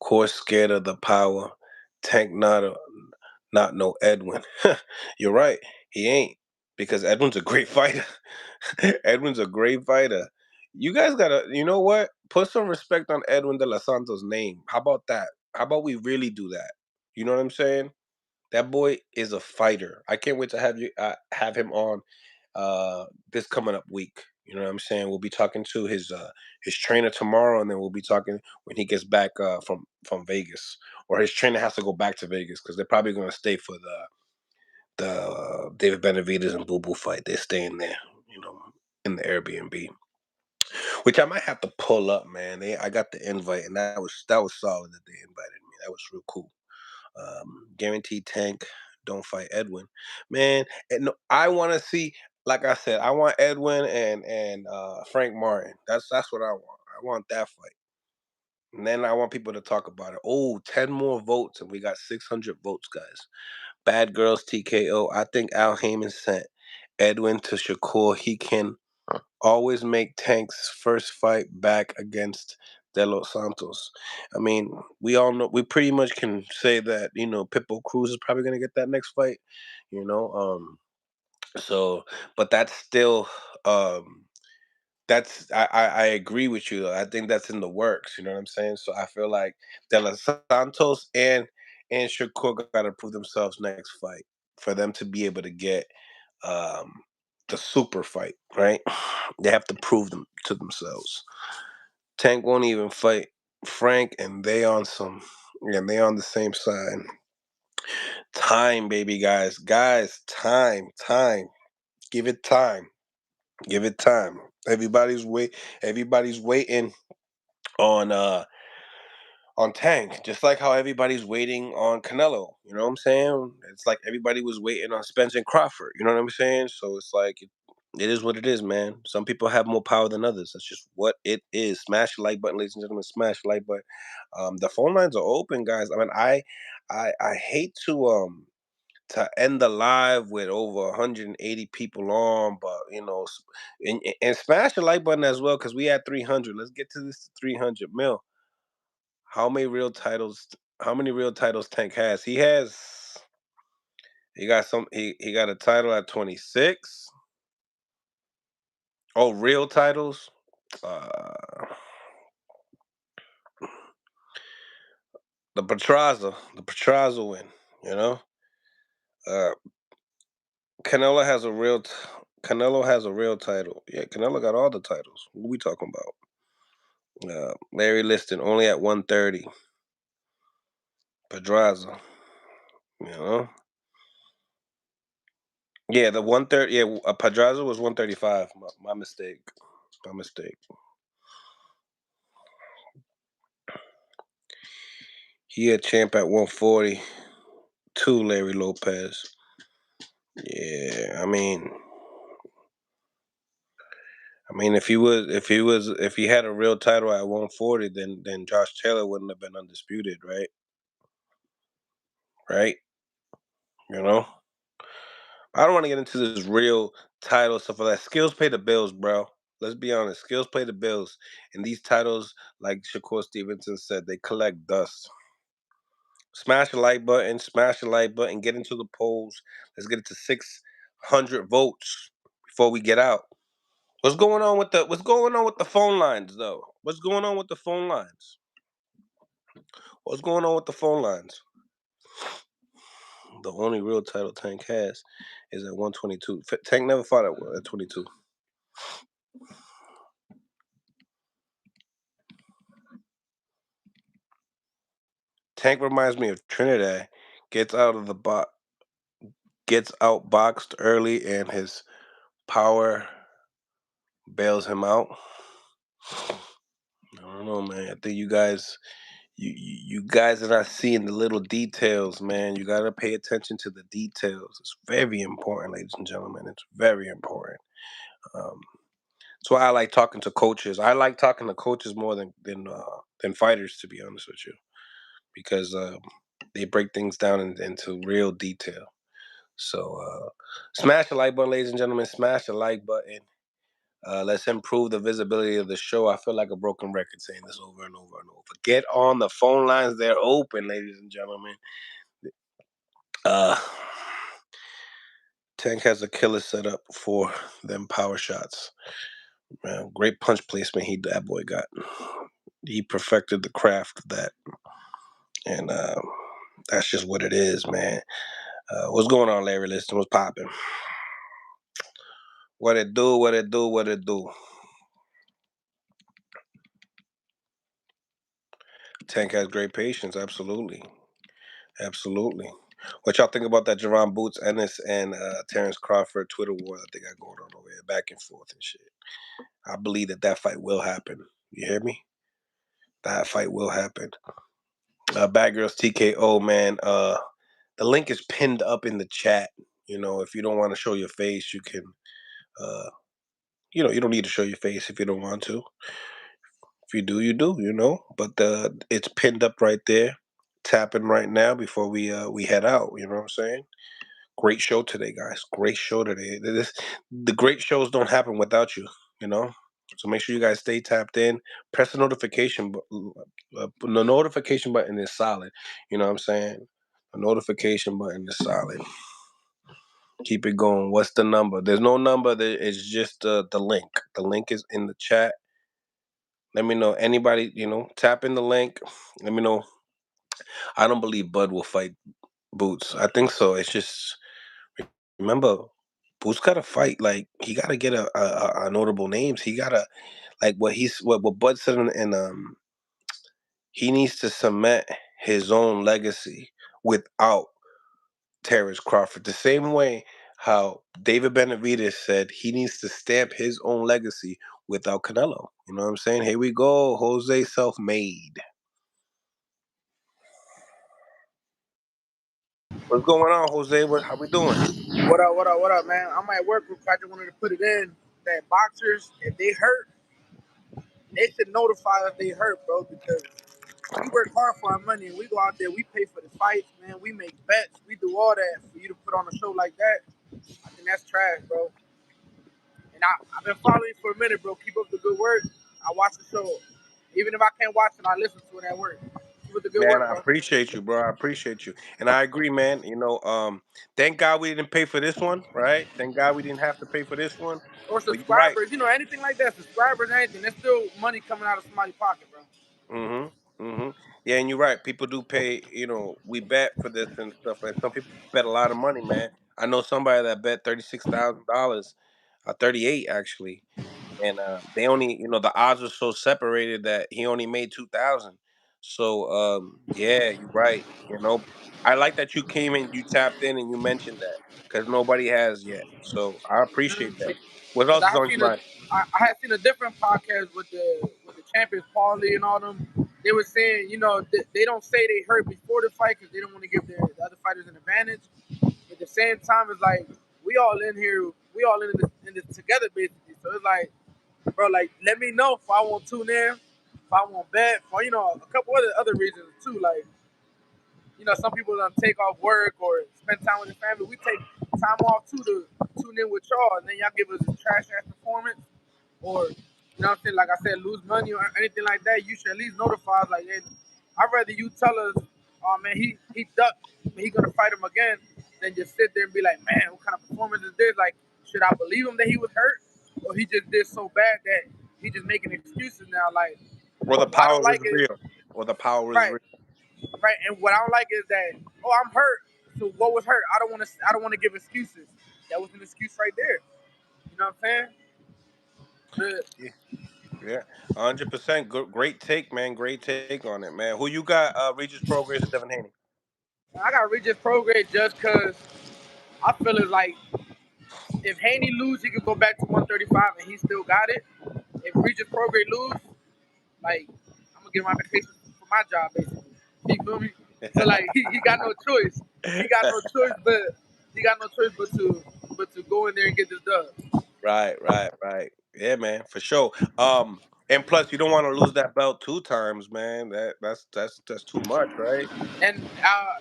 [SPEAKER 2] Core scared of the power. Tank not no Edwin. You're right. He ain't because Edwin's a great fighter. Edwin's a great fighter. You guys gotta, you know what? Put some respect on Edwin de los Santos' name. How about that? How about we really do that? You know what I'm saying? That boy is a fighter. I can't wait to have him on this coming up week. You know what I'm saying? We'll be talking to his trainer tomorrow, and then we'll be talking when he gets back from Vegas, or his trainer has to go back to Vegas because they're probably going to stay for the David Benavidez and Boo Boo fight. They're staying there, in the Airbnb, which I might have to pull up, man. I got the invite, and that was solid that they invited me. That was real cool. Guaranteed Tank don't fight Edwin, man. And no, I want to see, like I said, I want Edwin and Frank Martin. That's what I want. I want that fight, and then I want people to talk about it. Oh, 10 more votes, and we got 600 votes, guys. Bad Girls TKO. I think Al Heyman sent Edwin to Shakur. He can always make Tank's first fight back against De Los Santos. I mean, we all know, we pretty much can say that, Pitbull Cruz is probably going to get that next fight, you know. So, but that's still, I agree with you. I think that's in the works. You know what I'm saying? So I feel like De Los Santos and Shakur got to prove themselves next fight for them to be able to get um, the super fight, right? They have to prove them to themselves. Tank won't even fight Frank, and they on the same side. Time, baby, guys, time. Give it time. Give it time. Everybody's waiting on Tank, just like how everybody's waiting on Canelo. You know what I'm saying? It's like everybody was waiting on Spence and Crawford. You know what I'm saying? So it's like it is what it is, man. Some people have more power than others. That's just what it is. Smash the like button, ladies and gentlemen. Smash the like button. The phone lines are open, guys. I mean, I hate to end the live with over 180 people on, but and smash the like button as well because we had 300. Let's get to this 300 mil. How many real titles? How many real titles Tank has? He got some. He got a title at 26. Oh, real titles. Uh, the Petraza win. You know, uh, Canelo has a real. Canelo has a real title. Yeah, Canelo got all the titles. What are we talking about? Larry Liston only at 130. Pedraza. You know. Yeah, the 130. Yeah, Pedraza was 135. My mistake. My mistake. He a champ at 140. To Larry Lopez. Yeah, if he had a real title at 140, then Josh Taylor wouldn't have been undisputed, right? Right? You know, I don't want to get into this real title stuff like that. Skills pay the bills, bro. Let's be honest. Skills pay the bills, and these titles, like Shakur Stevenson said, they collect dust. Smash the like button. Smash the like button. Get into the polls. Let's get it to 600 votes before we get out. What's going on with the phone lines though? What's going on with the phone lines? What's going on with the phone lines? The only real title Tank has is at 122. Tank never fought at 22. Tank reminds me of Trinidad. Gets out of the box, gets outboxed early, and his power bails him out. I don't know, man. I think you guys you guys are not seeing the little details, man. You gotta pay attention to the details. It's very important, ladies and gentlemen. It's very important. Um, that's why I like talking to coaches. I like talking to coaches more than fighters, to be honest with you, because they break things down into real detail. So smash the like button, ladies and gentlemen. Smash the like button. Let's improve the visibility of the show. I feel like a broken record saying this over and over and over. Get on the phone lines. They're open, ladies and gentlemen. Uh, Tank has a killer setup for them power shots. Man, great punch placement that boy got. He perfected the craft of that. And that's just what it is, man. What's going on, Larry? Listen, what's popping? What it do, what it do, what it do. Tank has great patience, absolutely. Absolutely. What y'all think about that Jerron Boots, Ennis, and Terrence Crawford Twitter war that they got going on over here, back and forth and shit? I believe that fight will happen. You hear me? That fight will happen. Bad Girls TKO, man. The link is pinned up in the chat. You know, if you don't want to show your face, you can, uh, you don't need to show your face if you don't want to. If you do, you do, you know. But it's pinned up right there, tapping right now before we head out. You know what I'm saying? Great show today, guys. Great show today. The great shows don't happen without you, you know. So make sure you guys stay tapped in. Press the notification. The notification button is solid. You know what I'm saying? The notification button is solid. Keep it going. What's the number? There's no number. It's just the link. The link is in the chat. Let me know. Anybody, tap in the link. Let me know. I don't believe Bud will fight Boots. I think so. It's just, remember, Boots got to fight. Like, he got to get a notable names. He got to, like, what Bud said he needs to cement his own legacy without Terrence Crawford. The same way how David Benavidez said he needs to stamp his own legacy without Canelo. You know what I'm saying? Here we go, Jose self-made. What's going on, Jose? How we doing?
[SPEAKER 8] What up, what up, what up, man? I'm at work real quick. I just wanted to put it in that boxers, if they hurt, they should notify us they hurt, bro, because we work hard for our money and we go out there, we pay for the fights, man. We make bets, we do all that for you to put on a show like that. I think that's trash, bro. And I've been following you for a minute, bro. Keep up the good work. I watch the show. Even if I can't watch it, I listen to it at work. Keep up the good
[SPEAKER 2] Man,
[SPEAKER 8] work,
[SPEAKER 2] I
[SPEAKER 8] bro.
[SPEAKER 2] appreciate you, bro. I appreciate you. And I agree, man. Thank God we didn't pay for this one, right? Thank God we didn't have to pay for this one.
[SPEAKER 8] Or
[SPEAKER 2] But you're right.
[SPEAKER 8] subscribers, anything like that, subscribers, anything. There's still money coming out of somebody's pocket, bro.
[SPEAKER 2] Mm-hmm. Yeah, and you're right. People do pay, we bet for this and stuff. And some people bet a lot of money, man. I know somebody that bet $36,000, 38 actually. And they only, the odds are so separated that he only made 2,000. So yeah, you're right. I like that you came in, you tapped in, and you mentioned that because nobody has yet. So I appreciate that. What
[SPEAKER 8] Because
[SPEAKER 2] else is on your mind?
[SPEAKER 8] I had seen a different podcast with the champions Paul Lee and all them. They were saying, they don't say they hurt before the fight because they don't want to give the other fighters an advantage. But at the same time, it's like we all in here, we all in this together basically. So it's like, bro, like let me know if I want to tune in, if I want bet, for a couple other reasons too, like. Some people don't take off work or spend time with their family. We take time off too to tune in with y'all, and then y'all give us a trash ass performance, or what I'm saying, like I said, lose money or anything like that. You should at least notify us. Like, hey, I'd rather you tell us, oh man, he ducked, he gonna fight him again, than just sit there and be like, man, what kind of performance is this? Like, should I believe him that he was hurt, or he just did so bad that he just making excuses now? Like,
[SPEAKER 2] Or the
[SPEAKER 8] what I don't
[SPEAKER 2] power is
[SPEAKER 8] like is
[SPEAKER 2] real. Or the power is
[SPEAKER 8] right.
[SPEAKER 2] real.
[SPEAKER 8] Right, and what I don't like is that, oh, I'm hurt. So what was hurt? I don't want to give excuses. That was an excuse right there. You know what I'm saying? But
[SPEAKER 2] Yeah, yeah. 100%. Great take, man. Great take on it, man. Who you got? Regis Prograis or Devin Haney?
[SPEAKER 8] I got Regis Prograis just because I feel it's like if Haney lose, he could go back to 135 and he still got it. If Regis Prograis lose, like I'm gonna get my vacation for my job basically. You feel me? So like he got no choice. He got no choice, but he got no choice but to go in there and get this dub.
[SPEAKER 2] Right. Yeah, man, for sure. And plus, you don't want to lose that belt two times, man. That's too much, right?
[SPEAKER 8] And I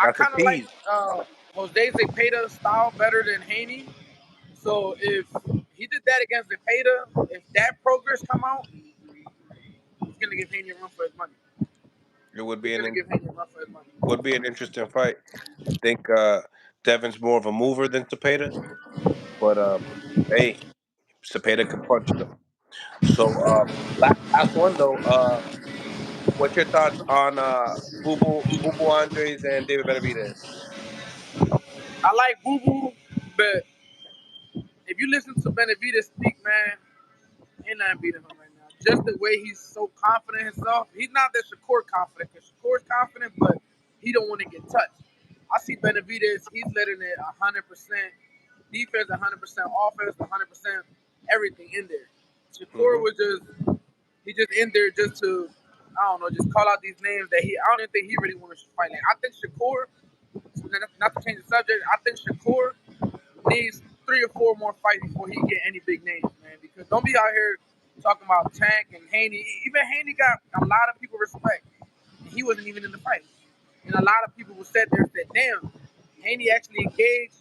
[SPEAKER 2] That's a
[SPEAKER 8] kind of like
[SPEAKER 2] tease.
[SPEAKER 8] Jose Zepeda style better than Haney. So if he did that against Zepeda, if that progress come out, he's gonna give Haney a run for his money.
[SPEAKER 2] It would
[SPEAKER 8] He's
[SPEAKER 2] be
[SPEAKER 8] gonna give Haney a run for his money.
[SPEAKER 2] an interesting fight. I think Devin's more of a mover than Cepeda, but hey, Cepeda can punch though. So last one though. What's your thoughts on Boo Andres and David Benavidez?
[SPEAKER 8] I like Boo Boo, but if you listen to Benavidez speak, man, ain't nothing beating him right now. Just the way he's so confident in himself. He's not that Shakur confident, because Shakur's confident, but he don't want to get touched. I see Benavidez, he's letting it 100% defense, 100% offense, 100% everything in there. Shakur
[SPEAKER 2] Hmm.
[SPEAKER 8] was he just in there just to, I don't know, just call out these names that I don't even think he really wanted to fight. Like, I think Shakur, not to change the subject, I think Shakur needs 3 or 4 more fights before he get any big names, man. Because don't be out here talking about Tank and Haney. Even Haney got a lot of people respect. He wasn't even in the fight. And a lot of people will sit there and say, damn, Haney actually engaged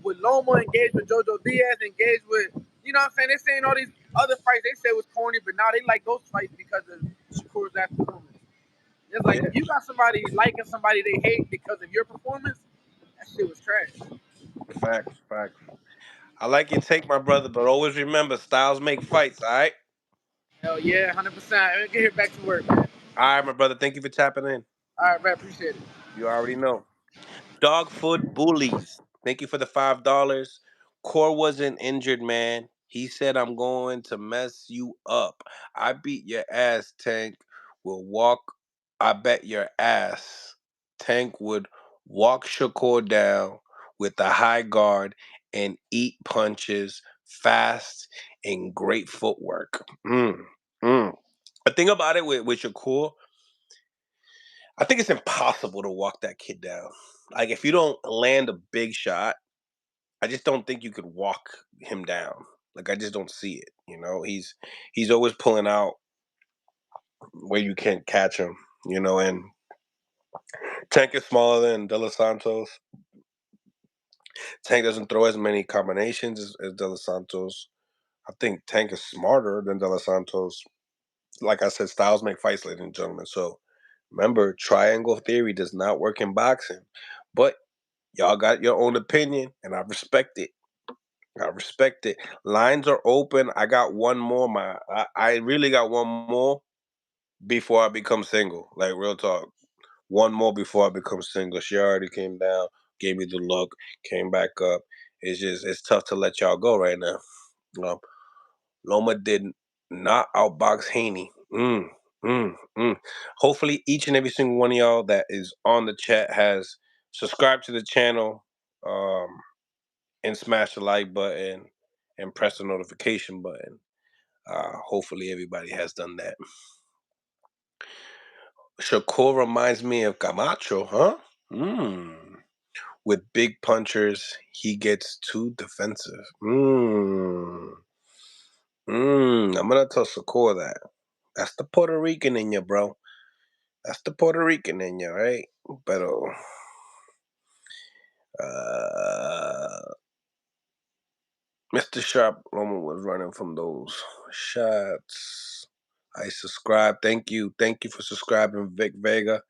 [SPEAKER 8] with Loma, engaged with Jojo Diaz, engaged with, you know what I'm saying? They're saying all these other fights they said was corny, but now they like those fights because of Shakur's last performance. It's like,
[SPEAKER 2] Yeah,
[SPEAKER 8] if you got somebody liking somebody they hate because of your performance, that shit was trash.
[SPEAKER 2] facts. I like your take, my brother, but always remember, styles make fights. All right,
[SPEAKER 8] Hell yeah, 100%. Get here back to work, man.
[SPEAKER 2] all right, my brother. Thank you for tapping in.
[SPEAKER 8] All right, man, appreciate it.
[SPEAKER 2] You already know. Dog foot bullies. Thank you for the $5. Core wasn't injured, man. He said, "I'm going to mess you up. I beat your ass, Tank. Will walk. I bet your ass. Tank would walk Shakur down with the high guard and eat punches fast and great footwork. The thing about it with Shakur, I think it's impossible to walk that kid down. Like if you don't land a big shot, I just don't think you could walk him down. Like I just don't see it. He's always pulling out where you can't catch him. And Tank is smaller than De Los Santos. Tank doesn't throw as many combinations as De Los Santos. I think Tank is smarter than De Los Santos. Like I said, styles make fights, ladies and gentlemen. So remember, triangle theory does not work in boxing. But y'all got your own opinion, and I respect it. I respect it. Lines are open. I got one more. I really got one more before I become single. Like real talk. One more before I become single. She already came down, gave me the look, came back up. It's tough to let y'all go right now. Loma did not outbox Haney. Hopefully, each and every single one of y'all that is on the chat has subscribed to the channel, and smash the like button and press the notification button. Hopefully, everybody has done that. Shakur reminds me of Camacho, huh? With big punchers, he gets too defensive. I'm gonna tell Shakur that. That's the Puerto Rican in you, bro. That's the Puerto Rican in you, right? But Mr. Sharp Loma was running from those shots. I subscribe. Thank you. Thank you for subscribing, Vic Vega.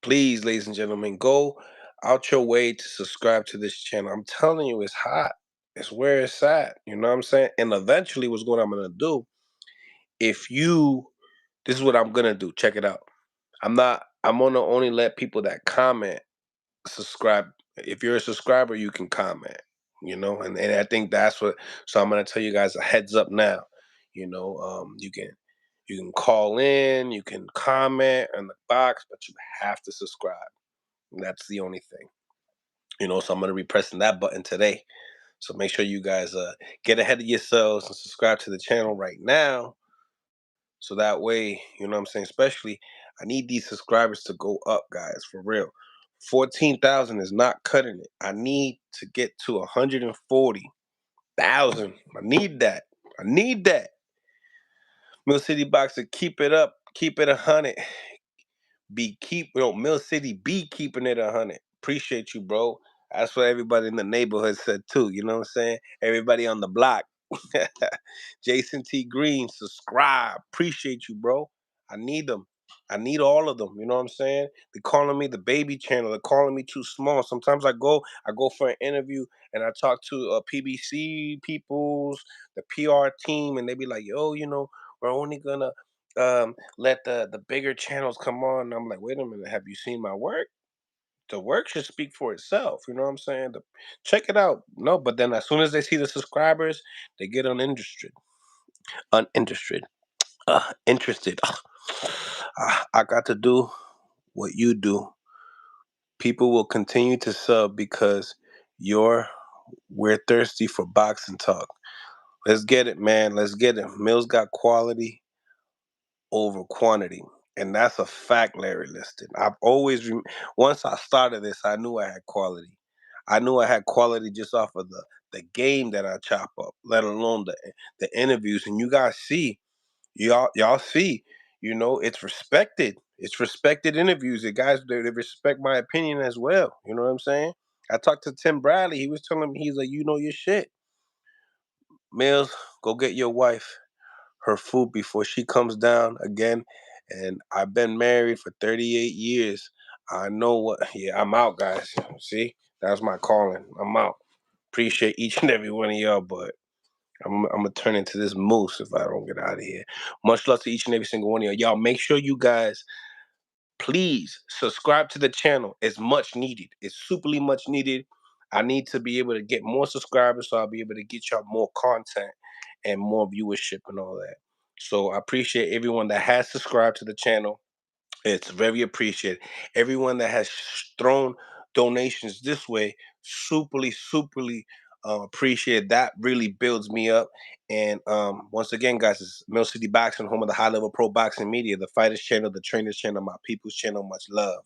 [SPEAKER 2] Please, ladies and gentlemen, go out your way to subscribe to this channel. I'm telling you, it's hot. It's where it's at. You know what I'm saying? And eventually, I'm gonna do. This is what I'm gonna do. Check it out. I'm gonna only let people that comment subscribe. If you're a subscriber, you can comment. And I think that's what. So I'm gonna tell you guys a heads up now. You can call in, you can comment in the box, but you have to subscribe. And that's the only thing. So I'm gonna be pressing that button today. So make sure you guys get ahead of yourselves and subscribe to the channel right now. So that way, you know what I'm saying? Especially, I need these subscribers to go up, guys, for real. 14,000 is not cutting it. I need to get to 140,000. I need that. Millcity Boxer, keep it up. Keep it 100. Millcity be keeping it 100. Appreciate you, bro. That's what everybody in the neighborhood said too. You know what I'm saying? Everybody on the block. Jason T. Green, subscribe. Appreciate you, bro. I need them. I need all of them. You know what I'm saying? They're calling me the baby channel. They're calling me too small. Sometimes I go for an interview and I talk to PBC peoples, the PR team, and they be like, yo, we're only gonna let the bigger channels come on. And I'm like, wait a minute, have you seen my work? The work should speak for itself. You know what I'm saying? Check it out. No, but then as soon as they see the subscribers, they get uninterested. Interested. I got to do what you do. People will continue to sub because we're thirsty for boxing talk. Let's get it, man. Let's get it. Mills got quality over quantity. And that's a fact, Larry Liston. Once I started this, I knew I had quality. I knew I had quality just off of the game that I chop up, let alone the interviews. And you guys see, y'all see, it's respected. It's respected interviews. The guys, they respect my opinion as well. You know what I'm saying? I talked to Tim Bradley. He was telling me, he's like, you know your shit. Mills, go get your wife her food before she comes down again. And I've been married for 38 years. I know I'm out, guys. See, that's my calling. I'm out. Appreciate each and every one of y'all, but I'm gonna turn into this moose if I don't get out of here. Much love to each and every single one of y'all. Y'all make sure you guys please subscribe to the channel. It's much needed. It's superly much needed. I need to be able to get more subscribers so I'll be able to get y'all more content and more viewership and all that. So I appreciate everyone that has subscribed to the channel. It's very appreciated. Everyone that has thrown donations this way, superly appreciate. That really builds me up. And once again, guys, it's Millcity Boxing, home of the high level pro boxing media, the fighters channel, the trainers channel, my people's channel. Much love.